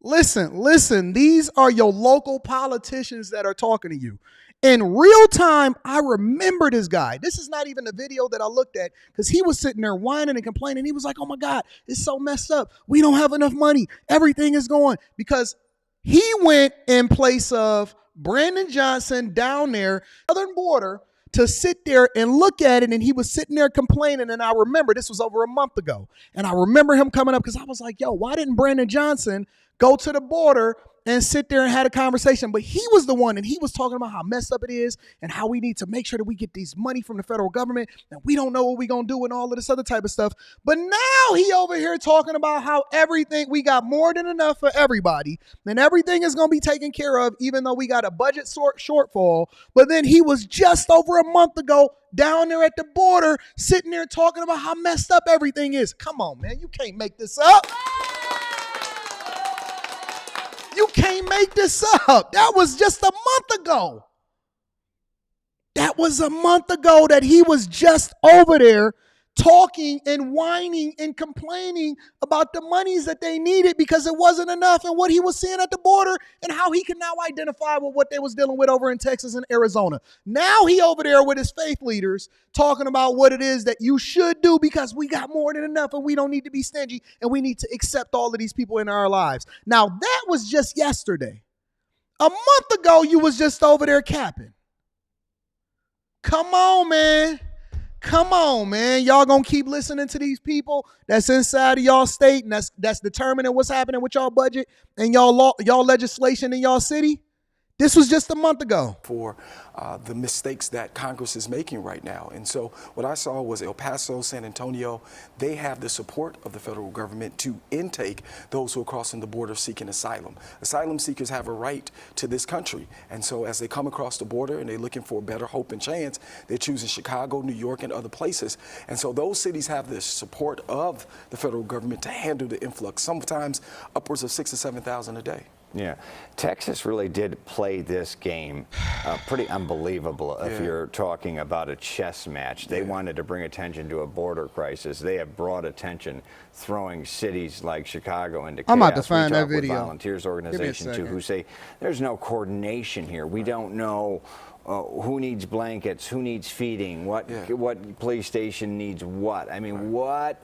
Listen, these are your local politicians that are talking to you. In real time, I remember this guy. This is not even the video that I looked at because he was sitting there whining and complaining. He was like, oh my God, it's so messed up. We don't have enough money. Everything is going because he went in place of Brandon Johnson down there, southern border, to sit there and look at it, and he was sitting there complaining, and I remember this was over a month ago, and I remember him coming up because I was like, yo, why didn't Brandon Johnson go to the border and sit there and had a conversation? But he was the one, and he was talking about how messed up it is and how we need to make sure that we get these money from the federal government, and we don't know what we're going to do and all of this other type of stuff. But now he over here talking about how everything, we got more than enough for everybody, and everything is going to be taken care of, even though we got a budget shortfall. But then he was just over a month ago down there at the border sitting there talking about how messed up everything is. Come on, man. You can't make this up. You can't make this up. That was just a month ago. That was a month ago that he was just over there talking and whining and complaining about the monies that they needed because it wasn't enough and what he was seeing at the border and how he can now identify with what they was dealing with over in Texas and Arizona. Now he over there with his faith leaders talking about what it is that you should do because we got more than enough and we don't need to be stingy and we need to accept all of these people in our lives. Now that was just yesterday. A month ago, you was just over there capping. Come on, man. Come on, man. Y'all gonna keep listening to these people that's inside of y'all state and that's determining what's happening with y'all budget and y'all legislation in y'all city? This was just a month ago. For the mistakes that Congress is making right now. And so what I saw was El Paso, San Antonio, they have the support of the federal government to intake those who are crossing the border seeking asylum. Asylum seekers have a right to this country. And so as they come across the border and they're looking for a better hope and chance, they're choosing Chicago, New York, and other places. And so those cities have the support of the federal government to handle the influx, sometimes upwards of 6,000 to 7,000 a day. Yeah, Texas really did play this game pretty unbelievable if you're talking about a chess match. They wanted to bring attention to a border crisis. They have brought attention throwing cities like Chicago into chaos. I'm about to find that video. With volunteers organization too, who say there's no coordination here. We don't know who needs blankets, who needs feeding, what police station needs what. I mean, what?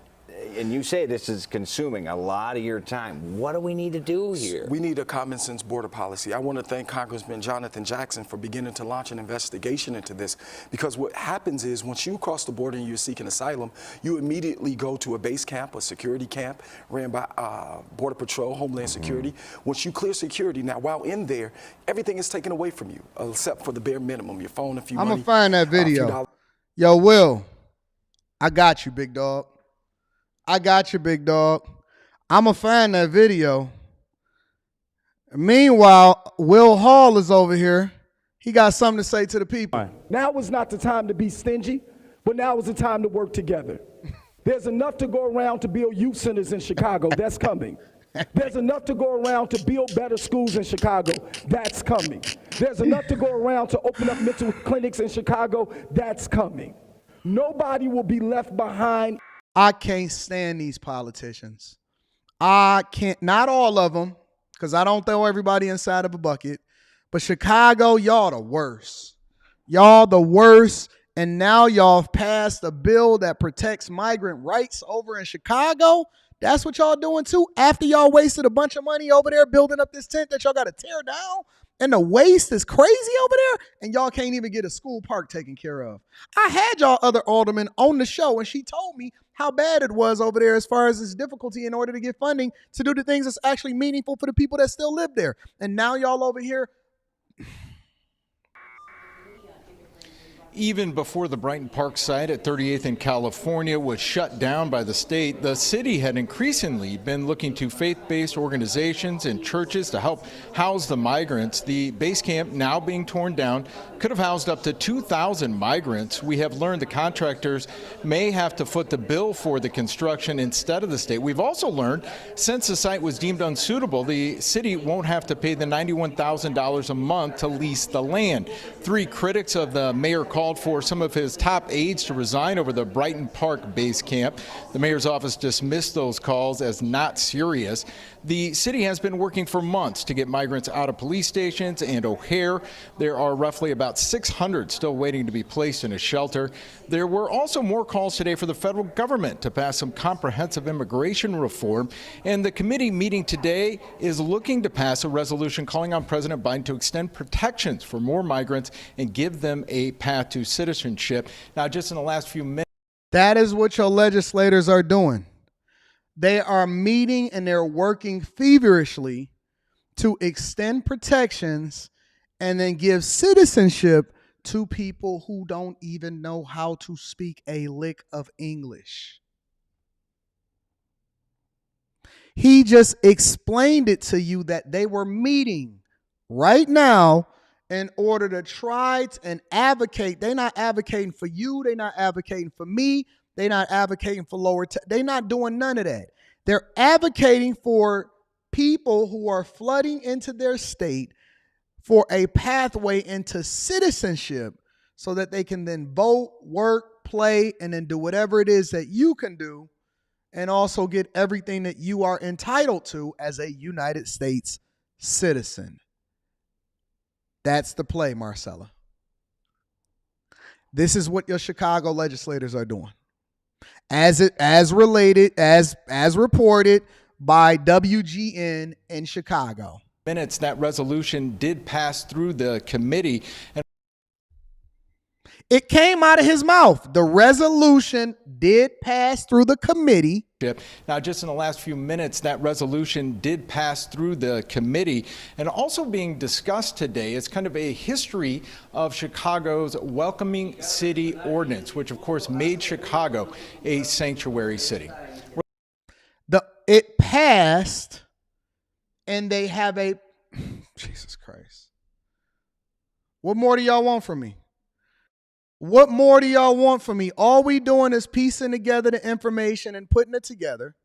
And you say this is consuming a lot of your time. What do we need to do here? We need a common sense border policy. I want to thank Congressman Jonathan Jackson for beginning to launch an investigation into this, because what happens is once you cross the border and you're seeking asylum, you immediately go to a base camp, a security camp ran by Border Patrol, Homeland Security. Once you clear security, now while in there, everything is taken away from you except for the bare minimum, your phone, a few money. I'm going to find that video. Yo, Will, I got you, big dog. I got you, big dog. I'm going to find that video. Meanwhile, Will Hall is over here. He got something to say to the people. Now is not the time to be stingy, but now is the time to work together. There's enough to go around to build youth centers in Chicago. That's coming. There's enough to go around to build better schools in Chicago. That's coming. There's enough to go around to open up mental clinics in Chicago. That's coming. Nobody will be left behind. I can't stand these politicians. I can't, not all of them, because I don't throw everybody inside of a bucket. But Chicago, y'all the worst. Y'all the worst. And now y'all have passed a bill that protects migrant rights over in Chicago. That's what y'all doing too. After y'all wasted a bunch of money over there building up this tent that y'all got to tear down. And the waste is crazy over there. And y'all can't even get a school park taken care of. I had y'all other aldermen on the show, and she told me how bad it was over there as far as its difficulty in order to get funding to do the things that's actually meaningful for the people that still live there. And now y'all over here. Even before the Brighton Park site at 38th and California was shut down by the state, the city had increasingly been looking to faith-based organizations and churches to help house the migrants. The base camp, now being torn down, could have housed up to 2,000 migrants. We have learned the contractors may have to foot the bill for the construction instead of the state. We've also learned since the site was deemed unsuitable, the city won't have to pay the $91,000 a month to lease the land. 3 critics of the mayor called for some of his top aides to resign over the Brighton Park base camp. The mayor's office dismissed those calls as not serious. The city has been working for months to get migrants out of police stations and O'Hare. There are roughly about 600 still waiting to be placed in a shelter. There were also more calls today for the federal government to pass some comprehensive immigration reform. And the committee meeting today is looking to pass a resolution calling on President Biden to extend protections for more migrants and give them a path to citizenship. Now, just in the last few minutes. That is what your legislators are doing. They are meeting and they're working feverishly to extend protections and then give citizenship to people who don't even know how to speak a lick of English. He just explained it to you that they were meeting right now in order to try and advocate. They're not advocating for you. They're not advocating for me. They're not advocating for lower. They're not doing none of that. They're advocating for people who are flooding into their state for a pathway into citizenship so that they can then vote, work, play, and then do whatever it is that you can do and also get everything that you are entitled to as a United States citizen. That's the play, Marcella. This is what your Chicago legislators are doing. As reported by WGN in Chicago. Minutes, that resolution did pass through the committee. And it came out of his mouth. The resolution did pass through the committee. Now, just in the last few minutes, that resolution did pass through the committee. And also being discussed today is kind of a history of Chicago's welcoming city ordinance, which of course made Chicago a sanctuary city. It passed, and they have a Jesus Christ. What more do y'all want from me? What more do y'all want from me? All we doing is piecing together the information and putting it together.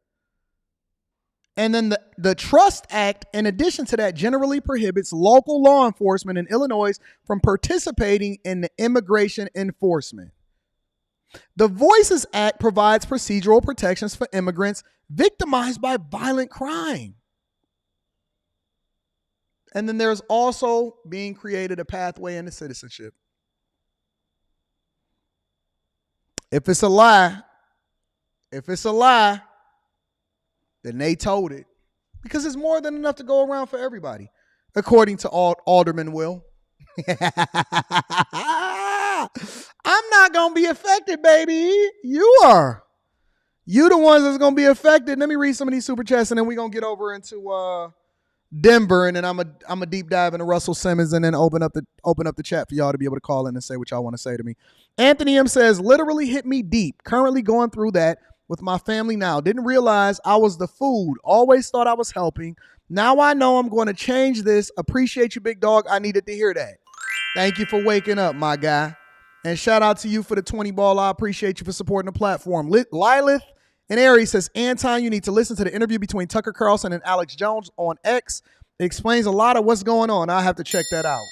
And then the Trust Act, in addition to that, generally prohibits local law enforcement in Illinois from participating in the immigration enforcement. The Voices Act provides procedural protections for immigrants victimized by violent crime. And then there's also being created a pathway into citizenship. If it's a lie, then they told it. Because it's more than enough to go around for everybody, according to Alderman Will. I'm not going to be affected, baby. You are. You the ones that's going to be affected. Let me read some of these super chats, and then we're going to get over into Denver, and then I'm a deep dive into Russell Simmons, and then open up the chat for y'all to be able to call in and say what y'all want to say to me. Anthony M says, literally hit me deep. Currently going through that with my family now. Didn't realize I was the food. Always thought I was helping. Now I know I'm going to change this. Appreciate you, big dog. I needed to hear that. Thank you for waking up, my guy. And shout out to you for the 20 ball. I appreciate you for supporting the platform. Lilith and Aries says, Anton, you need to listen to the interview between Tucker Carlson and Alex Jones on X. It explains a lot of what's going on. I'll have to check that out.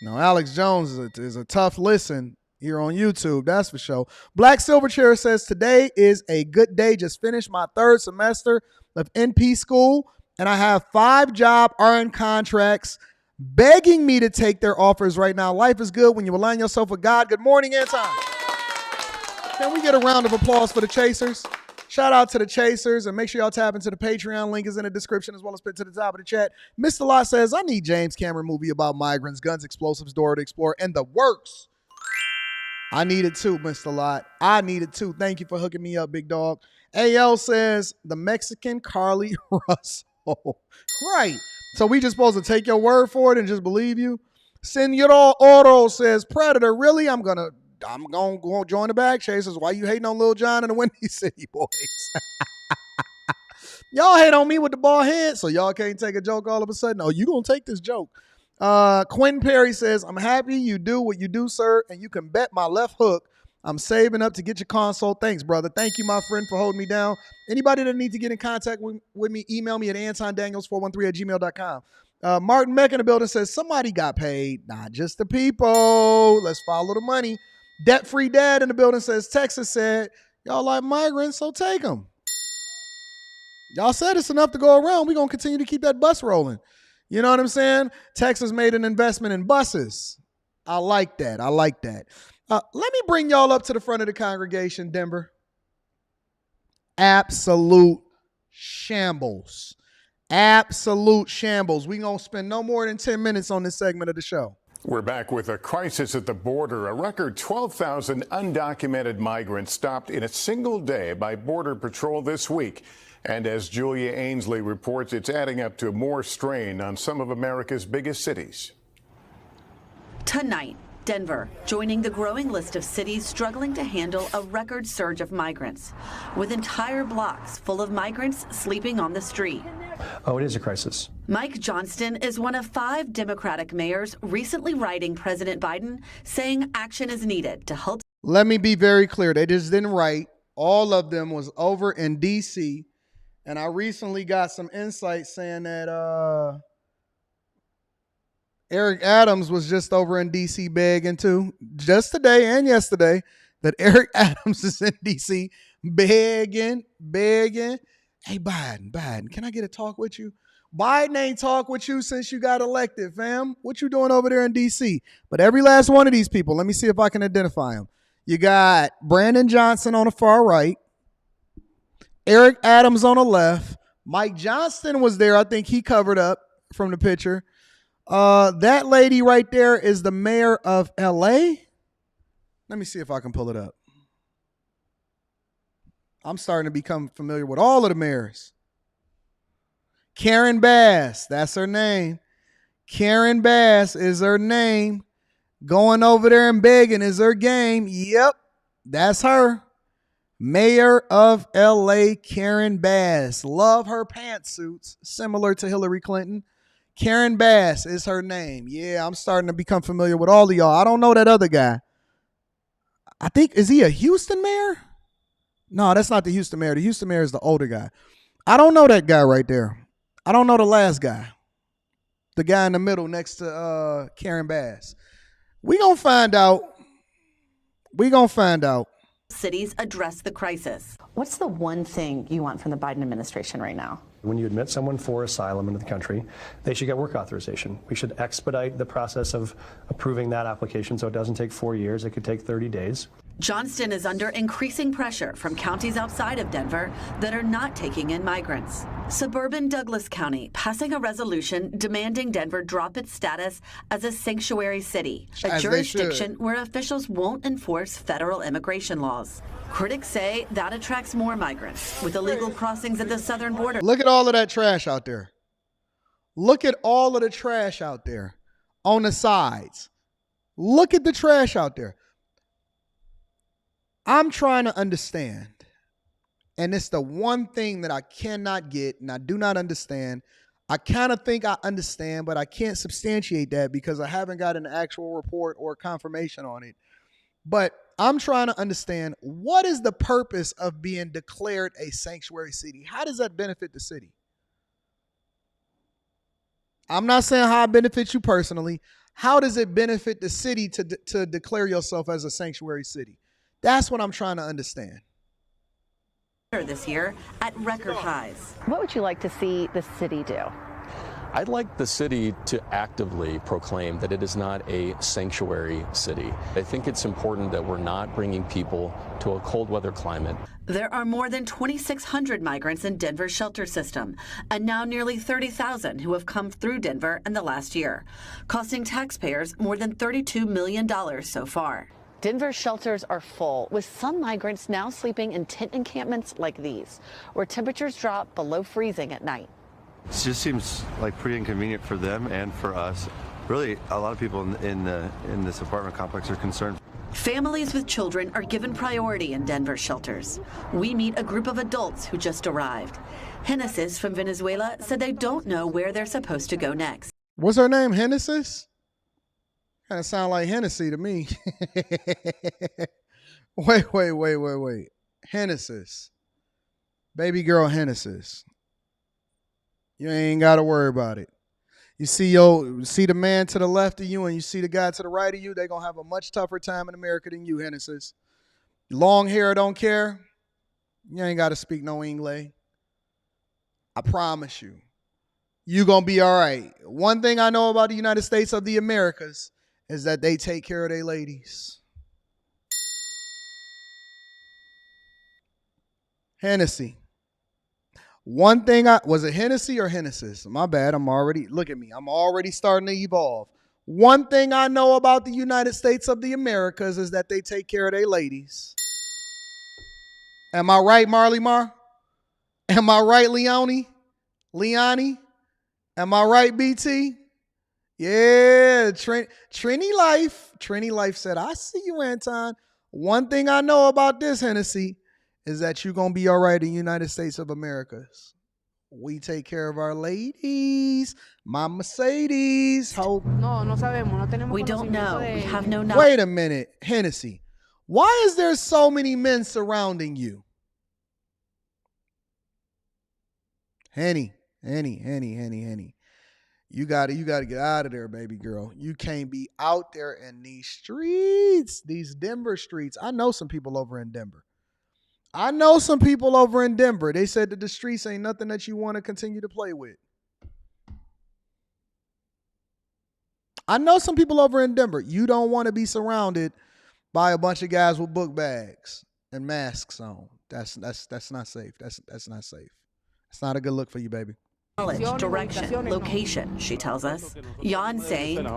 No, Alex Jones is a tough listen here on YouTube. That's for sure. Black Silverchair says, today is a good day. Just finished my 3rd semester of NP school. And I have 5 job RN contracts begging me to take their offers right now. Life is good when you align yourself with God. Good morning, Anton. Can we get a round of applause for the Chasers? Shout out to the Chasers, and make sure y'all tap into the Patreon. Link is in the description as well as pinned to the top of the chat. Mr. Lott says, I need James Cameron movie about migrants, guns, explosives, Dora the Explorer, and the works. I need it too, Mr. Lott. I need it too. Thank you for hooking me up, big dog. AL says, the Mexican Carly Russell. Right. So we just supposed to take your word for it and just believe you? Senor Oro says, Predator, really? I'm gonna go join the Bag Chasers. Why you hating on Lil Jon and the Windy City Boys? Y'all hate on me with the bald head, so y'all can't take a joke all of a sudden. Oh, you gonna take this joke. Quentin Perry says, I'm happy you do what you do, sir, and you can bet my left hook I'm saving up to get your console. Thanks, brother. Thank you, my friend, for holding me down. Anybody that needs to get in contact with me, email me at antondaniels413@gmail.com. Martin Meck in the building says, somebody got paid. Not just the people. Let's follow the money. Debt-free dad in the building says, Texas said, y'all like migrants, so take them. Y'all said it's enough to go around. We're going to continue to keep that bus rolling. You know what I'm saying? Texas made an investment in buses. I like that. I like that. Let me bring y'all up to the front of the congregation, Denver. Absolute shambles. Absolute shambles. We're going to spend no more than 10 minutes on this segment of the show. We're back with a crisis at the border. A record 12,000 undocumented migrants stopped in a single day by Border Patrol this week. And as Julia Ainsley reports, it's adding up to more strain on some of America's biggest cities. Tonight, Denver joining the growing list of cities struggling to handle a record surge of migrants, with entire blocks full of migrants sleeping on the street. Oh, it is a crisis. Mike Johnston is one of 5 Democratic mayors recently writing President Biden, saying action is needed to help. Let me be very clear. They just didn't write. All of them was over in D.C., and I recently got some insight saying that Eric Adams was just over in D.C. begging too, just today and yesterday, that Eric Adams is in D.C. begging. Hey, Biden, can I get a talk with you? Biden ain't talk with you since you got elected, fam. What you doing over there in D.C.? But every last one of these people, let me see if I can identify them. You got Brandon Johnson on the far right, Eric Adams on the left. Mike Johnston was there. I think he covered up from the picture. That lady right there is the mayor of L.A. Let me see if I can pull it up. I'm starting to become familiar with all of the mayors. Karen Bass, that's her name. Karen Bass is her name. Going over there and begging is her game. Yep, that's her. Mayor of L.A., Karen Bass. Love her pantsuits, similar to Hillary Clinton. Karen Bass is her name. Yeah, I'm starting to become familiar with all of y'all. I don't know that other guy. I think, is he a Houston mayor? No, that's not the Houston mayor. The Houston mayor is the older guy. I don't know that guy right there. I don't know the last guy. The guy in the middle next to Karen Bass. We gonna find out. Cities address the crisis. What's the one thing you want from the Biden administration right now? When you admit someone for asylum into the country, they should get work authorization. We should expedite the process of approving that application so it doesn't take 4 years. It could take 30 days. Johnston is under increasing pressure from counties outside of Denver that are not taking in migrants. Suburban Douglas County passing a resolution demanding Denver drop its status as a sanctuary city, a jurisdiction where officials won't enforce federal immigration laws. Critics say that attracts more migrants with illegal crossings at the southern border. Look at all of that trash out there. Look at all of the trash out there on the sides. Look at the trash out there. I'm trying to understand, and it's the one thing that I cannot get and I do not understand. I kind of think I understand, but I can't substantiate that because I haven't got an actual report or confirmation on it. But I'm trying to understand, what is the purpose of being declared a sanctuary city? How does that benefit the city? I'm not saying how it benefits you personally. How does it benefit the city to declare yourself as a sanctuary city? That's what I'm trying to understand. this year at record highs. What would you like to see the city do? I'd like the city to actively proclaim that it is not a sanctuary city. I think it's important that we're not bringing people to a cold weather climate. There are more than 2,600 migrants in Denver's shelter system, and now nearly 30,000 who have come through Denver in the last year, costing taxpayers more than $32 million so far. Denver's shelters are full, with some migrants now sleeping in tent encampments like these, where temperatures drop below freezing at night. It just seems like pretty inconvenient for them and for us. Really, a lot of people in this apartment complex are concerned. Families with children are given priority in Denver shelters. We meet a group of adults who just arrived. Genesis from Venezuela said they don't know where they're supposed to go next. What's her name, Genesis? Kind of sound like Hennessy to me. Wait. Genesis. Baby girl Genesis. You ain't got to worry about it. You see the man to the left of you and you see the guy to the right of you, they're going to have a much tougher time in America than you, Genesis. Long hair, don't care. You ain't got to speak no English. I promise you. You going to be all right. One thing I know about the United States of the Americas is that they take care of their ladies. Hennessy. One thing was it Hennessy or Hennessy's? My bad. Look at me. I'm already starting to evolve. One thing I know about the United States of the Americas is that they take care of their ladies. Am I right, Marley Mar? Am I right, Leonie? Am I right, BT? Yeah, Trini Life said, I see you, Anton. One thing I know about this, Hennessy, is that you're going to be all right in the United States of America. We take care of our ladies. My Mercedes. We don't know. We have no knowledge. Wait a minute, Hennessy. Why is there so many men surrounding you? Henny. You gotta get out of there, baby girl. You can't be out there in these streets, these Denver streets. I know some people over in Denver. They said that the streets ain't nothing that you want to continue to play with. I know some people over in Denver. You don't want to be surrounded by a bunch of guys with book bags and masks on. That's not safe. That's not safe. It's not a good look for you, baby. Knowledge, direction, location, she tells us. Jan saying,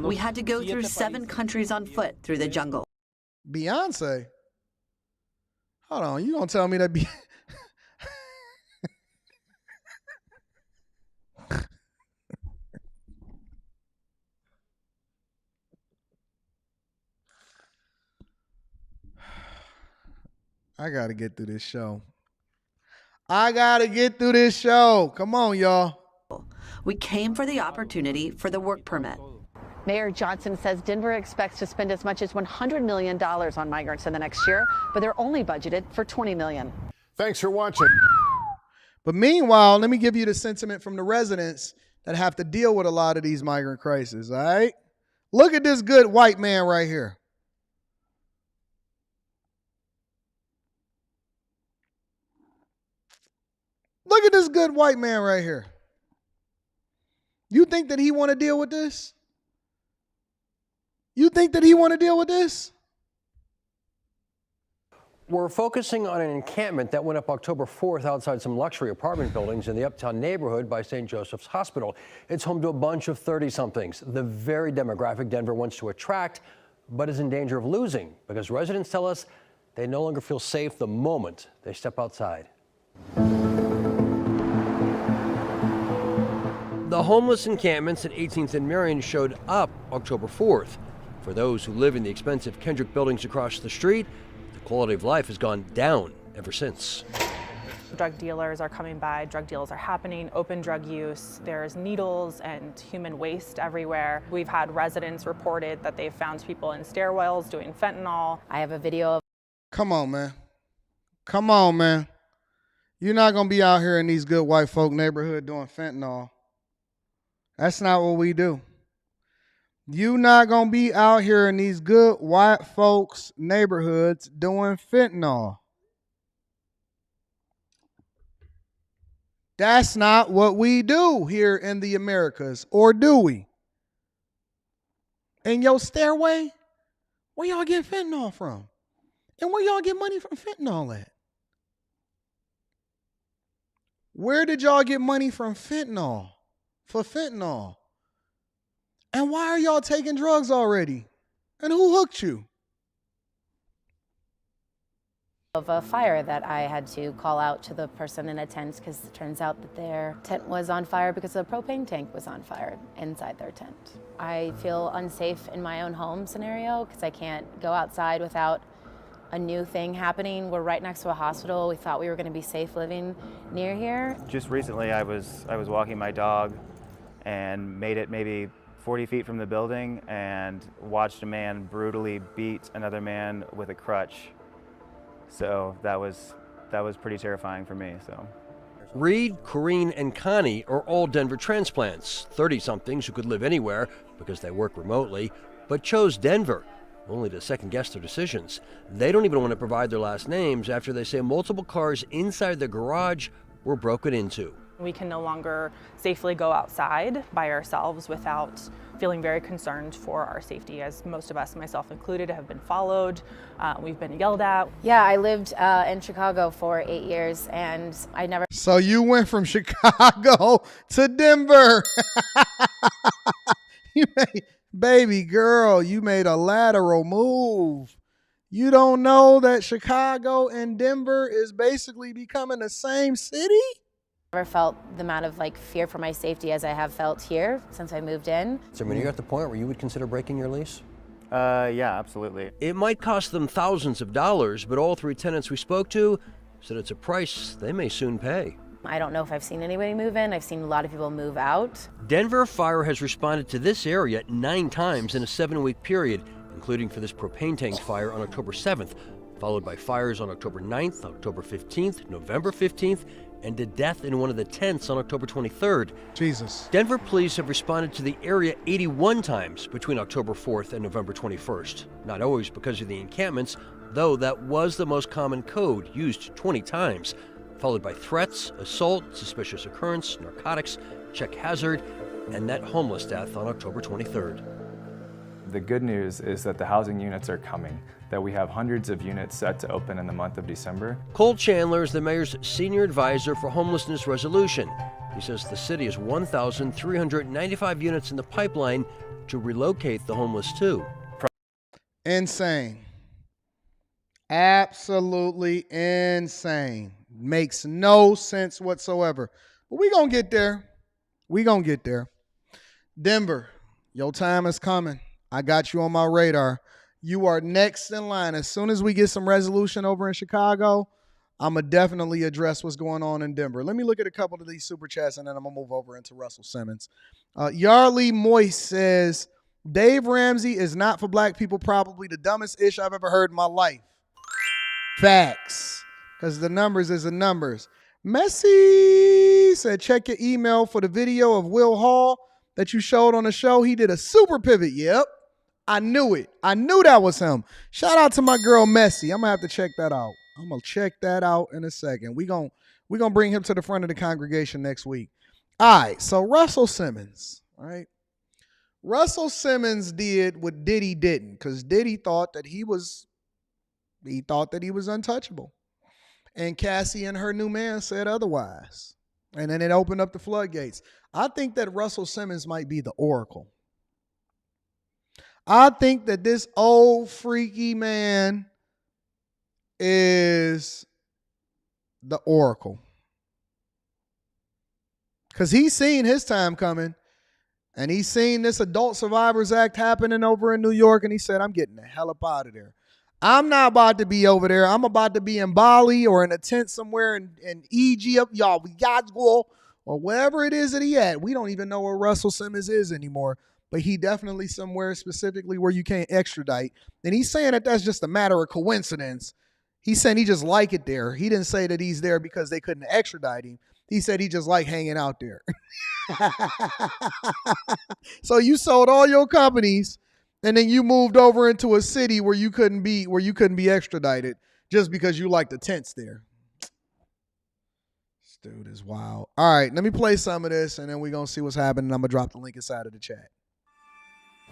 we had to go through 7 countries on foot through the jungle. Beyonce? Hold on, you gonna tell me that I gotta get through this show. Come on, y'all. We came for the opportunity for the work permit. Mayor Johnson says Denver expects to spend as much as $100 million on migrants in the next year, but they're only budgeted for $20 million. Thanks for watching. But meanwhile, let me give you the sentiment from the residents that have to deal with a lot of these migrant crises, all right? Look at this good white man right here. Look at this good white man right here. You think that he want to deal with this? We're focusing on an encampment that went up October 4th outside some luxury apartment buildings in the Uptown neighborhood by St. Joseph's Hospital. It's home to a bunch of 30-somethings, the very demographic Denver wants to attract, but is in danger of losing because residents tell us they no longer feel safe the moment they step outside. The homeless encampments at 18th and Marion showed up October 4th. For those who live in the expensive Kendrick buildings across the street, the quality of life has gone down ever since. Drug dealers are coming by, drug deals are happening, open drug use, there's needles and human waste everywhere. We've had residents reported that they've found people in stairwells doing fentanyl. I have a video of... Come on, man. You're not going to be out here in these good white folk neighborhood doing fentanyl. That's not what we do. You not going to be out here in these good white folks neighborhoods doing fentanyl. That's not what we do here in the Americas, or do we? In your stairway, where y'all get fentanyl from? And where y'all get money from fentanyl at? Where did y'all get money from fentanyl? For fentanyl? And why are y'all taking drugs already? And who hooked you? Of a fire that I had to call out to the person in a tent because it turns out that their tent was on fire because the propane tank was on fire inside their tent. I feel unsafe in my own home scenario because I can't go outside without a new thing happening. We're right next to a hospital. We thought we were going to be safe living near here. Just recently I was walking my dog and made it maybe 40 feet from the building and watched a man brutally beat another man with a crutch. So that was pretty terrifying for me. So, Reed, Corrine, and Connie are all Denver transplants, 30-somethings who could live anywhere because they work remotely, but chose Denver, only to second-guess their decisions. They don't even want to provide their last names after they say multiple cars inside their garage were broken into. We can no longer safely go outside by ourselves without feeling very concerned for our safety, as most of us, myself included, have been followed. We've been yelled at. Yeah, I lived in Chicago for 8 years and I never... So you went from Chicago to Denver. Baby girl, you made a lateral move. You don't know that Chicago and Denver is basically becoming the same city? Never felt the amount of fear for my safety as I have felt here since I moved in. So, are you at the point where you would consider breaking your lease? Yeah, absolutely. It might cost them thousands of dollars, but all 3 tenants we spoke to said it's a price they may soon pay. I don't know if I've seen anybody move in. I've seen a lot of people move out. Denver Fire has responded to this area 9 times in a 7-week period, including for this propane tank fire on October 7th, followed by fires on October 9th, October 15th, November 15th, and a death in one of the tents on October 23rd. Jesus. Denver police have responded to the area 81 times between October 4th and November 21st. Not always because of the encampments, though that was the most common code, used 20 times, followed by threats, assault, suspicious occurrence, narcotics, check hazard, and that homeless death on October 23rd. The good news is that the housing units are coming, that we have hundreds of units set to open in the month of December. Cole Chandler is the mayor's senior advisor for homelessness resolution. He says the city has 1,395 units in the pipeline to relocate the homeless to. Insane. Absolutely insane. Makes no sense whatsoever. But we're going to get there. We're going to get there. Denver, your time is coming. I got you on my radar. You are next in line. As soon as we get some resolution over in Chicago, I'm going to definitely address what's going on in Denver. Let me look at a couple of these super chats, and then I'm going to move over into Russell Simmons. Yarley Moist says, Dave Ramsey is not for black people, probably the dumbest ish I've ever heard in my life. Facts. Because the numbers is the numbers. Messi said, check your email for the video of Will Hall that you showed on the show. He did a super pivot. Yep. I knew it. I knew that was him. Shout out to my girl Messi. I'm going to have to check that out. I'm going to check that out in a second. We're going to bring him to the front of the congregation next week. All right. So Russell Simmons, right? Russell Simmons did what Diddy didn't, because Diddy thought that he was untouchable. And Cassie and her new man said otherwise. And then it opened up the floodgates. I think that Russell Simmons might be the oracle. I think that this old freaky man is the oracle. Because he's seen his time coming. And he's seen this Adult Survivors Act happening over in New York. And he said, I'm getting the hell up out of there. I'm not about to be over there. I'm about to be in Bali or in a tent somewhere in Egypt. Y'all, we got to go. Or wherever it is that he at. We don't even know where Russell Simmons is anymore. But he definitely somewhere specifically where you can't extradite. And he's saying that that's just a matter of coincidence. He's saying he just like it there. He didn't say that he's there because they couldn't extradite him. He said he just like hanging out there. So you sold all your companies and then you moved over into a city where you couldn't be extradited just because you like the tents there. Dude is wild. All right, let me play some of this, and then we're going to see what's happening. I'm going to drop the link inside of the chat.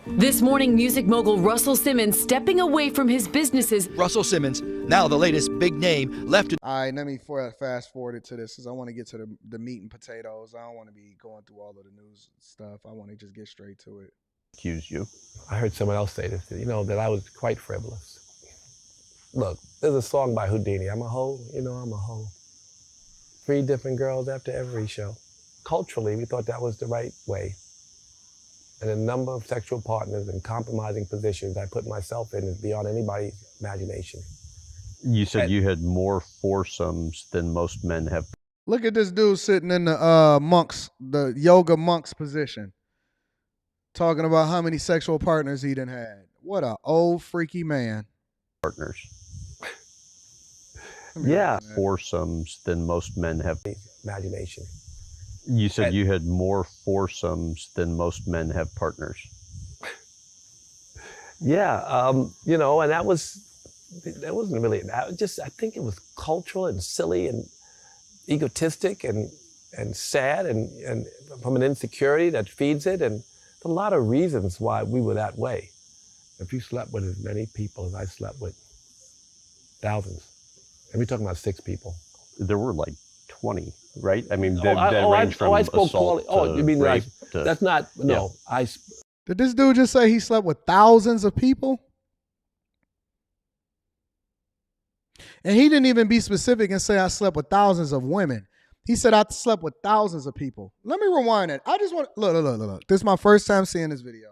This morning, music mogul Russell Simmons stepping away from his businesses. Russell Simmons, now the latest big name, left. All right, let me fast forward it to this because I want to get to the meat and potatoes. I don't want to be going through all of the news stuff. I want to just get straight to it. Accuse you. I heard someone else say this, that I was quite frivolous. Look, there's a song by Houdini. I'm a hoe, I'm a hoe. 3 different girls after every show. Culturally, we thought that was the right way. And the number of sexual partners and compromising positions I put myself in is beyond anybody's imagination. You said you had more foursomes than most men have. Look at this dude sitting in the yoga monk's position, talking about how many sexual partners he done had. What a old freaky man. Partners. Yeah. Foursomes than most men have. Imagination. You said you had more foursomes than most men have partners. Yeah, and that wasn't really, I think it was cultural and silly and egotistic and sad and from an insecurity that feeds it, and a lot of reasons why we were that way. If you slept with as many people as I slept with, thousands, and we're talking about 6 people. There were like 20, right? I mean, that range from I spoke assault poorly. You mean rape that's not, no. Yeah. Did this dude just say he slept with thousands of people? And he didn't even be specific and say I slept with thousands of women. He said I slept with thousands of people. Let me rewind it. I just want to, look. This is my first time seeing this video.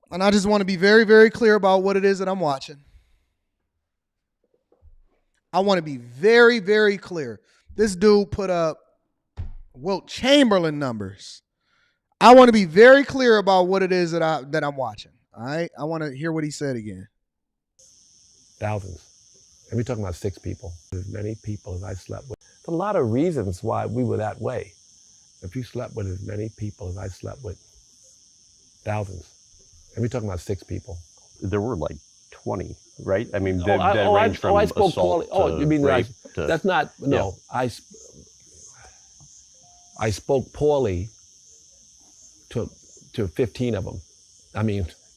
And I just want to be very, very clear about what it is that I'm watching. I want to be very, very clear. This dude put up Wilt Chamberlain numbers. I want to be very clear about what it is that I'm watching. All right? I want to hear what he said again. Thousands. And we're talking about 6 people. As many people as I slept with. A lot of reasons why we were that way. If you slept with as many people as I slept with, thousands. And we're talking about 6 people. There were like 20, right? I mean, that range from I spoke assault poorly. You mean rape that's not, no. Yeah. I spoke poorly to 15 of them.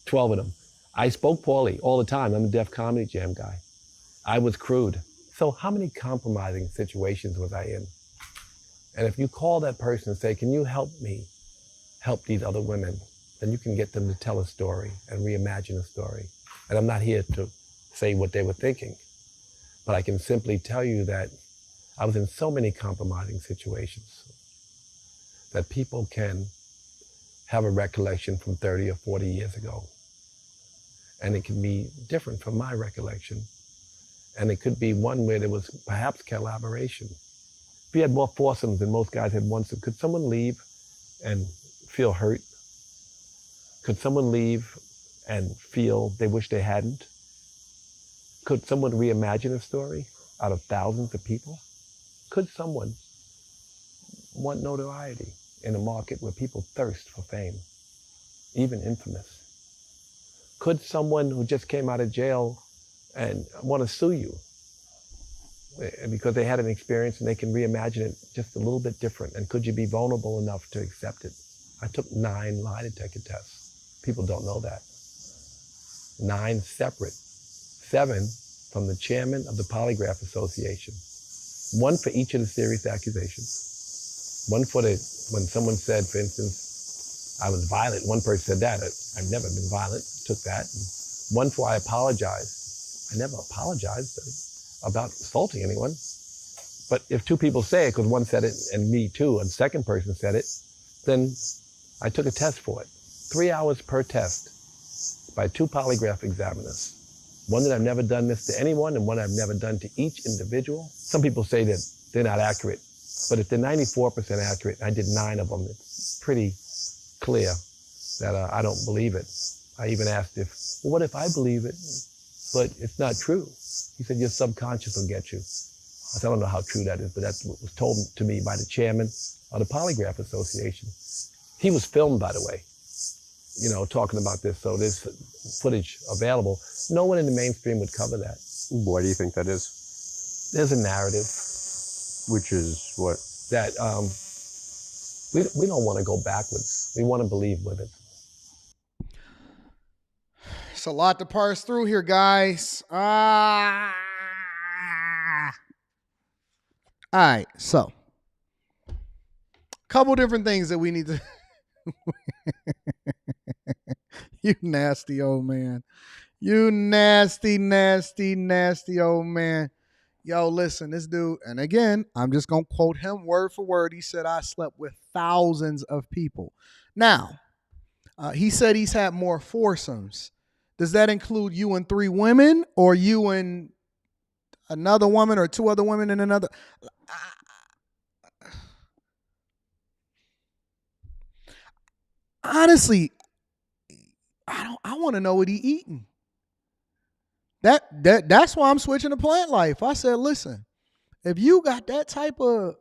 12 of them. I spoke poorly all the time. I'm a Def Comedy Jam guy. I was crude. So how many compromising situations was I in? And if you call that person and say, can you help me help these other women, then you can get them to tell a story and reimagine a story. And I'm not here to say what they were thinking, but I can simply tell you that I was in so many compromising situations that people can have a recollection from 30 or 40 years ago. And it can be different from my recollection. And it could be one where there was perhaps collaboration. If you had more foursomes than most guys had once, could someone leave and feel hurt? Could someone leave and feel they wish they hadn't? Could someone reimagine a story out of thousands of people? Could someone want notoriety in a market where people thirst for fame, even infamous? Could someone who just came out of jail and want to sue you because they had an experience and they can reimagine it just a little bit different? And could you be vulnerable enough to accept it? I took 9 lie detector tests. People don't know that. 9 separate. 7 from the chairman of the Polygraph Association. 1 for each of the serious accusations. 1 for when someone said, for instance, I was violent. One person said that. I've never been violent. Took that. And 1 for I apologized. I never apologized about assaulting anyone. But if 2 people say it, because one said it and me too, and the second person said it, then I took a test for it. 3 hours per test by 2 polygraph examiners. 1 that I've never done this to anyone and 1 I've never done to each individual. Some people say that they're not accurate, but if they're 94% accurate, I did 9 of them, it's pretty clear that I don't believe it. I even asked well, what if I believe it, but it's not true? He said, your subconscious will get you. I said, I don't know how true that is, but that's what was told to me by the chairman of the Polygraph Association. He was filmed, by the way, talking about this, so there's footage available. No one in the mainstream would cover that. Why do you think that is? There's a narrative. Which is what? That we don't want to go backwards. We want to believe women. It's a lot to parse through here, guys. All right, so a couple different things that we need to. You nasty old man. You nasty, nasty, nasty old man. Yo, listen, this dude, and again, I'm just going to quote him word for word. He said, I slept with thousands of people. Now, he said he's had more foursomes. Does that include you and 3 women, or you and another woman, or 2 other women and another? Honestly, I want to know what he eating. That's why I'm switching to plant life. I said, listen, if you got that type of,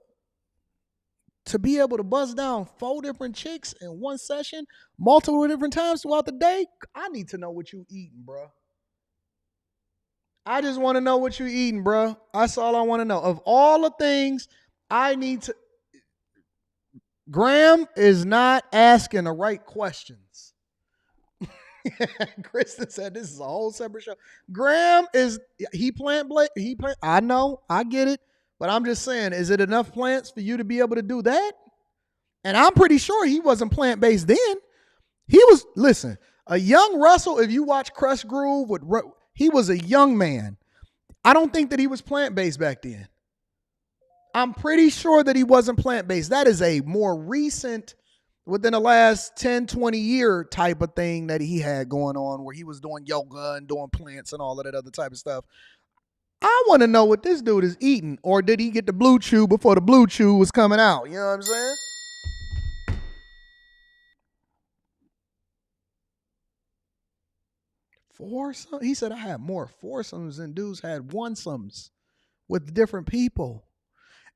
to be able to buzz down 4 different chicks in one session, multiple different times throughout the day, I need to know what you eating, bro. I just want to know what you eating, bro. That's all I want to know. Of all the things I need to, Graham is not asking the right questions. Kristen said this is a whole separate show. Graham is, I know, I get it, but I'm just saying, is it enough plants for you to be able to do that? And I'm pretty sure he wasn't plant-based then. He was, listen, a young Russell, if you watch Crush Groove, he was a young man. I don't think that he was plant-based back then. I'm pretty sure that he wasn't plant-based. That is a more recent, within the last 10, 20 year type of thing that he had going on, where he was doing yoga and doing plants and all of that other type of stuff. I want to know what this dude is eating, or did he get the Blue Chew before the Blue Chew was coming out? You know what I'm saying? Foursome? He said I had more foursomes than dudes had onesomes with different people.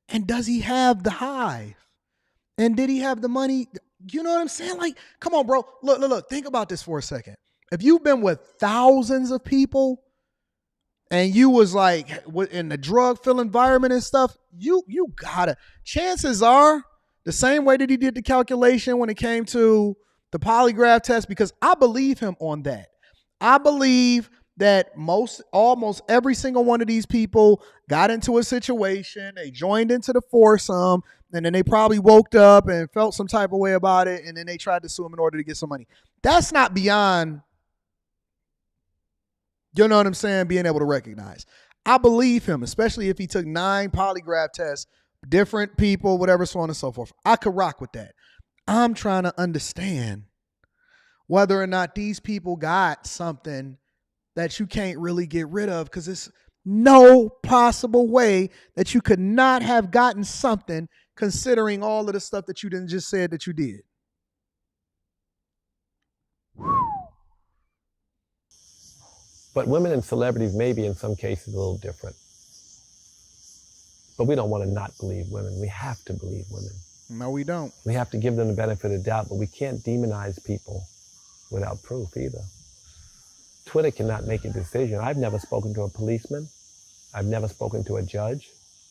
And does he have the hive? And did he have the money? You know what I'm saying? Like, come on, bro. Look. Think about this for a second. If you've been with thousands of people and you was like in the drug-filled environment and stuff, you gotta. Chances are the same way that he did the calculation when it came to the polygraph test, because I believe him on that. I believe that almost every single one of these people got into a situation, they joined into the foursome, and then they probably woke up and felt some type of way about it, and then they tried to sue him in order to get some money. That's not beyond, you know what I'm saying, being able to recognize. I believe him, especially if he took 9 polygraph tests, different people, whatever, so on and so forth. I could rock with that. I'm trying to understand whether or not these people got something that you can't really get rid of, because it's no possible way that you could not have gotten something considering all of the stuff that you didn't just said that you did. But women and celebrities may be in some cases a little different. But we don't want to not believe women. We have to believe women. No, we don't. We have to give them the benefit of the doubt, but we can't demonize people without proof either. Twitter cannot make a decision. I've never spoken to a policeman. I've never spoken to a judge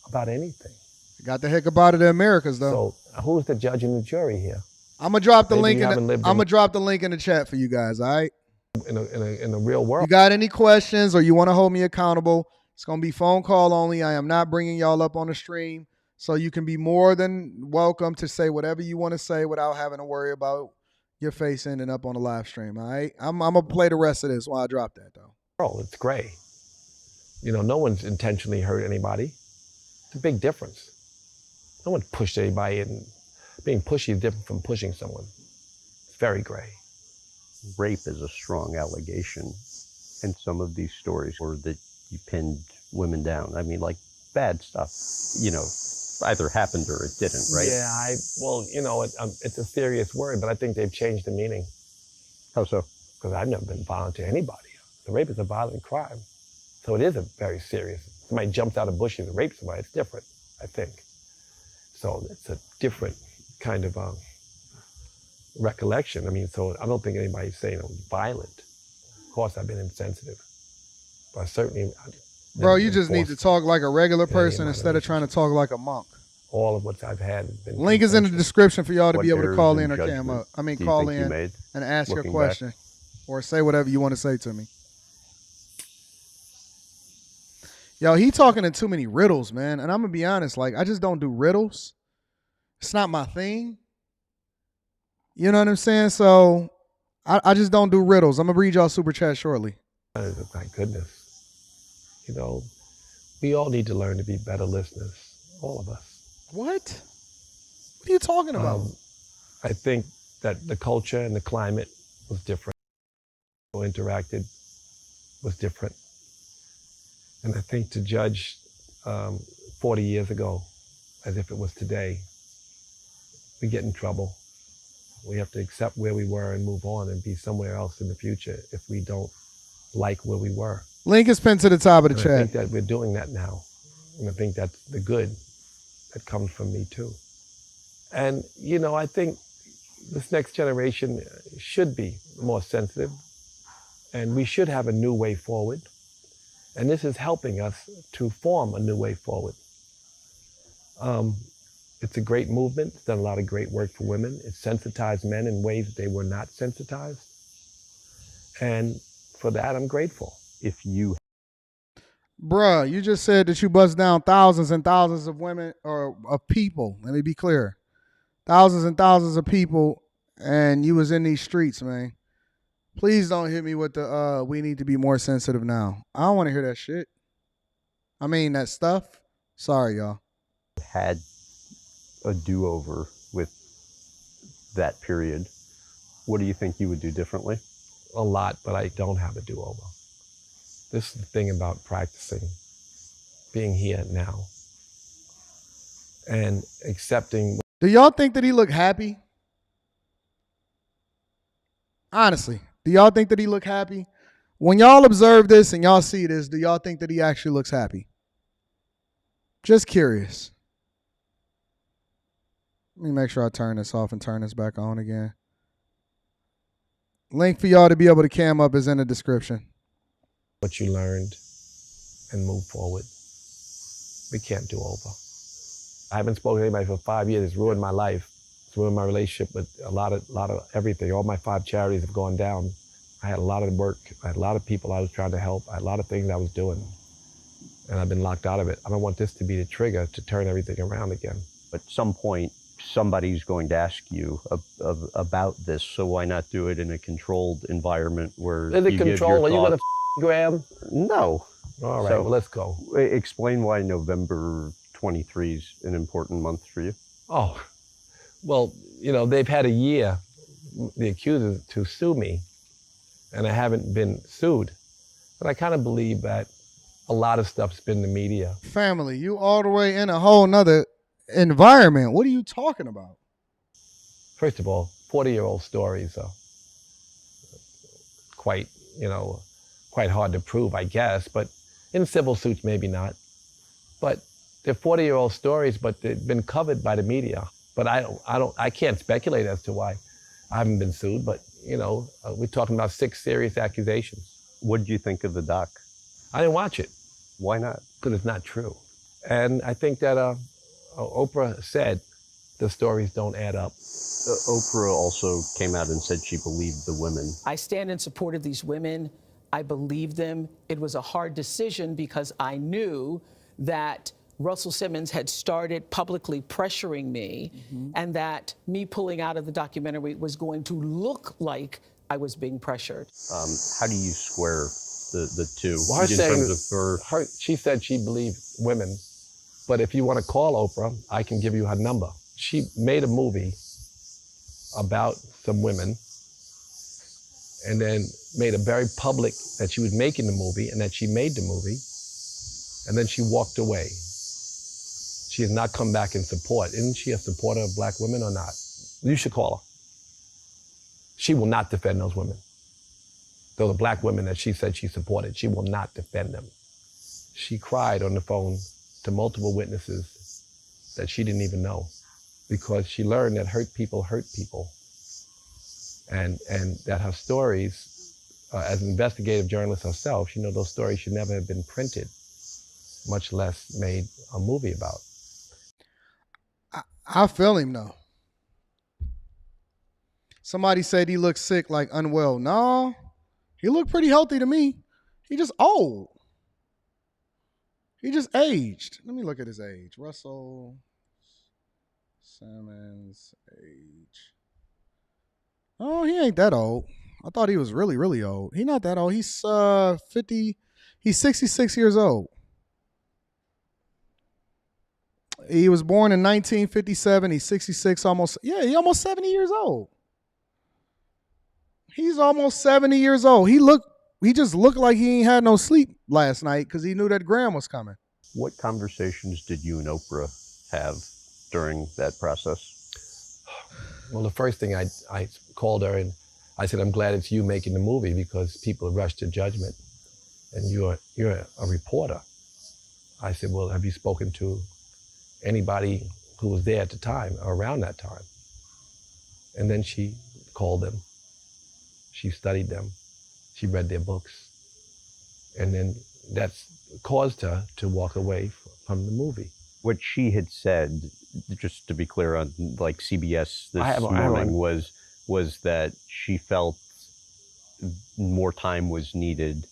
about anything. Got the heck about it in Americas, though. So who's the judge and the jury here? I'm gonna drop the link. I'm gonna drop the link in the chat for you guys. All right. In the real world. You got any questions or you want to hold me accountable? It's gonna be phone call only. I am not bringing y'all up on the stream, so you can be more than welcome to say whatever you want to say without having to worry about your face ending up on the live stream. All right. I'm gonna play the rest of this while I drop that though. Oh, it's gray. You know, no one's intentionally hurt anybody. It's a big difference. No one pushed anybody, and being pushy is different from pushing someone. It's very gray. Rape is a strong allegation, and some of these stories were that you pinned women down. I mean, like bad stuff, you know, either happened or it didn't, right? Yeah, well, you know, it's a serious word, but I think they've changed the meaning. How so? Because I've never been violent to anybody. The rape is a violent crime. So it is a very serious. Somebody jumps out of bushes and rapes somebody, it's different, I think. So it's a different kind of recollection. I mean, so I don't think anybody's saying it was violent. Of course, I've been insensitive. But certainly, Bro, you just need to talk like a regular person instead of trying to talk like a monk. All of what I've had has been. Link is in the description for y'all to What be able to errors call in in or judgment do you call think you in made, and ask your looking question or say whatever you want to say to me. Yo, he talking in too many riddles, man. And I'm gonna be honest, like I just don't do riddles. It's not my thing. You know what I'm saying? So I just don't do riddles. I'm gonna read y'all super chat shortly. My goodness. You know, we all need to learn to be better listeners. All of us. What? What are you talking about? I think that the culture and the climate was different. People interacted was different. And I think to judge 40 years ago as if it was today, we get in trouble. We have to accept where we were and move on and be somewhere else in the future if we don't like where we were. Link is pinned to the top of the chat. I think that we're doing that now. And I think that's the good that comes from me too. And, you know, I think this next generation should be more sensitive and we should have a new way forward. And this is helping us to form a new way forward. It's a great movement. It's done a lot of great work for women. It's sensitized men in ways that they were not sensitized. And for that, I'm grateful. If you... Bruh, you just said that you bust down thousands and thousands of women or of people. Let me be clear. Thousands and thousands of people and you was in these streets, man. Please don't hit me with the we need to be more sensitive now. I don't want to hear that shit. I mean that stuff. Sorry, y'all. Had a do-over with that period, what do you think you would do differently? A lot, but I don't have a do-over. This is the thing about practicing, being here now, and accepting. Do y'all think that he looked happy? Honestly, do y'all think that he looked happy? When y'all observe this and y'all see this, do y'all think that he actually looks happy? Just curious. Let me make sure I turn this off and turn this back on again. Link for y'all to be able to cam up is in the description. What you learned and move forward. We can't do over. I haven't spoken to anybody for 5 years. It's ruined my life. It's ruined my relationship with a lot of everything. All my 5 charities have gone down. I had a lot of work. I had a lot of people I was trying to help. I had a lot of things I was doing. And I've been locked out of it. I don't want this to be the trigger to turn everything around again. At some point, somebody's going to ask you about this, so why not do it in a controlled environment where Is it controlled? Are you going to Graham? No. All right, So, well, let's go. Explain why November 23 is an important month for you. Oh, well, you know, they've had a year, the accusers, to sue me, and I haven't been sued. But I kind of believe that a lot of stuff's been the media. Family, you all the way in a whole nother environment. What are you talking about? First of all, 40-year-old stories are quite, quite hard to prove, I guess, but in civil suits, maybe not. But they're 40-year-old stories, but they've been covered by the media. But I can't speculate as to why I haven't been sued, but, we're talking about 6 serious accusations. What did you think of the doc? I didn't watch it. Why not? Because it's not true. And I think that Oprah said the stories don't add up. Oprah also came out and said she believed the women. I stand in support of these women. I believe them. It was a hard decision because I knew that Russell Simmons had started publicly pressuring me and that me pulling out of the documentary was going to look like I was being pressured. How do you square the two? Well, she said she believed women, but if you want to call Oprah, I can give you her number. She made a movie about some women and then made it very public that she was making the movie and that she made the movie, and then she walked away. She has not come back in support. Isn't she a supporter of black women or not? You should call her. She will not defend those women. Those are black women that she said she supported. She will not defend them. She cried on the phone to multiple witnesses that she didn't even know because she learned that hurt people, and that her stories, as an investigative journalist herself, she knows those stories should never have been printed much less made a movie about. I feel him though. Somebody said he looked sick, like unwell. No, he looked pretty healthy to me. He just old. He just aged. Let me look at his age. Russell Simmons age. Oh, he ain't that old. I thought he was really, really old. He's not that old. He's 50. He's 66 years old. He was born in 1957. He's 66, almost. Yeah, he's almost 70 years old. He's almost 70 years old. He just looked like he ain't had no sleep last night because he knew that Graham was coming. What conversations did you and Oprah have during that process? Well, the first thing I called her and I said, I'm glad it's you making the movie because people rush to judgment and you're a reporter. I said, well, have you spoken to anybody who was there at the time or around that time? And then she called them. She studied them. She read their books. And then that's caused her to walk away from the movie. What she had said, just to be clear on like CBS this morning, was that she felt more time was needed,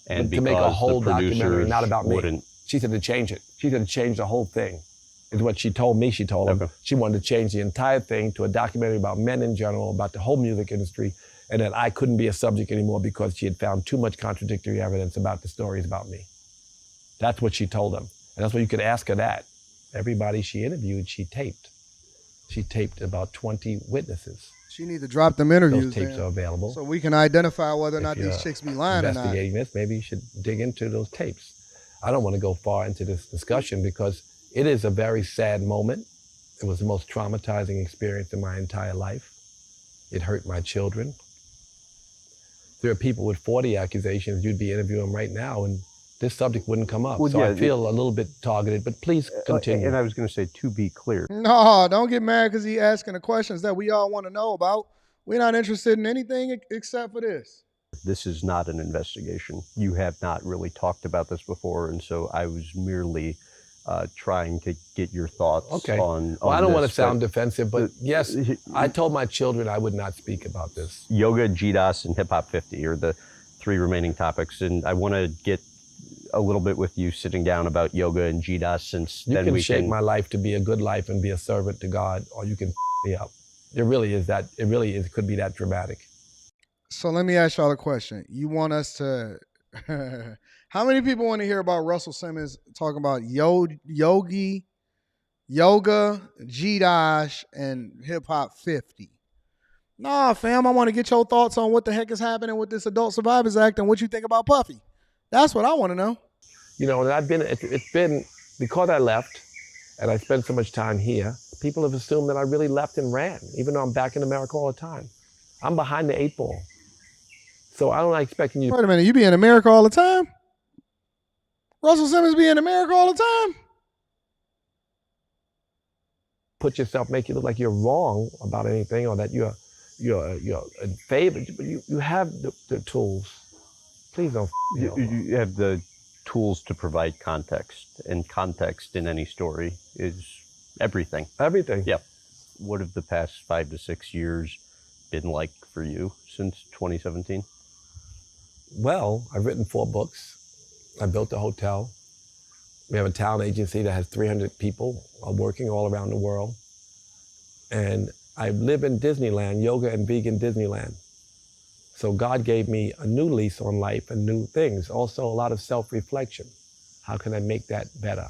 and to make a whole documentary, not about me. Wouldn't. She said to change it. She said to change the whole thing. Is what she told me. She told him she wanted to change the entire thing to a documentary about men in general, about the whole music industry, and that I couldn't be a subject anymore because she had found too much contradictory evidence about the stories about me. That's what she told them. And that's what you could ask her that. Everybody she interviewed, she taped. She taped about 20 witnesses. She need to drop them interviews. Those tapes are available. So we can identify whether or not these chicks be lying or not. Investigating this, maybe you should dig into those tapes. I don't want to go far into this discussion because it is a very sad moment. It was the most traumatizing experience in my entire life. It hurt my children. There are people with 40 accusations, you'd be interviewing them right now, and this subject wouldn't come up. So I feel a little bit targeted, but please continue. And I was going to say, to be clear. No, don't get mad because he asking the questions that we all want to know about. We're not interested in anything except for this. This is not an investigation. You have not really talked about this before, and so I was merely trying to get your thoughts on I don't want to sound defensive, but yes, I told my children I would not speak about this. Yoga, GDOS, and Hip Hop 50 are the 3 remaining topics, and I want to get a little bit with you sitting down about yoga and GDOS, since you then can we shape can my life to be a good life and be a servant to God, or you can me up. It really is, could be that dramatic. So let me ask y'all a question. You want us to, how many people want to hear about Russell Simmons talking about yoga, GDOS, and Hip Hop 50? Nah, fam, I want to get your thoughts on what the heck is happening with this Adult Survivors Act and what you think about Puffy. That's what I want to know. You know, it's been, because I left and I spent so much time here, people have assumed that I really left and ran, even though I'm back in America all the time. I'm behind the 8 ball. So I'm not expecting you to... Wait a minute, you be in America all the time? Russell Simmons be in America all the time? Put yourself, make you look like you're wrong about anything, or that you're in favor, but you have the tools. Please don't. You have the tools to provide context, and context in any story is everything. Everything. Yep. What have the past 5 to 6 years been like for you since 2017? Well, I've written 4 books. I built a hotel. We have a talent agency that has 300 people working all around the world. And I live in Disneyland, yoga and vegan Disneyland. So God gave me a new lease on life and new things. Also a lot of self-reflection. How can I make that better?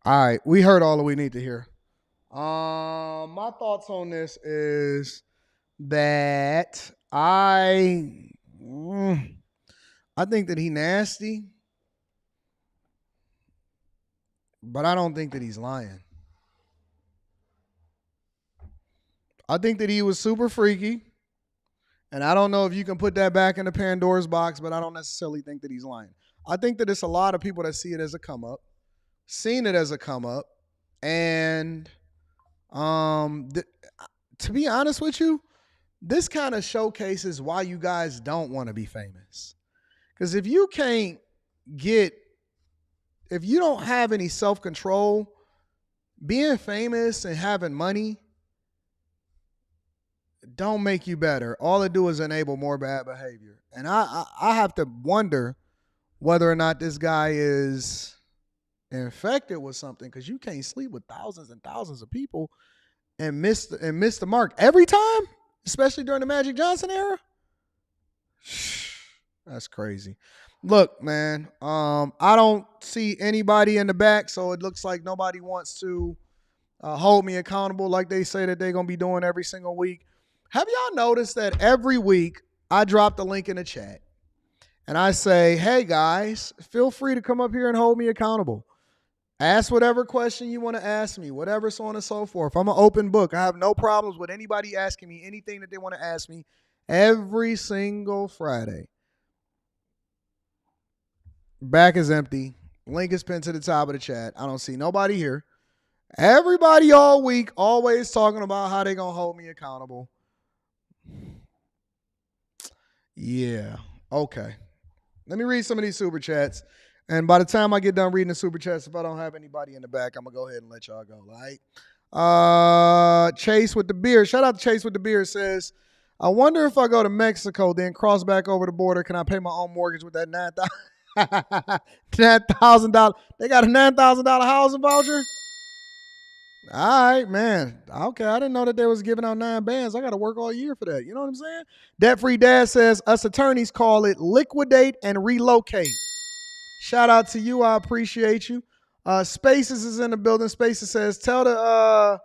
All right, we heard all that we need to hear. My thoughts on this is that I think that he nasty, but I don't think that he's lying. I think that he was super freaky, and I don't know if you can put that back in the Pandora's box, but I don't necessarily think that he's lying. I think that it's a lot of people that see it as a come up, seen it as a come up, and to be honest with you, this kind of showcases why you guys don't want to be famous. Because if you can't get if you don't have any self-control, being famous and having money don't make you better. All it do is enable more bad behavior. And I have to wonder whether or not this guy is infected with something, because you can't sleep with thousands and thousands of people and miss the mark every time, especially during the Magic Johnson era. That's crazy. Look, man, I don't see anybody in the back, so it looks like nobody wants to hold me accountable like they say that they're going to be doing every single week. Have y'all noticed that every week I drop the link in the chat and I say, hey, guys, feel free to come up here and hold me accountable. Ask whatever question you want to ask me, whatever, so on and so forth. I'm an open book. I have no problems with anybody asking me anything that they want to ask me every single Friday. Back is empty. Link is pinned to the top of the chat. I don't see nobody here. Everybody all week always talking about how they going to hold me accountable. Yeah. Okay. Let me read some of these super chats. And by the time I get done reading the super chats, if I don't have anybody in the back, I'm going to go ahead and let y'all go. All right. Chase with the beard. Shout out to Chase with the beard. Says, I wonder if I go to Mexico, then cross back over the border, can I pay my own mortgage with that $9,000? They got a $9,000 housing voucher? All right, man. Okay, I didn't know that they was giving out 9 bands. I got to work all year for that. You know what I'm saying? Debt-free dad says, us attorneys call it liquidate and relocate. Shout out to you. I appreciate you. Spaces is in the building. Spaces says, tell the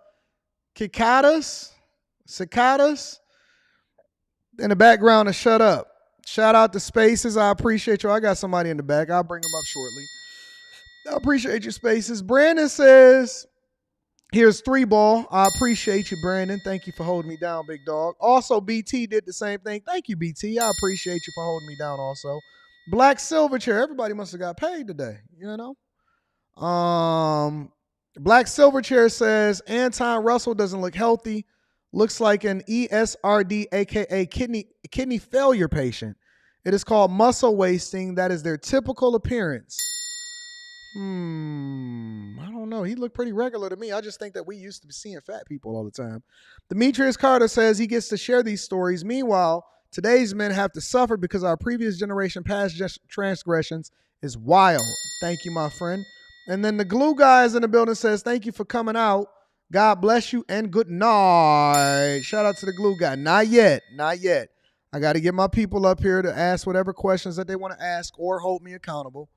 cicadas in the background to shut up. Shout out to Spaces. I appreciate you. I got somebody in the back. I'll bring them up shortly. I appreciate you, Spaces. Brandon says, here's 3-ball. I appreciate you, Brandon. Thank you for holding me down, big dog. Also, BT did the same thing. Thank you, BT. I appreciate you for holding me down also. Black Silverchair. Everybody must have got paid today, you know? Black Silverchair says, Anton Russell doesn't look healthy. Looks like an ESRD, a.k.a. kidney failure patient. It is called muscle wasting. That is their typical appearance. I don't know. He looked pretty regular to me. I just think that we used to be seeing fat people all the time. Demetrius Carter says he gets to share these stories. Meanwhile, today's men have to suffer because our previous generation past transgressions is wild. Thank you, my friend. And then the glue guys in the building says, thank you for coming out. God bless you and good night. Shout out to the glue guy. Not yet. Not yet. I got to get my people up here to ask whatever questions that they want to ask or hold me accountable.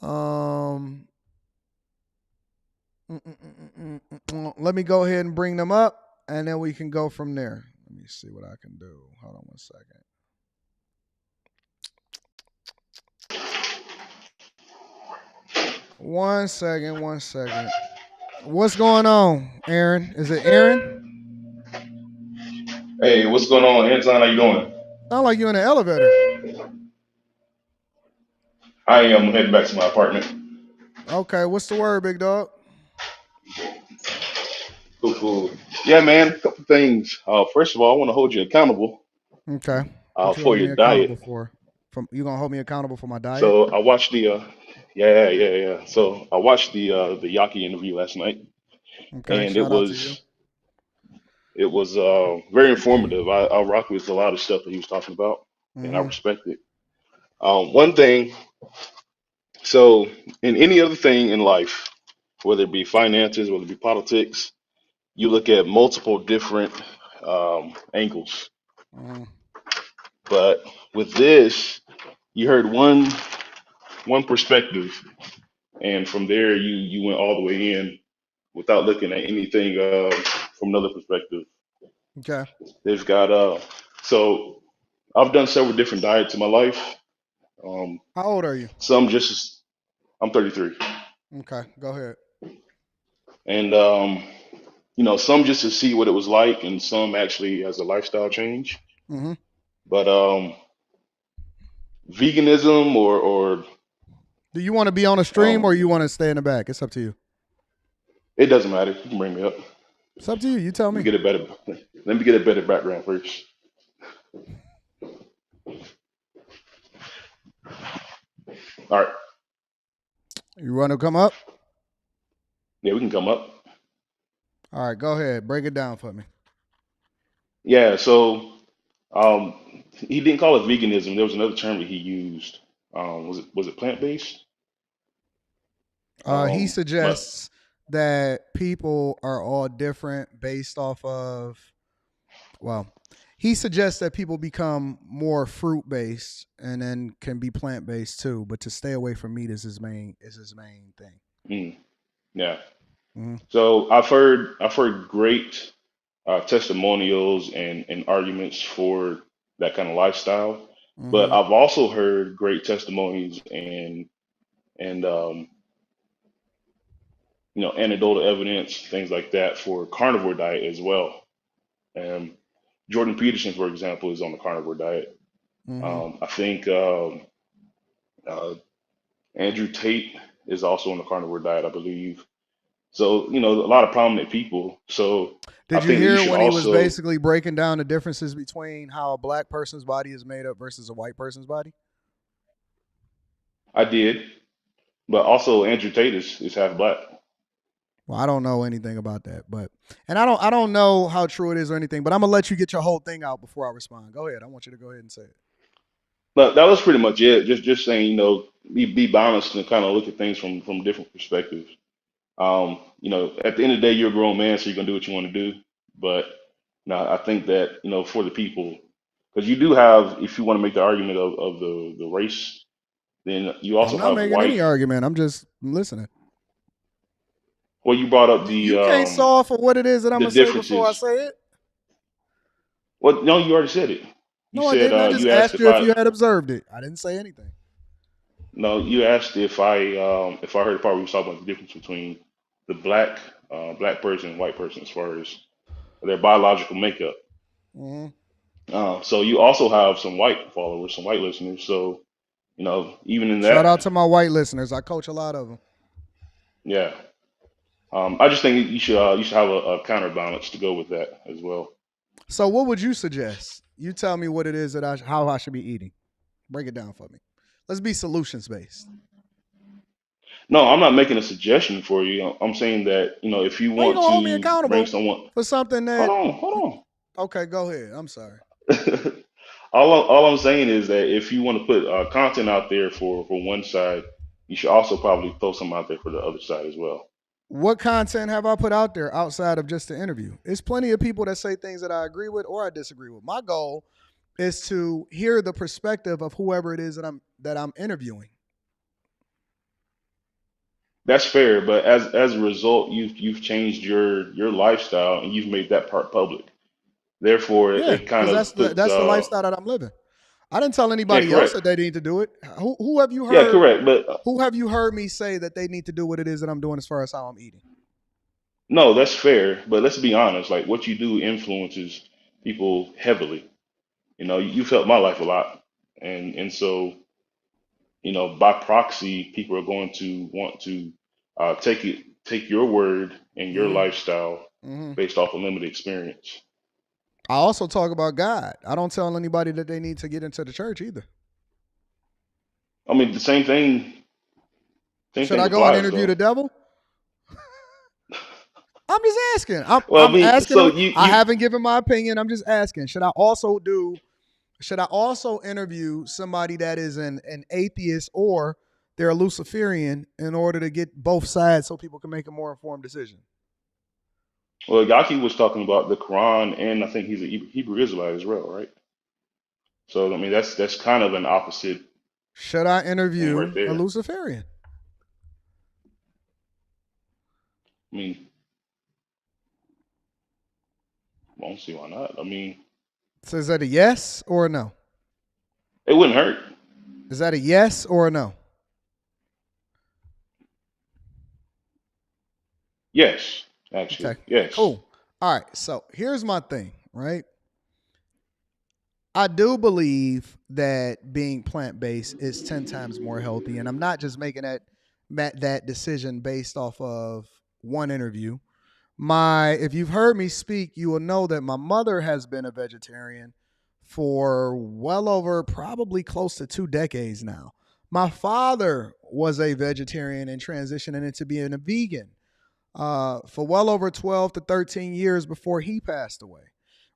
Let me go ahead and bring them up, and then we can go from there. Let me see what I can do. Hold on 1 second. One second. What's going on, Aaron? Is it Aaron? Hey, what's going on, Anton? How you doing? Sound like you're in an elevator. I am heading back to my apartment. Okay, what's the word, big dog? Cool. Yeah, man, a couple things. First of all, I want to hold you accountable Okay. What you for hold me your accountable diet. for? You gonna hold me accountable for my diet? So I watched the yeah. So I watched the Yaki interview last night, Okay, and shout out to you. it was very informative. I rock with a lot of stuff that he was talking about, and I Mhm. respect it. One thing, so in any other thing in life, whether it be finances, whether it be politics, you look at multiple different angles. Mhm. But with this, you heard one perspective, and from there you went all the way in without looking at anything from another perspective. Okay. They've got so I've done several different diets in my life. How old are you? Some just I'm 33, Okay, go ahead. and some just to see what it was like, and some actually as a lifestyle change. Mm-hmm. But veganism or Do you want to be on a stream or you want to stay in the back? It's up to you. it doesn't matter. You can bring me up. It's up to you. You tell me. Let me get a better background first. All right. You want to come up? Yeah, we can come up. All right, go ahead. Break it down for me. Yeah, so he didn't call it veganism. There was another term that he used. Was it plant-based? He But suggests that people are all different based off of, well, he suggests that people become more fruit-based and then can be plant-based too, but to stay away from meat is his main thing. yeah. Mm-hmm. So I've heard great testimonials and arguments for that kind of lifestyle, but I've also heard great testimonies and anecdotal evidence, things like that, for carnivore diet as well. Jordan Peterson, for example, is on the carnivore diet. I think Andrew Tate is also on the carnivore diet, I believe. So, a lot of prominent people. So I Did you think that you hear should when he was also, basically breaking down the differences between how a black person's body is made up versus a white person's body? I did, but also Andrew Tate is half black. Well, I don't know anything about that, and I don't know how true it is or anything, but I'm gonna let you get your whole thing out before I respond. Go ahead. I want you to go ahead and say it. But that was pretty much it. Just saying, be balanced and kind of look at things from different perspectives. At the end of the day, you're a grown man, so you're gonna do what you want to do. But I think that for the people, because you do have, if you want to make the argument of the race, then you I'm also not have making white. any argument. I'm just listening. Well, you brought up You can't solve for what it is that I'm gonna say before I say it. Well, no, you already said it. You No, I said didn't. I just you asked asked you if you had observed it. I didn't say anything. No, you asked if I heard the part where we was talking about the difference between the black person and white person as far as their biological makeup. So you also have some white followers, some white listeners. So even in that, Shout out to my white listeners. I coach a lot of them. yeah. I just think you should have a counterbalance to go with that as well. So what would you suggest? You tell me what it is that how I should be eating. Break it down for me. Let's be solutions based. No, I'm not making a suggestion for you. I'm saying that if you Well, you want gonna hold me to accountable bring someone, for something that. hold on. Okay, go ahead. I'm sorry. All I'm saying is that if you want to put content out there for one side, you should also probably throw some out there for the other side as well. What content have I put out there outside of just the interview? There's plenty of people that say things that I agree with or I disagree with. My goal is to hear the perspective of whoever it is that I'm interviewing. That's fair, but as a result, you've changed your lifestyle and you've made that part public. Therefore, it kind of that's puts, the lifestyle that I'm living. I didn't tell anybody else that they need to do it. Who have you heard? Yeah, correct. But who have you heard me say that they need to do what it is that I'm doing as far as how I'm eating? No, that's fair. But let's be honest. Like what you do influences people heavily. You've helped my life a lot, and so by proxy, people are going to want to take your word and your lifestyle based off of limited experience. I also talk about God. I don't tell anybody that they need to get into the church either. I mean, the same thing. Should I go and interview the devil? I'm just asking. I'm asking. So I haven't given my opinion. I'm just asking. Should I also interview somebody that is an atheist or they're a Luciferian in order to get both sides so people can make a more informed decision? Well, Yaki was talking about the Quran, and I think he's a Hebrew Israelite as well, right? So I mean, that's kind of an opposite. Should I interview right there. a Luciferian? I mean, I don't see why not. I mean, so is that a yes or a no? It wouldn't hurt. Is that a yes or a no? Yes, actually. Okay. Yes. Cool. All right. So here's my thing, right? I do believe that being plant-based is 10 times more healthy. And I'm not just making that decision based off of one interview. If you've heard me speak, you will know that my mother has been a vegetarian for well over probably close to 2 decades now. My father was a vegetarian and transitioning into being a vegan for well over 12 to 13 years before he passed away,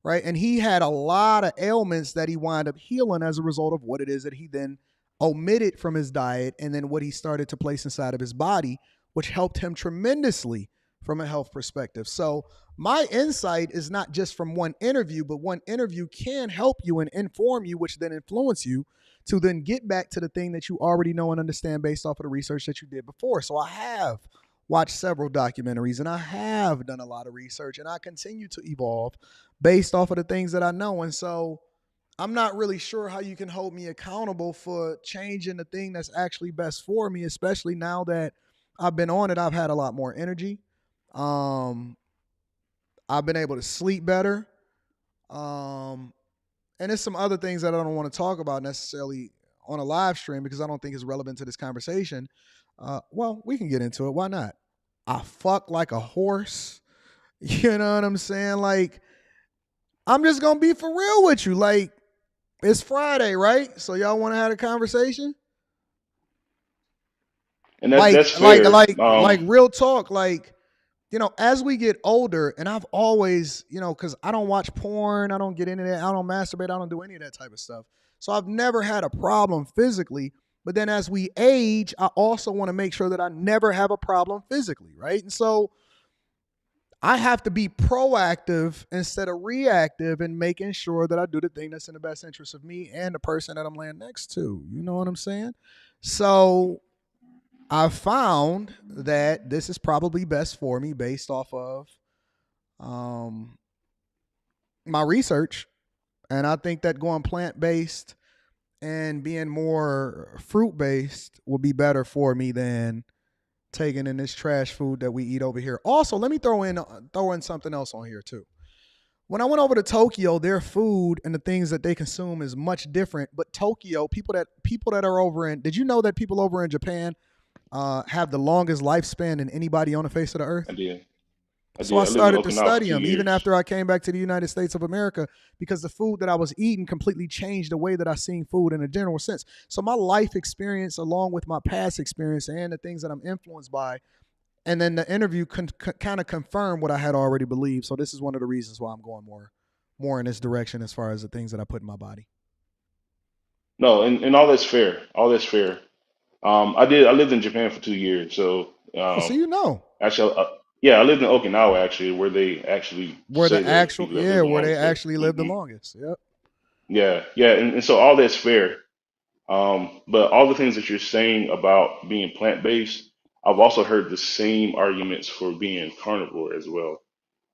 right? And he had a lot of ailments that he wound up healing as a result of what it is that he then omitted from his diet and then what he started to place inside of his body, which helped him tremendously from a health perspective. So my insight is not just from one interview, but one interview can help you and inform you, which then influence you to then get back to the thing that you already know and understand based off of the research that you did before. So I have watched several documentaries and I have done a lot of research and I continue to evolve based off of the things that I know. And so I'm not really sure how you can hold me accountable for changing the thing that's actually best for me, especially now that I've been on it. I've had a lot more energy. I've been able to sleep better. And there's some other things that I don't want to talk about necessarily on a live stream because I don't think it's relevant to this conversation. Well, we can get into it. Why not? I fuck like a horse. You know what I'm saying? Like, I'm just going to be for real with you. Like, it's Friday, right? So y'all want to have a conversation? And that's fair. Like real talk. Like, you know, as we get older, and I've always, you know, because I don't watch porn, I don't get into that, I don't masturbate, I don't do any of that type of stuff. So I've never had a problem physically. But then as we age, I also want to make sure that I never have a problem physically, right? And so I have to be proactive instead of reactive in making sure that I do the thing that's in the best interest of me and the person that I'm laying next to. You know what I'm saying? So I found that this is probably best for me based off of my research. And I think that going plant-based and being more fruit-based will be better for me than taking in this trash food that we eat over here. Also, let me throw in something else on here too. When I went over to Tokyo, their food and the things that they consume is much different. But Tokyo, people that are over in, did you know that people over in Japan have the longest lifespan than anybody on the face of the earth? I did. So I started to study them even years. after I came back to the United States of America because the food that I was eating completely changed the way that I seen food in a general sense. So my life experience along with my past experience and the things that I'm influenced by, and then the interview kind of confirmed what I had already believed. So this is one of the reasons why I'm going more in this direction as far as the things that I put in my body. No, and all that's fair. All that's fair. I lived in Japan for 2 years. So So you know. actually, yeah, I lived in Okinawa actually, where they actually say that people that live the where they longest live. actually live the longest. Yep. Yeah, and so all that's fair. But all the things that you're saying about being plant-based, I've also heard the same arguments for being carnivore as well.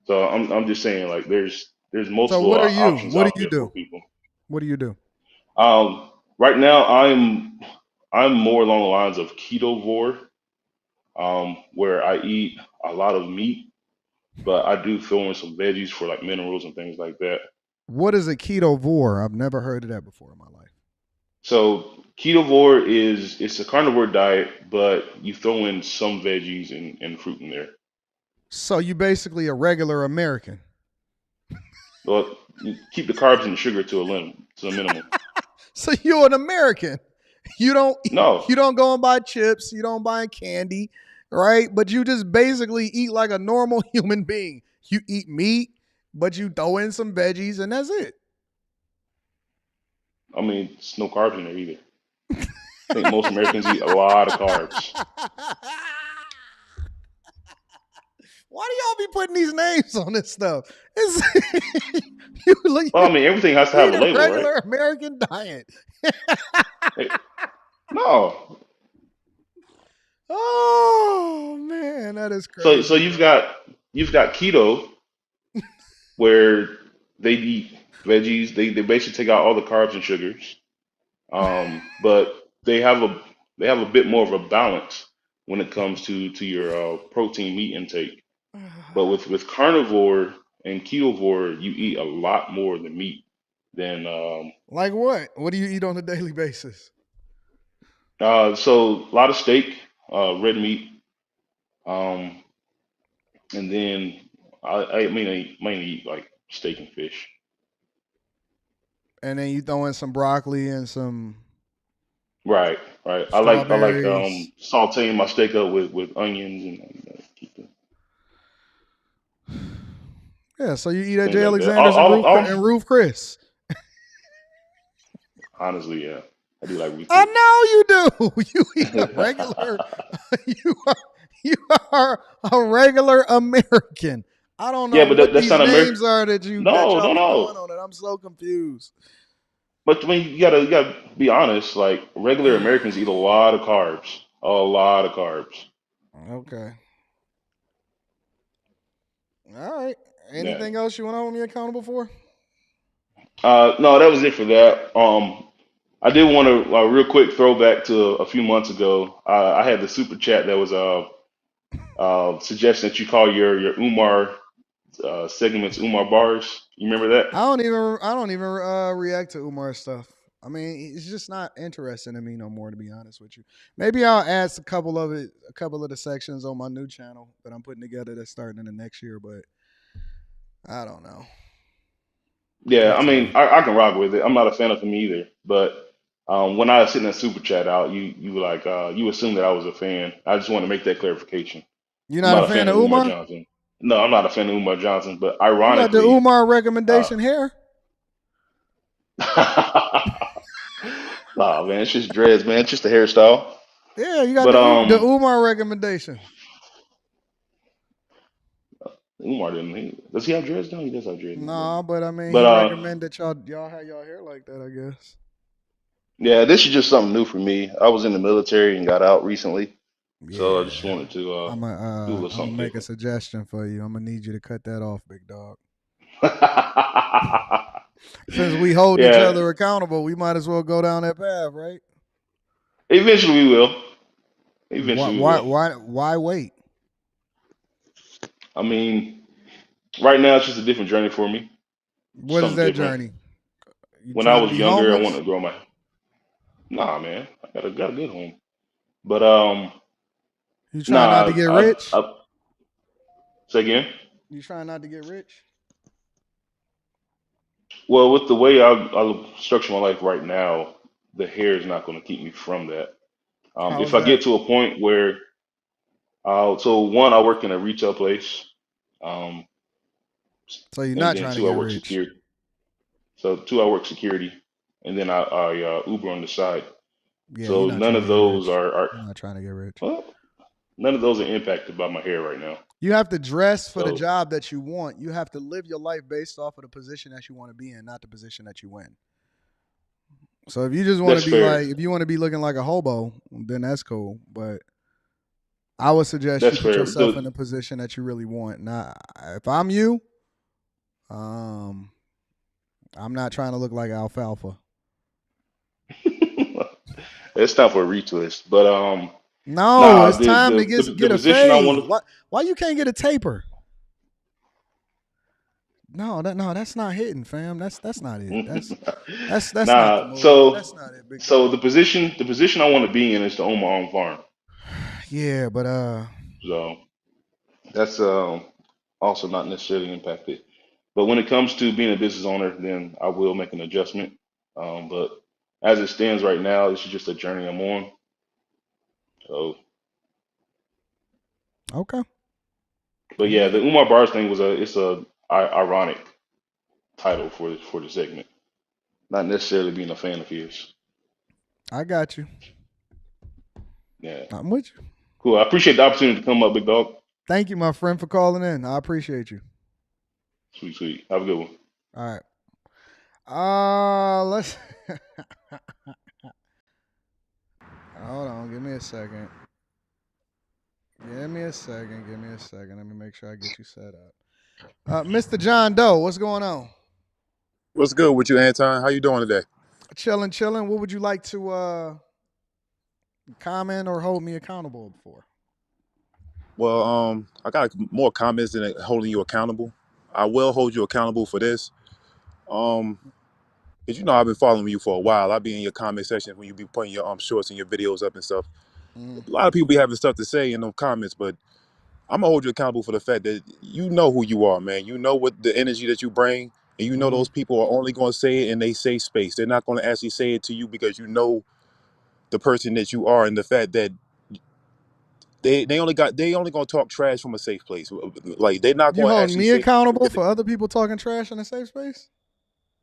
So I'm just saying like there's So multiple what are you? options What do out you there for do? people. What do you do? Right now I'm more along the lines of ketovore, where I eat a lot of meat, but I do throw in some veggies for like minerals and things like that. What is a ketovore? I've never heard of that before in my life. So ketovore it's a carnivore diet, but you throw in some veggies and fruit in there. So you basically a regular American. Well, you keep the carbs and the sugar to a minimum. So you're an American. You don't No, you don't go and buy chips, you don't buy candy, right? But you just basically eat like a normal human being. You eat meat, but you throw in some veggies and that's it. I mean, there's no carbs in there either. I think most Americans eat a lot of carbs. Why do y'all be putting these names on this stuff? It's Well, I mean, everything has to have eat a a label, regular right? American diet. Hey, no. Oh man, that is So crazy. so you've got keto where they eat veggies. They basically take out all the carbs and sugars. But they have a bit more of a balance when it comes to your protein meat intake. But with carnivore and ketovore, you eat a lot more than meat than Like what? What do you eat on a daily basis? so a lot of steak, red meat, um, and then I mainly eat like steak and fish. And then you throw in some broccoli and some. Right. right? I like Strawberries. sauteing my steak up with onions and keep it, Yeah, so you eat at things J. like that. Alexander's and Roof Chris. Honestly, yeah, I do like I weekly. know you do. You eat a regular. you are you are a regular American. I don't know Yeah, but what that's these not American. names are that No, y'all no, be no. throwing on it. I'm so confused. But when you gotta be honest. Like regular Americans eat a lot of carbs, a lot of carbs. Okay. All right. Yeah. Anything else you want to hold me accountable for? No, that was it for that. I did want to real quick throwback to a few months ago. I had the super chat that was suggesting that you call your Umar segments Umar bars. You remember that? I don't even react to Umar stuff. I mean, it's just not interesting to me no more, to be honest with you. Maybe I'll add a couple of the sections on my new channel that I'm putting together that's starting in the next year, but I don't know. Yeah, I That's mean, me. I can rock with it. I'm not a fan of him either, but when I was sitting that super chat out, you were like you assumed that I was a fan. I just want to make that clarification. You're I'm not a not a fan fan of of Umar Umar? Johnson. No, I'm not a fan of Umar Johnson, but You got the ironically, Umar uh, recommendation hair? nah, man, it's just dreads, man. It's just a hairstyle. Yeah, you got But the Umar recommendation. Umar does he have dreads? No, he does have dreads. No, but I mean, But he recommended that y'all have y'all hair like that, I guess. yeah, this is just something new for me. I was in the military and got out recently, so I just Yeah. wanted to I'm do a little gonna something make a different. suggestion for you. I'm gonna need you to cut that off, big dog. Since we hold each Yeah, other accountable, we might as well go down that path, right? eventually we will. Why Eventually we why will. why why wait? I mean, right now it's just a different journey for me. What is Something that different. journey? You When I trying to was be younger, I wanted homeless? to grow my. Nah, man, I got a good home. But You trying not to nah, get rich? say again. You trying not to get rich? Well, with the way I structure my life right now, the hair is not going to keep me from that. If How's I get that? to a point where, so one, I work in a retail place, um, So you're and not then trying to two, I get work rich. security. So two, I work security, and then I Uber on the side. Yeah, you're So not none trying to of get those rich. are You're not trying to get rich. well, none of those are impacted by my hair right now. You have to dress for the So job that you want. You have to live your life based off of the position that you want to be in, not the position that you in. So if you just want to that's be fair. like, if you want to be looking like a hobo, then that's cool. But I would suggest you That's put fair. yourself in the position that you really want. Now, if I'm you, um, I'm not trying to look like alfalfa. It's time for a retwist. But No, nah, it's time to the get a position I fade. want Why you can't get a taper? No, that's not hitting, fam. That's not it. to. That's not the Nah, move. That's not it, big so dog. the position I want to be in is to own my own farm. Yeah, but So that's also not necessarily impacted. But when it comes to being a business owner, then I will make an adjustment. But as it stands right now, this is just a journey I'm on. So, okay. but I yeah, get the it. Umar Bars thing it's a ironic title for the segment. Not necessarily being a fan of his. I got you. Yeah, I'm with you. cool. I appreciate the opportunity to come up, big dog. Thank you, my friend, for calling in. I appreciate you. Sweet, sweet. Have a good one. All right. Let's hold on. Give me a second. Give me a second. Let me make sure I get you set up. Mr. John Doe, what's going on? What's good with you, Anton? How you doing today? Chilling. What would you like to comment or hold me accountable for? Well, I got more comments than holding you accountable. I will hold you accountable for this. Cause you know I've been following you for a while. I'll be in your comment section when you be putting your shorts and your videos up and stuff. A lot of people be having stuff to say in those comments, but I'm gonna hold you accountable for the fact that you know who you are, man. You know what the energy that you bring, and you know those people are only gonna say it in they safe space. They're not gonna actually say it to you because you know the person that you are, and the fact that they only gonna talk trash from a safe place. Like they're not You going to holding actually me say. accountable for other people talking trash in a safe space?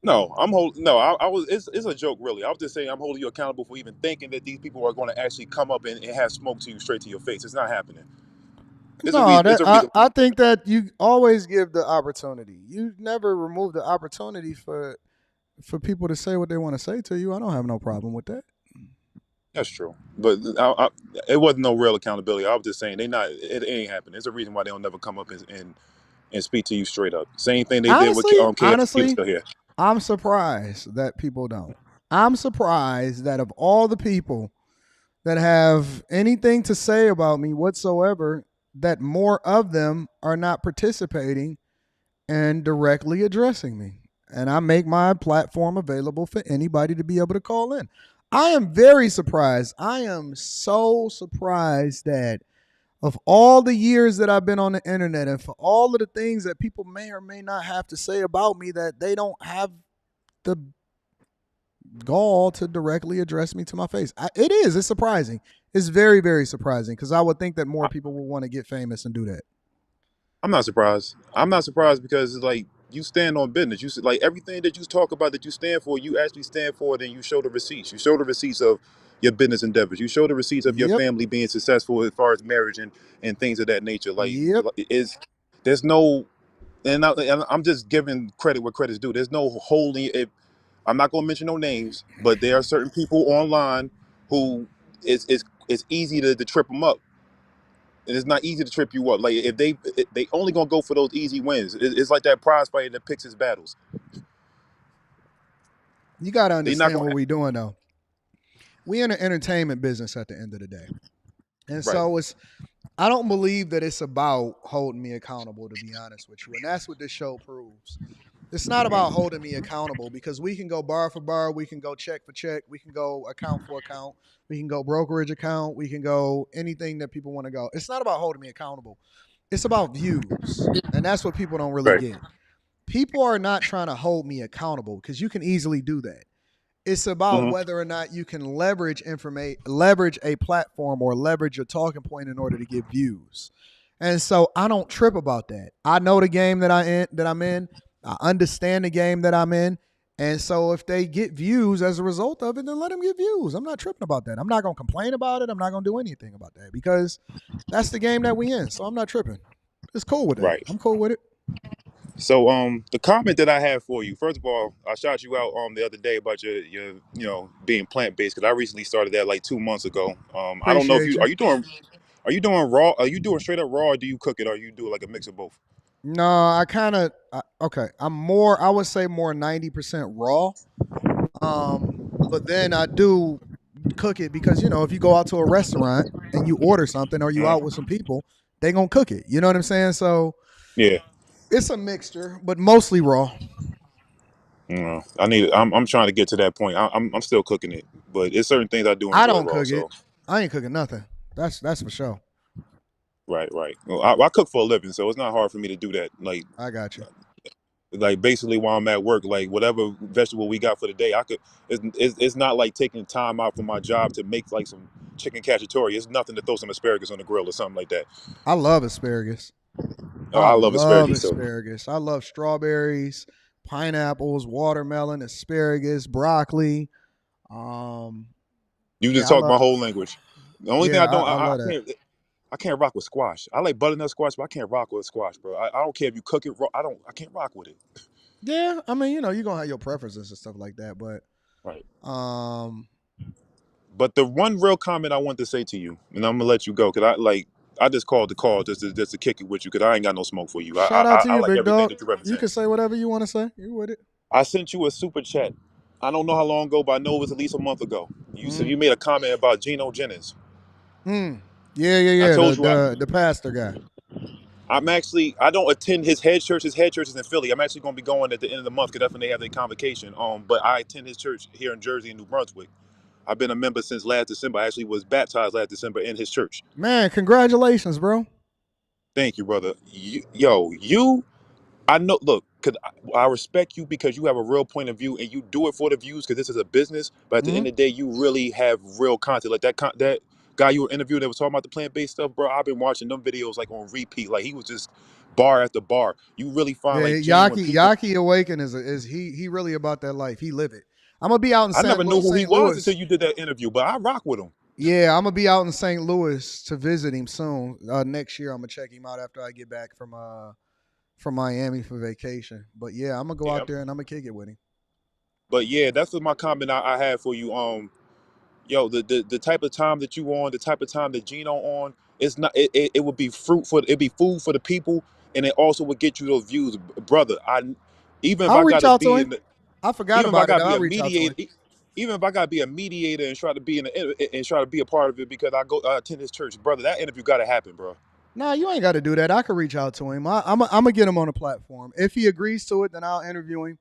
No, I'm holding. No, I was. It's a joke, really. I was just saying I'm holding you accountable for even thinking that these people are going to actually come up and have smoke to you straight to your face. It's not happening. There's a No, reason. There's that a reason. I think that you always give the opportunity. You never remove the opportunity for people to say what they want to say to you. I don't have no problem with that. That's true, but it wasn't no real accountability. I was just saying they not. It ain't happening. There's a reason why they don't never come up and speak to you straight up. Same thing they did with KFC. He was still here. I'm surprised that people don't. I'm surprised that of all the people that have anything to say about me whatsoever, that more of them are not participating and directly addressing me. And I make my platform available for anybody to be able to call in. I am very surprised. I am so surprised that of all the years that I've been on the internet and for all of the things that people may or may not have to say about me, that they don't have the gall to directly address me to my face. It's surprising. It's very, very surprising, because I would think that more people will want to get famous and do that. I'm not surprised. I'm not surprised because it's like you stand on business. You like everything that you talk about that you stand for. You actually stand for it, and you show the receipts. You show the receipts of your business endeavors. You show the receipts of your family being successful as far as marriage and things of that nature. Like is there's no, and I'm just giving credit where credit's due. There's no holding it. I'm not going to mention no names, but there are certain people online who it's easy to trip them up. And it's not easy to trip you up. Like if they only gonna go for those easy wins. It's like that prize fighter that picks his battles. You got to They're not understand gonna, what we're doing, though. We in the entertainment business at the end of the day. And so I don't believe that it's about holding me accountable, to be honest with you. And that's what this show proves. It's not about holding me accountable, because we can go bar for bar, we can go check for check, we can go account for account, we can go brokerage account, we can go anything that people want to go. It's not about holding me accountable. It's about views. And that's what people don't really get. People are not trying to hold me accountable, because you can easily do that. It's about whether or not you can leverage a platform or leverage a talking point in order to get views. And so I don't trip about that. I know the game that I'm in. I understand the game that I'm in. And so if they get views as a result of it, then let them get views. I'm not tripping about that. I'm not going to complain about it. I'm not going to do anything about that, because that's the game that we in. So I'm not tripping. It's cool with that. I'm cool with it. So the comment that I have for you, first of all, I shot you out the other day about your being plant-based, because I recently started that like 2 months ago. I don't know if you are you doing raw, are you doing straight up raw, or do you cook it, or you do like a mix of both? No, I kind of I would say more 90% raw. But then I do cook it, because if you go out to a restaurant and you order something, or you out with some people, they gonna cook it. You know what I'm saying? So yeah, it's a mixture, but mostly raw. I'm trying to get to that point. I'm still cooking it, but it's certain things I do enjoy I don't raw. cook So it. I ain't cooking nothing. That's for sure. right. Well, I cook for a living, so it's not hard for me to do that. Like I got you. Like basically while I'm at work, like whatever vegetable we got for the day, I could. It's not like taking time out from my job to make like some chicken cacciatore. It's nothing to throw some asparagus on the grill or something like that. I love asparagus. I love asparagus. I love strawberries, pineapples, watermelon, asparagus, broccoli. You just talk my whole language. The only thing I can't rock with squash. I like butternut squash, but I can't rock with squash, bro. I don't care if you cook it raw. I can't rock with it. Yeah, I mean, you're gonna have your preferences and stuff like that, but right. But the one real comment I want to say to you, and I'm gonna let you go, because I just called the call just to kick it with you, because I ain't got no smoke for you. Shout out to you, like big everything dog. that you represent. You can say whatever you want to say. You with it? I sent you a super chat. I don't know how long ago, but I know it was at least a month ago. You made a comment about Geno Jennings. Yeah. I told you the pastor guy. I don't attend his head church. His head church is in Philly. I'm actually going to be going at the end of the month, because that's when they have their convocation. But I attend his church here in Jersey and New Brunswick. I've been a member since last December. I actually was baptized last December in his church. Man, congratulations, bro. Thank you, brother. I know. Look, because I respect you because you have a real point of view and you do it for the views because this is a business. But at the end of the day, you really have real content. Like that guy you were interviewing that was talking about the plant-based stuff, bro. I've been watching them videos like on repeat. Like he was just bar after bar. You really find like genuine people. Yaki Awaken is he really about that life. He live it. I'm gonna be out in I never knew who he St. was Louis. until you did that interview, but I rock with him. Yeah, I'm gonna be out in St. Louis to visit him soon. Next year, I'm gonna check him out after I get back from Miami for vacation. But yeah, I'm gonna go out there and I'm gonna kick it with him. But yeah, that's what my comment I had for you. Yo, the type of time that you on, the type of time that Gino on, it's not. It would be it'd be food for the people, and it also would get you those views, brother. I'll reach out to him. I forgot about it. I'll reach out to him. Even if I gotta be a mediator and try to be try to be a part of it because I attend his church, brother. That interview gotta happen, bro. Nah, you ain't got to do that. I could reach out to him. I'm gonna get him on a platform. If he agrees to it, then I'll interview him.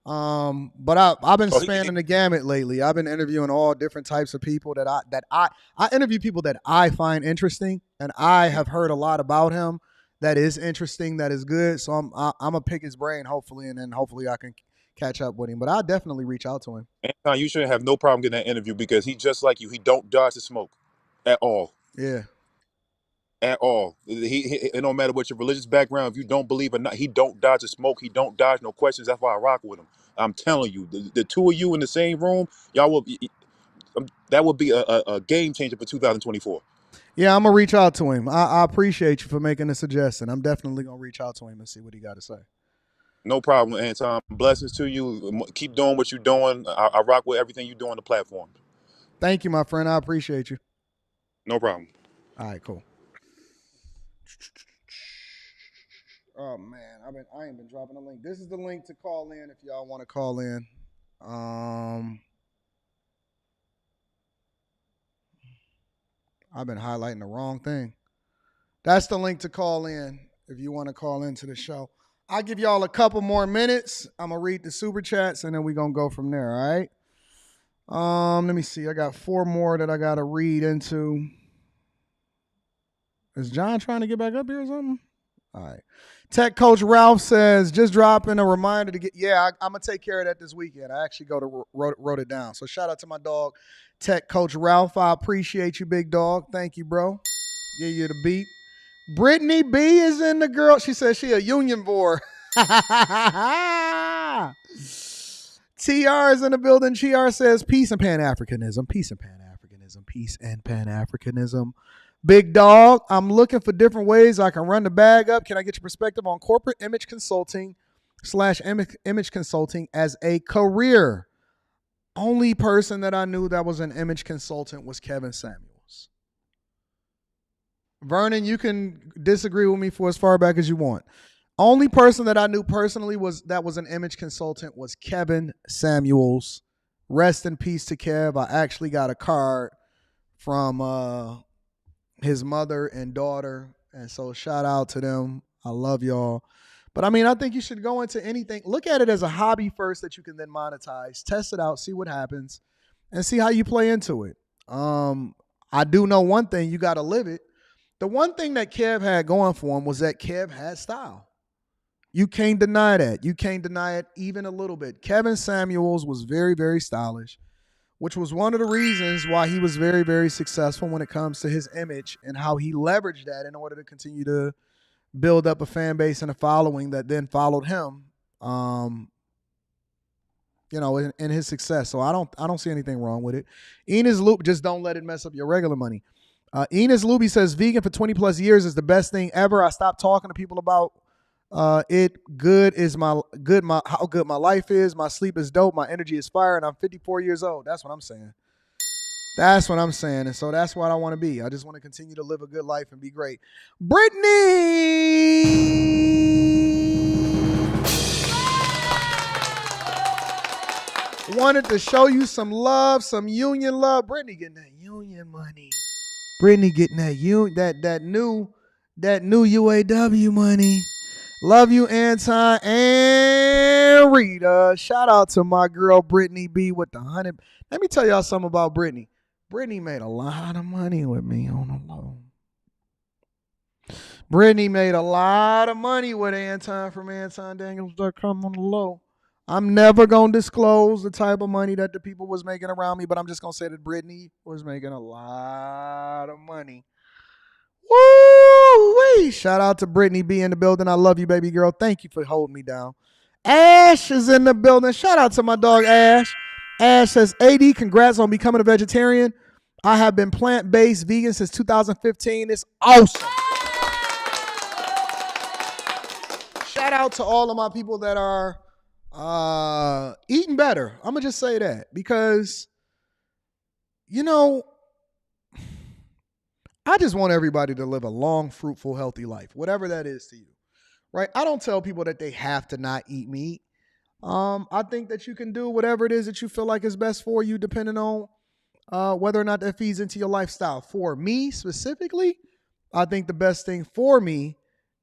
But I've been spanning the gamut lately. I've been interviewing all different types of people that I interview people that I find interesting, and I have heard a lot about him that is interesting, that is good. So I'm gonna pick his brain hopefully, and then hopefully I can catch up with him. But I'll definitely reach out to him. Anton, you shouldn't have no problem getting that interview because he just like you. He don't dodge the smoke at all. Yeah. At all. It don't matter what your religious background, if you don't believe or not, he don't dodge the smoke. He don't dodge no questions. That's why I rock with him. I'm telling you, the two of you in the same room, y'all will. That would be a game changer for 2024. Yeah, I'm gonna reach out to him. I appreciate you for making the suggestion. I'm definitely gonna reach out to him and see what he got to say. No problem, Anton. Blessings to you. Keep doing what you're doing. I rock with everything you do on the platform. Thank you, my friend. I appreciate you. No problem. All right, cool. Oh man, I ain't been dropping a link. This is the link to call in if y'all want to call in. I've been highlighting the wrong thing. That's the link to call in if you want to call into the show. I'll give y'all a couple more minutes. I'm gonna read the super chats and then we're gonna go from there. All right. Let me see. I got 4 more that I gotta read into. Is John trying to get back up here or something? All right. Tech Coach Ralph says, just dropping a reminder to get, I'm going to take care of that this weekend. I actually wrote it down. So shout out to my dog, Tech Coach Ralph. I appreciate you, big dog. Thank you, bro. Give you the beat. Brittany B is in the girl. She says she a union board. TR is in the building. TR says, peace and Pan-Africanism. Peace and Pan-Africanism. Peace and Pan-Africanism. Big dog, I'm looking for different ways I can run the bag up. Can I get your perspective on corporate image consulting / image consulting as a career? Only person that I knew that was an image consultant was Kevin Samuels. Vernon, you can disagree with me for as far back as you want. Only person that I knew personally that was an image consultant was Kevin Samuels. Rest in peace to Kev. I actually got a card from his mother and daughter, and so shout out to them. I love y'all. But I mean, I think you should go into anything. Look at it as a hobby first that you can then monetize. Test it out, see what happens, and see how you play into it. I do know one thing, you got to live it. The one thing that Kev had going for him was that Kev had style. You can't deny that. You can't deny it even a little bit. Kevin Samuels was very, very stylish, which was one of the reasons why he was very, very successful when it comes to his image and how he leveraged that in order to continue to build up a fan base and a following that then followed him, in his success. So I don't see anything wrong with it. Enos Loop, just don't let it mess up your regular money. Enos Luby says, vegan for 20 plus years is the best thing ever. I stopped talking to people about how good my life is. My sleep is dope. My energy is fire, and I'm 54 years old. That's what I'm saying. That's what I'm saying. And so that's what I want to be. I just want to continue to live a good life and be great. Brittany wanted to show you some love, some union love. Brittany getting that union money. Brittany getting that new UAW money. Love you, Anton and Rita. Shout out to my girl, Brittany B with the 100. Let me tell y'all something about Brittany. Brittany made a lot of money with me on the loan. Brittany made a lot of money with Anton from AntonDaniels.com on the low. I'm never going to disclose the type of money that the people was making around me, but I'm just going to say that Brittany was making a lot of money. Woo-wee! Shout out to Brittany B in the building. I love you, baby girl. Thank you for holding me down. Ash is in the building. Shout out to my dog, Ash. Ash says, AD, congrats on becoming a vegetarian. I have been plant-based vegan since 2015. It's awesome. Shout out to all of my people that are eating better. I'm going to just say that because, you know, I just want everybody to live a long, fruitful, healthy life, whatever that is to you, right? I don't tell people that they have to not eat meat. I think that you can do whatever it is that you feel like is best for you, depending on whether or not that feeds into your lifestyle. For me specifically, I think the best thing for me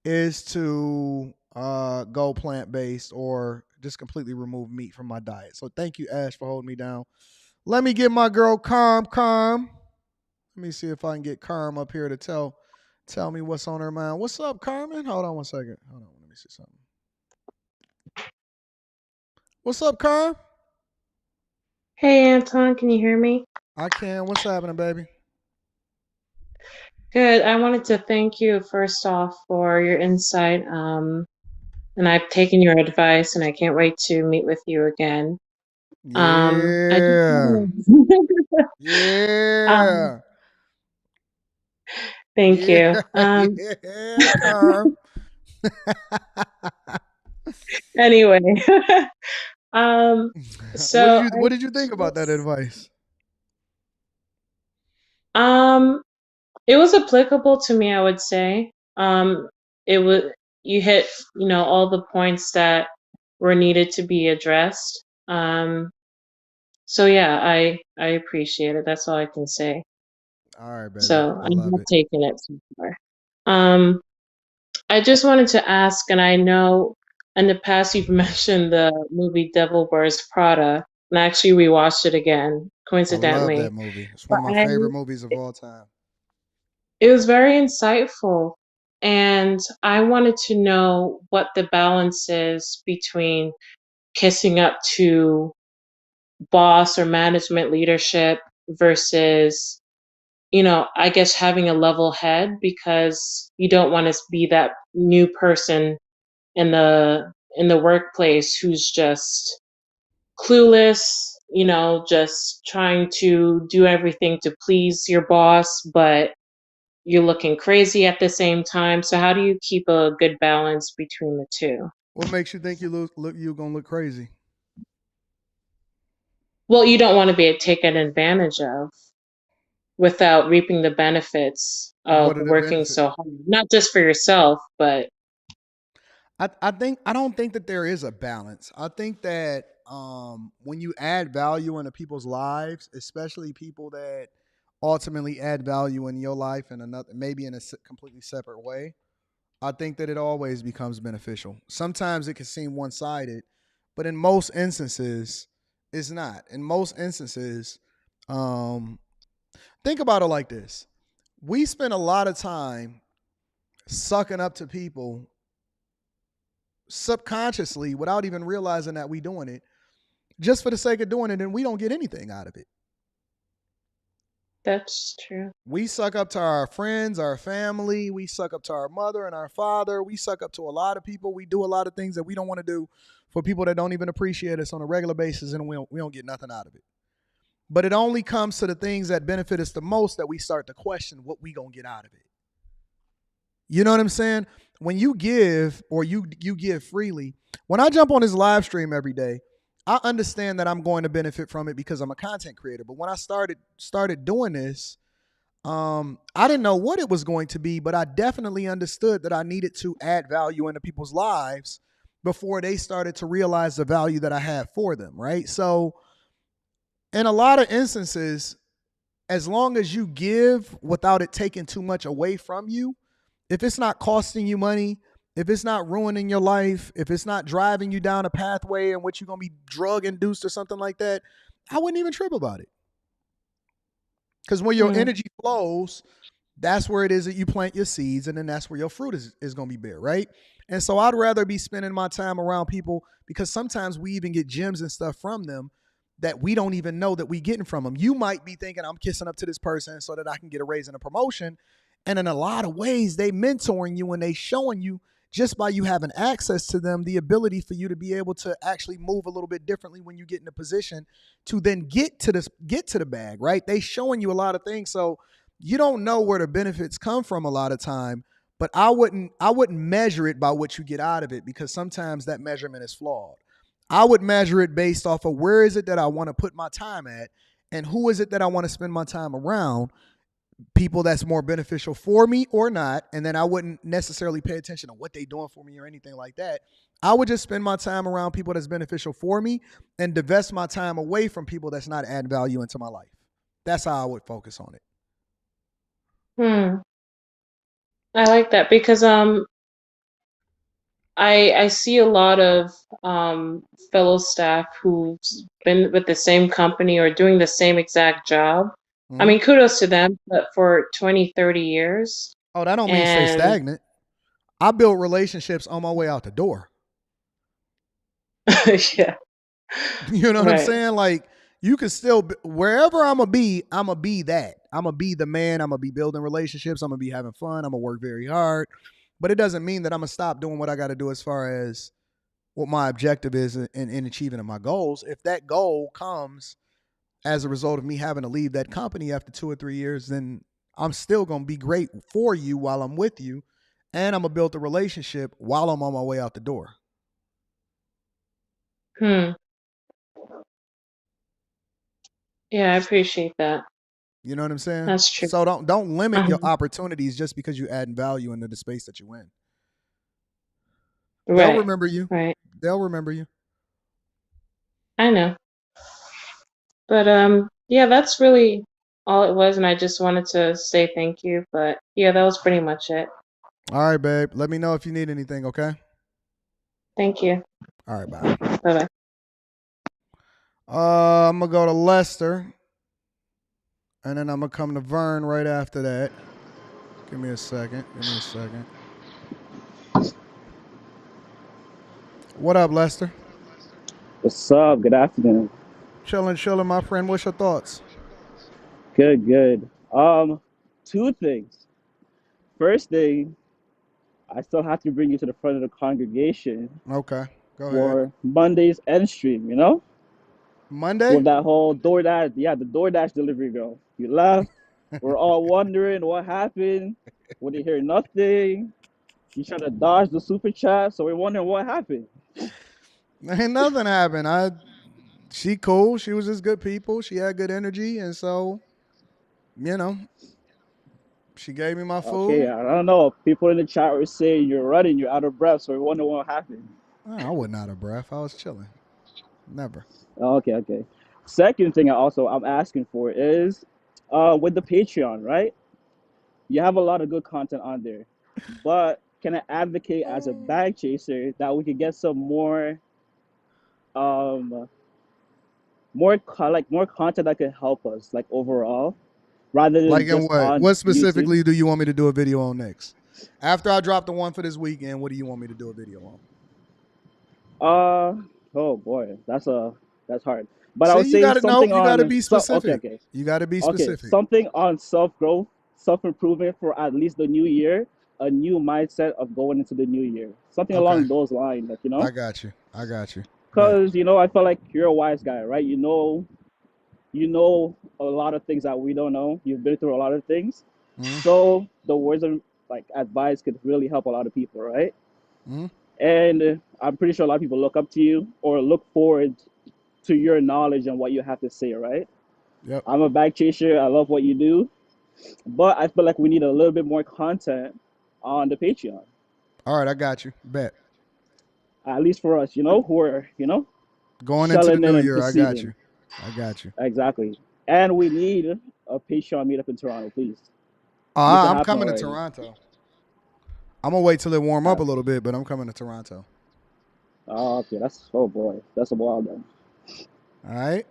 is to go plant-based or just completely remove meat from my diet. So thank you, Ash, for holding me down. Let me get my girl Carm. Let me see if I can get Carm up here to tell me what's on her mind. What's up, Carmen? Hold on one second. Hold on, let me see something. What's up, Carm? Hey, Anton, can you hear me? I can. What's happening, baby? Good. I wanted to thank you first off for your insight. And I've taken your advice and I can't wait to meet with you again. Yeah. Yeah. Thank you. Yeah, Carm. Anyway, so what did you think about that advice? It was applicable to me, I would say. It was you hit, all the points that were needed to be addressed. So yeah, I appreciate it. That's all I can say. All right, baby. So I I'm love not it. taking it too far. I just wanted to ask, and I know in the past you've mentioned the movie Devil Wears Prada, and I actually rewatched it again, I love that coincidentally. movie. It's But one of my favorite movies of all time. it was very insightful, and I wanted to know what the balance is between kissing up to boss or management leadership versus, I guess having a level head because you don't want to be that new person in the workplace who's just clueless, just trying to do everything to please your boss, but you're looking crazy at the same time. So how do you keep a good balance between the two? What makes you think you're gonna look crazy? Well, you don't want to be taken advantage of without reaping the benefits of What are the working benefits? so hard, not just for yourself, but I don't think that there is a balance. I think that when you add value into people's lives, especially people that ultimately add value in your life in another, maybe in a completely separate way, I think that it always becomes beneficial. Sometimes it can seem one-sided, but in most instances, it's not. In most instances, um, think about it like this: we spend a lot of time sucking up to people subconsciously without even realizing that we doing it just for the sake of doing it, and we don't get anything out of it. that's true. We suck up to our friends, our family, we suck up to our mother and our father, we suck up to a lot of people, we do a lot of things that we don't want to do for people that don't even appreciate us on a regular basis, and we don't get nothing out of it. But it only comes to the things that benefit us the most that we start to question what we gonna get out of it. You know what I'm saying? When you give or you give freely, when I jump on this live stream every day, I understand that I'm going to benefit from it because I'm a content creator. But when I started doing this, I didn't know what it was going to be, but I definitely understood that I needed to add value into people's lives before they started to realize the value that I had for them, right? So in a lot of instances, as long as you give without it taking too much away from you, if it's not costing you money, if it's not ruining your life, if it's not driving you down a pathway in which you're going to be drug induced or something like that, I wouldn't even trip about it. Because when your energy flows, that's where it is that you plant your seeds, and then that's where your fruit is going to be bare, right? And so I'd rather be spending my time around people, because sometimes we even get gems and stuff from them that we don't even know that we getting from them. You might be thinking, I'm kissing up to this person so that I can get a raise and a promotion. And in a lot of ways, they mentoring you and they showing you, just by you having access to them, the ability for you to be able to actually move a little bit differently when you get in a position to then get to the bag, right? They showing you a lot of things. So you don't know where the benefits come from a lot of time, but I wouldn't measure it by what you get out of it, because sometimes that measurement is flawed. I would measure it based off of where is it that I want to put my time at, and who is it that I want to spend my time around, people that's more beneficial for me or not. And then I wouldn't necessarily pay attention to what they doing for me or anything like that. I would just spend my time around people that's beneficial for me and divest my time away from people that's not adding value into my life. That's how I would focus on it. I like that, because I see a lot of fellow staff who's been with the same company or doing the same exact job. I mean, kudos to them, but for 20, 30 years. Oh, that don't mean stay stagnant. I built relationships on my way out the door. Yeah. You know what I'm saying? Like, you can still, wherever I'm going to be that. I'm going to be the man. I'm going to be building relationships. I'm going to be having fun. I'm going to work very hard. But it doesn't mean that I'm going to stop doing what I got to do as far as what my objective is in achieving my goals. If that goal comes as a result of me having to leave that company after 2 or 3 years, then I'm still going to be great for you while I'm with you. And I'm going to build a relationship while I'm on my way out the door. Yeah, I appreciate that. You know what I'm saying? That's true. So don't limit your opportunities just because you add value into the space that you in. Right. They'll remember you. Right. They'll remember you. I know. But yeah, that's really all it was, and I just wanted to say thank you. But yeah, that was pretty much it. All right, babe. Let me know if you need anything, okay? Thank you. All right, bye. Bye-bye. I'm going to go to Lester, and then I'm going to come to Vern right after that. Give me a second. What up, Lester? What's up? Good afternoon. Chilling, my friend. What's your thoughts? Good. Two things. First thing, I still have to bring you to the front of the congregation. Okay, go for ahead. Monday's end stream, you know? Monday? With that whole DoorDash, the DoorDash delivery girl. You left. We're all wondering what happened. We didn't hear nothing. You tried to dodge the super chat, so we're wondering what happened. Ain't nothing happened. She cool. She was just good people. She had good energy, and so, you know, she gave me my food. Okay, I don't know. People in the chat were saying you're running, you're out of breath, so we're wondering what happened. I wasn't out of breath. I was chilling. Never. Okay. Second thing I'm asking for is with the Patreon, right? You have a lot of good content on there, but can I advocate as a bag chaser that we could get some more content that could help us, like overall, rather than like in just what? on What specifically YouTube. do you want me to do a video on next? After I drop the one for this weekend, what do you want me to do a video on? Oh boy, that's hard. But See, I would say something you gotta on be specific. okay. You gotta be specific. Something on self-growth, self-improvement for at least the new year, a new mindset of going into the new year. Something along those lines, like, you know? I got you. Because, I feel like you're a wise guy, right? You know a lot of things that we don't know. You've been through a lot of things. So the words of advice could really help a lot of people, right? And I'm pretty sure a lot of people look up to you or look forward to your knowledge and what you have to say, right? Yep. I'm a bag chaser. I love what you do. But I feel like we need a little bit more content on the Patreon. All right, I got you. Bet. At least for us, who are, Going into the shelling in new and year, I got proceeding. you. Exactly. And we need a Patreon meetup in Toronto, please. I'm coming to Toronto. I'm going to wait till it warm up a little bit, but I'm coming to Toronto. Oh, okay. That's a while then. All right.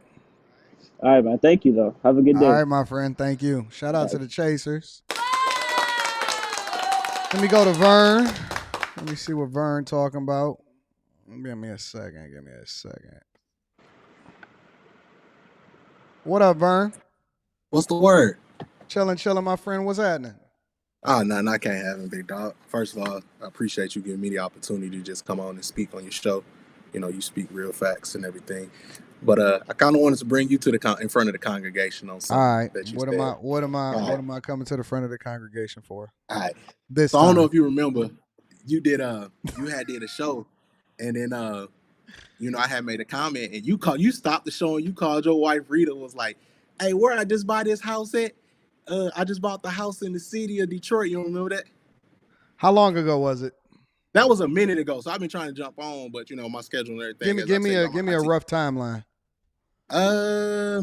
All right, man. Thank you, though. Have a good day. All right, my friend. Thank you. Shout out to the Chasers. Let me go to Vern. Let me see what Vern talking about. Give me a second. What up, Vern? What's the word? Chilling, my friend. What's happening? Oh, nothing. I can't have him, big dog. First of all, I appreciate you giving me the opportunity to just come on and speak on your show. You know, you speak real facts and everything. But I kind of wanted to bring you to in front of the congregation on something. All right. That you What said. am I coming to the front of the congregation for? All right. This so I don't know time. if you remember, you did a show, and then you know, I had made a comment, and you stopped the show and you called your wife Rita, was like, "Hey, where I just buy this house at? I just bought the house in the city of Detroit." You don't remember that? How long ago was it? That was a minute ago. So I've been trying to jump on, but you know, my schedule and everything. Give me a rough timeline.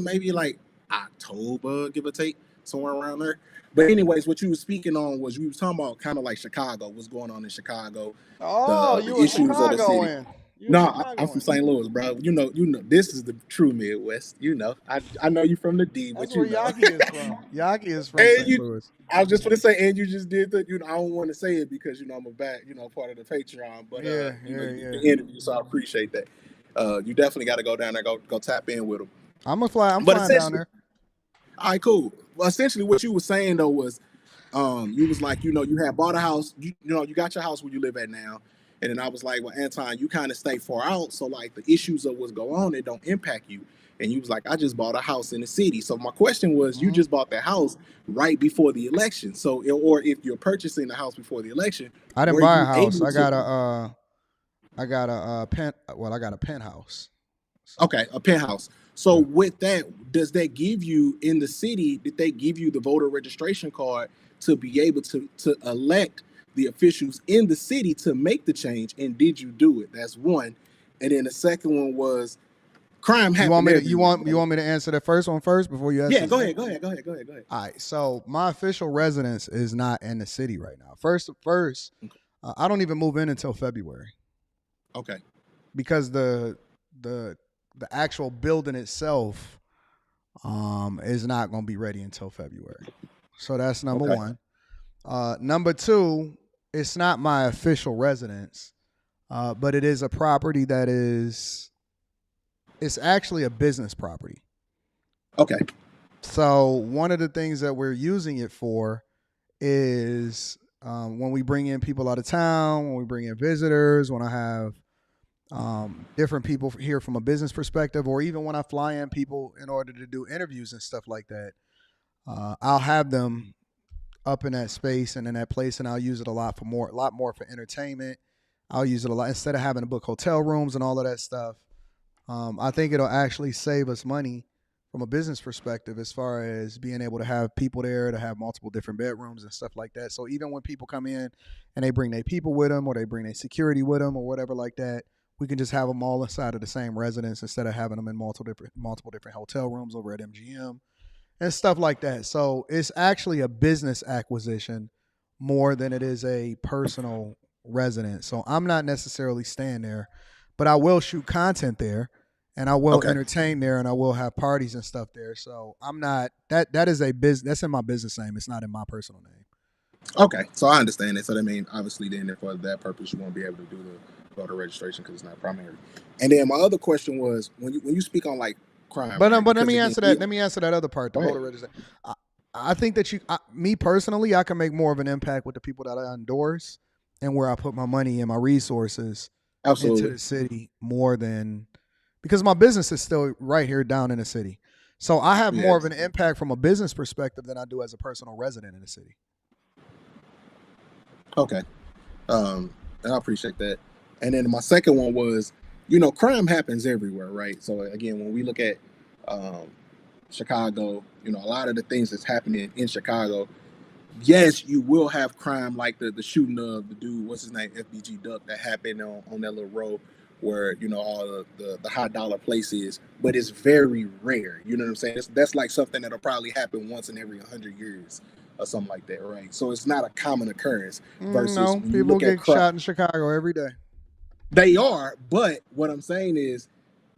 Maybe like October, give or take, somewhere around there. But anyways, what you were speaking on was you were talking about kind of like Chicago, what's going on in Chicago. Oh, the issues of the city. No, I'm from St. St. Louis, bro. You know, this is the true Midwest. You know, I know you from the D, That's but you where know. Yaki is from. Yaki is from And St. Louis. I was just going to say, and you just did that. You know, I don't want to say it because you know I'm part of the Patreon, but you did the interview, so I appreciate that. You definitely got to go down there, go tap in with them. I'm flying down there. All right, cool. Well, essentially, what you were saying though was, you was like, you know, you had bought a house, you know, you got your house where you live at now. And then I was like, well, Anton, you kind of stay far out. So like the issues of what's going on, it don't impact you. And you was like, I just bought a house in the city. So my question was, you just bought that house right before the election. So, or if you're purchasing the house before the election, I didn't buy a house. I got a penthouse. Okay, a penthouse. So with that, does that give you in the city, did they give you the voter registration card to be able to elect the officials in the city to make the change, and did you do it? That's one. And then the second one was crime happened. You want me to answer the first one first before you ask? Yeah, go ahead. All right. So my official residence is not in the city right now. First, I don't even move in until February. Okay. Because the actual building itself is not going to be ready until February. So that's number one. Number two, it's not my official residence, but it is a property that it's actually a business property. Okay. So one of the things that we're using it for is when we bring in people out of town, when we bring in visitors, when I have different people here from a business perspective, or even when I fly in people in order to do interviews and stuff like that, I'll have them up in that space and in that place, and I'll use it a lot more for entertainment. I'll use it a lot instead of having to book hotel rooms and all of that stuff. I think it'll actually save us money from a business perspective as far as being able to have people there to have multiple different bedrooms and stuff like that. So even when people come in and they bring their people with them or they bring their security with them or whatever like that, we can just have them all inside of the same residence instead of having them in multiple different hotel rooms over at MGM and stuff like that. So it's actually a business acquisition more than it is a personal residence. So I'm not necessarily staying there, but I will shoot content there and I will entertain there and I will have parties and stuff there. So I'm not, that is a business, that's in my business name. It's not in my personal name. Okay. So I understand it. So that means obviously then for that purpose, you won't be able to do the voter registration because it's not primary. And then my other question was when you speak on like crime. But let me answer that. Let me answer that other part. The voter registration. I think that me personally, I can make more of an impact with the people that I endorse and where I put my money and my resources into the city more than because my business is still right here down in the city. So I have more of an impact from a business perspective than I do as a personal resident in the city. Okay. And I appreciate that. And then my second one was, you know, crime happens everywhere, right? So again, when we look at Chicago, you know, a lot of the things that's happening in Chicago, yes, you will have crime like the shooting of the dude, what's his name, FBG Duck, that happened on that little road where, you know, all the high dollar places, but it's very rare. You know what I'm saying? That's like something that'll probably happen once in every 100 years or something like that, right? So it's not a common occurrence versus no, people get shot in Chicago every day. They are, but what I'm saying is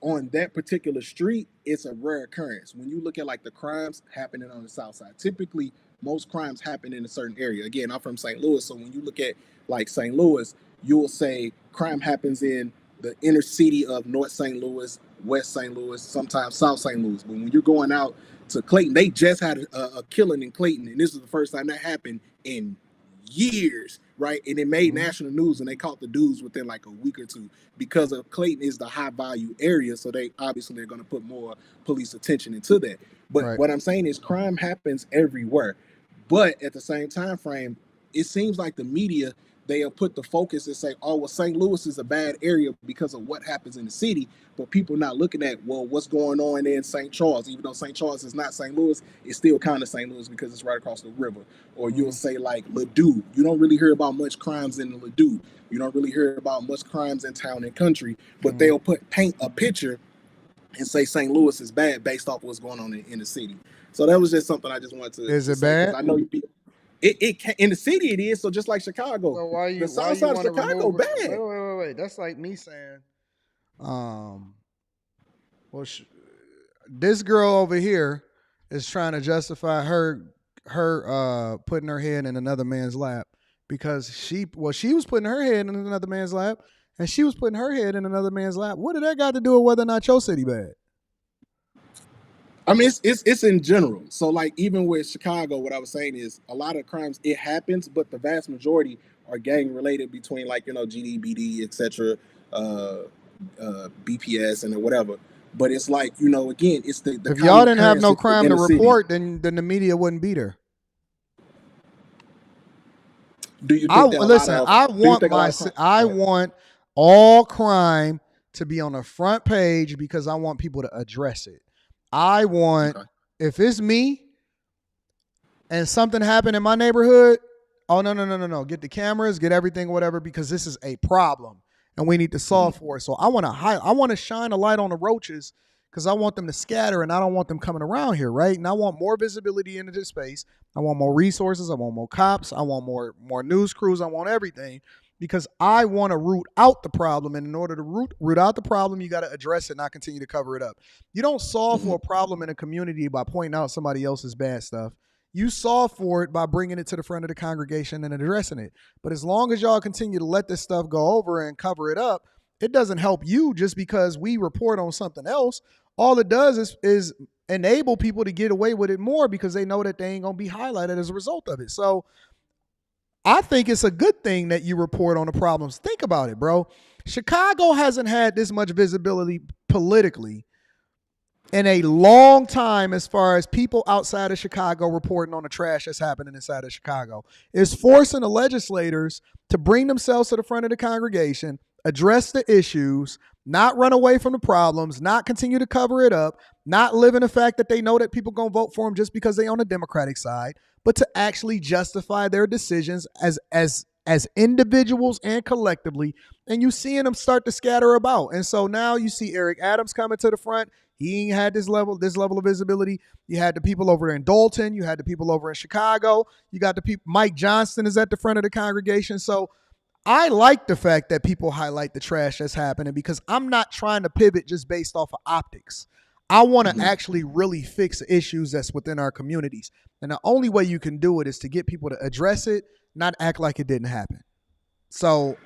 on that particular street, it's a rare occurrence. When you look at like the crimes happening on the south side, typically most crimes happen in a certain area. Again, I'm from St. Louis, so when you look at like St. Louis, you'll say crime happens in the inner city of North St. Louis, West St. Louis, sometimes South St. Louis. But when you're going out to Clayton, they just had a killing in Clayton, and this is the first time that happened in years, right? And it made national news, and they caught the dudes within like a week or two because of Clayton is the high value area, so they obviously are going to put more police attention into that. But what I'm saying is crime happens everywhere, but at the same time frame, it seems like the media, they'll put the focus and say, oh, well, St. Louis is a bad area because of what happens in the city, but people not looking at, well, what's going on in St. Charles. Even though St. Charles is not St. Louis, it's still kind of St. Louis because it's right across the river. Or you'll say like Ladue. You don't really hear about much crimes in Ladue. You don't really hear about much crimes in town and country, but they'll paint a picture and say St. Louis is bad based off what's going on in the city. So that was just something I just wanted to Is it say, 'cause bad? I know it can, in the city it is. So just like Chicago, So why you the south side of Chicago bad. Wait. That's like me saying, this girl over here is trying to justify her putting her head in another man's lap because she was putting her head in another man's lap and she was putting her head in another man's lap. What did that got to do with whether or not your city bad? I mean, it's in general. So like even with Chicago, what I was saying is a lot of crimes, it happens, but the vast majority are gang related between like, GD, BD, etc., BPS and whatever. But it's like, again, it's the if y'all didn't have no crime to city. report, then the media wouldn't be there. Do you think I want all crime to be on the front page because I want people to address it. I want, if it's me and something happened in my neighborhood, oh, no. Get the cameras, get everything, whatever, because this is a problem and we need to solve for it. So I want to shine a light on the roaches because I want them to scatter and I don't want them coming around here, right? And I want more visibility into this space. I want more resources. I want more cops. I want more news crews. I want everything because I want to root out the problem. And in order to root out the problem, you got to address it, not continue to cover it up. You don't solve for a problem in a community by pointing out somebody else's bad stuff. You solve for it by bringing it to the front of the congregation and addressing it. But as long as y'all continue to let this stuff go over and cover it up, it doesn't help you just because we report on something else. All it does is enable people to get away with it more because they know that they ain't going to be highlighted as a result of it. So I think it's a good thing that you report on the problems. Think about it, bro. Chicago hasn't had this much visibility politically in a long time as far as people outside of Chicago reporting on the trash that's happening inside of Chicago. It's forcing the legislators to bring themselves to the front of the congregation, address the issues, not run away from the problems, not continue to cover it up, not live in the fact that they know that people going to vote for them just because they on the Democratic side, but to actually justify their decisions as individuals and collectively. And you seeing them start to scatter about. And so now you see Eric Adams coming to the front. He ain't had this level of visibility. You had the people over in Dalton. You had the people over in Chicago. You got the people. Mike Johnston is at the front of the congregation. So I like the fact that people highlight the trash that's happening because I'm not trying to pivot just based off of optics. I want to actually really fix issues that's within our communities. And the only way you can do it is to get people to address it, not act like it didn't happen. So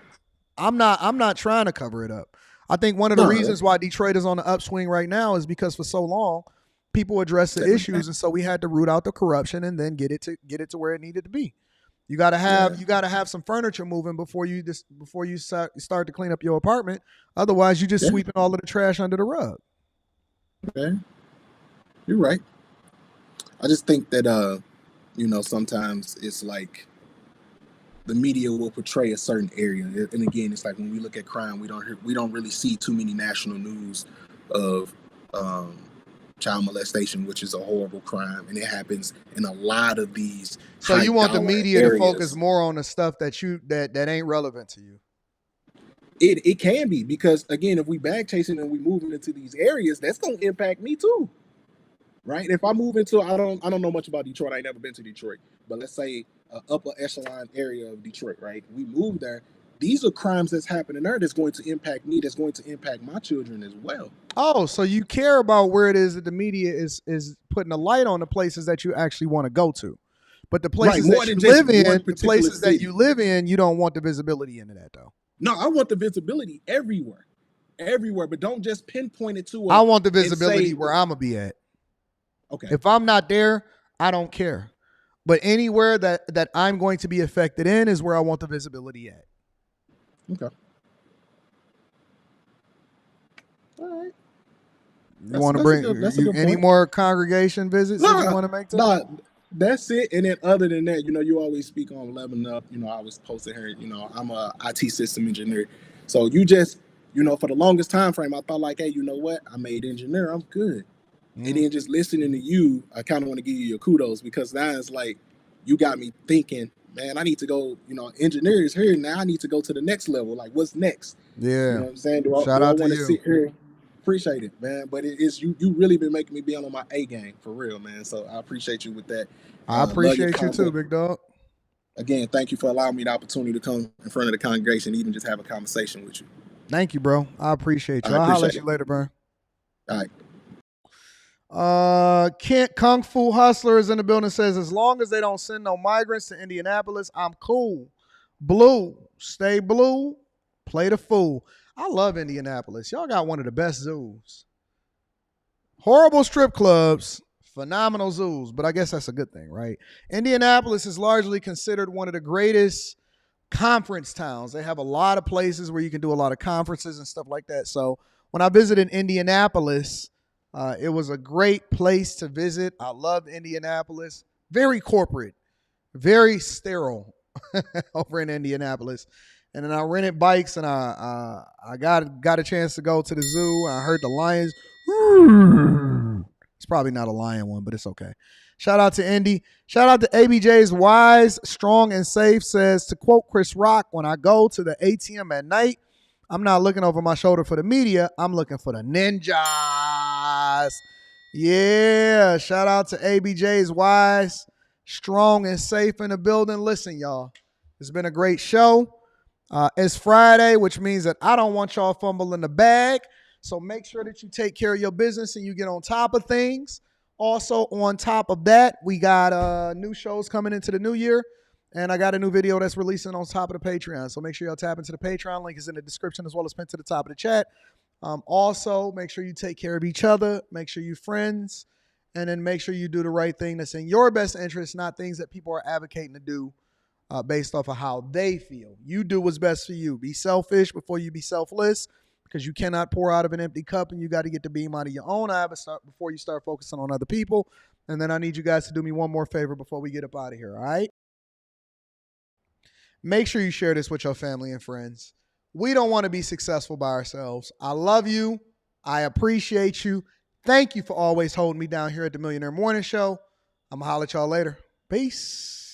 I'm not trying to cover it up. I think one of the reasons why Detroit is on the upswing right now is because for so long people address the issues, and so we had to root out the corruption and then get it to where it needed to be. You gotta have some furniture moving before you start to clean up your apartment. Otherwise, you just sweeping all of the trash under the rug. Okay, you're right. I just think that sometimes it's like the media will portray a certain area, and again, it's like when we look at crime, we don't really see too many national news of child molestation, which is a horrible crime, and it happens in a lot of these. So you want the media areas. to focus more on the stuff that ain't relevant to you. It can be, because again, if we bag chasing and we moving into these areas, that's gonna impact me too, right? If I move into, I don't know much about Detroit. I ain't never been to Detroit, but let's say upper echelon area of Detroit, right? We move there. these are crimes that's happening there that's going to impact me, that's going to impact my children as well. Oh, so you care about where it is that the media is putting a light on the places that you actually want to go to. But the places Right, more that you than just live in, one the particular places that city. you live in, you don't want the visibility into that though. No, I want the visibility everywhere. Everywhere, but don't just pinpoint it to I want the and visibility say, where I'm gonna be at. okay. If I'm not there, I don't care. But anywhere that I'm going to be affected in is where I want the visibility at. Okay. All right. You want to bring any more congregation visits that you want to make? No, that's it. And then other than that, you always speak on leveling up. I was posting here, I'm a IT system engineer. So you just, for the longest time frame, I thought like, hey, you know what? I'm an engineer. I'm good. And then just listening to you, I kind of want to give you your kudos because now it's like you got me thinking, man, I need to go, engineers here. Now I need to go to the next level. Like, what's next? Yeah. You know what I'm saying? Shout out to want you. Sit here? Appreciate it, man. But it's you really been making me be on my A game for real, man. So I appreciate you with that. I appreciate you too, big dog. Again, thank you for allowing me the opportunity to come in front of the congregation and even just have a conversation with you. Thank you, bro. I appreciate you. I'll holler at you later, bro. All right. Kent Kung Fu Hustler is in the building, says, as long as they don't send no migrants to Indianapolis, I'm cool. Blue, stay blue, play the fool. I love Indianapolis. Y'all got one of the best zoos. Horrible strip clubs, phenomenal zoos, but I guess that's a good thing, right? Indianapolis is largely considered one of the greatest conference towns. They have a lot of places where you can do a lot of conferences and stuff like that. So when I visited Indianapolis, it was a great place to visit. I loved Indianapolis. Very corporate, very sterile over in Indianapolis. And then I rented bikes and I got a chance to go to the zoo. I heard the lions. It's probably not a lion one, but it's okay. Shout out to Indy. Shout out to ABJ's Wise, Strong, and Safe says, to quote Chris Rock, when I go to the ATM at night, I'm not looking over my shoulder for the media. I'm looking for the ninjas. Yeah. Shout out to ABJ's Wise, Strong, and Safe in the building. Listen, y'all, it's been a great show. It's Friday, which means that I don't want y'all fumbling the bag. So make sure that you take care of your business and you get on top of things. Also, on top of that, we got new shows coming into the new year. And I got a new video that's releasing on top of the Patreon. So make sure y'all tap into the Patreon. Link is in the description as well as pinned to the top of the chat. Also, make sure you take care of each other. Make sure you're friends. And then make sure you do the right thing that's in your best interest, not things that people are advocating to do based off of how they feel. You do what's best for you. Be selfish before you be selfless, because you cannot pour out of an empty cup, and you got to get the beam out of your own eye before you start focusing on other people. And then I need you guys to do me one more favor before we get up out of here, all right? Make sure you share this with your family and friends. We don't want to be successful by ourselves. I love you. I appreciate you. Thank you for always holding me down here at the Millionaire Morning Show. I'm going to holler at y'all later. Peace.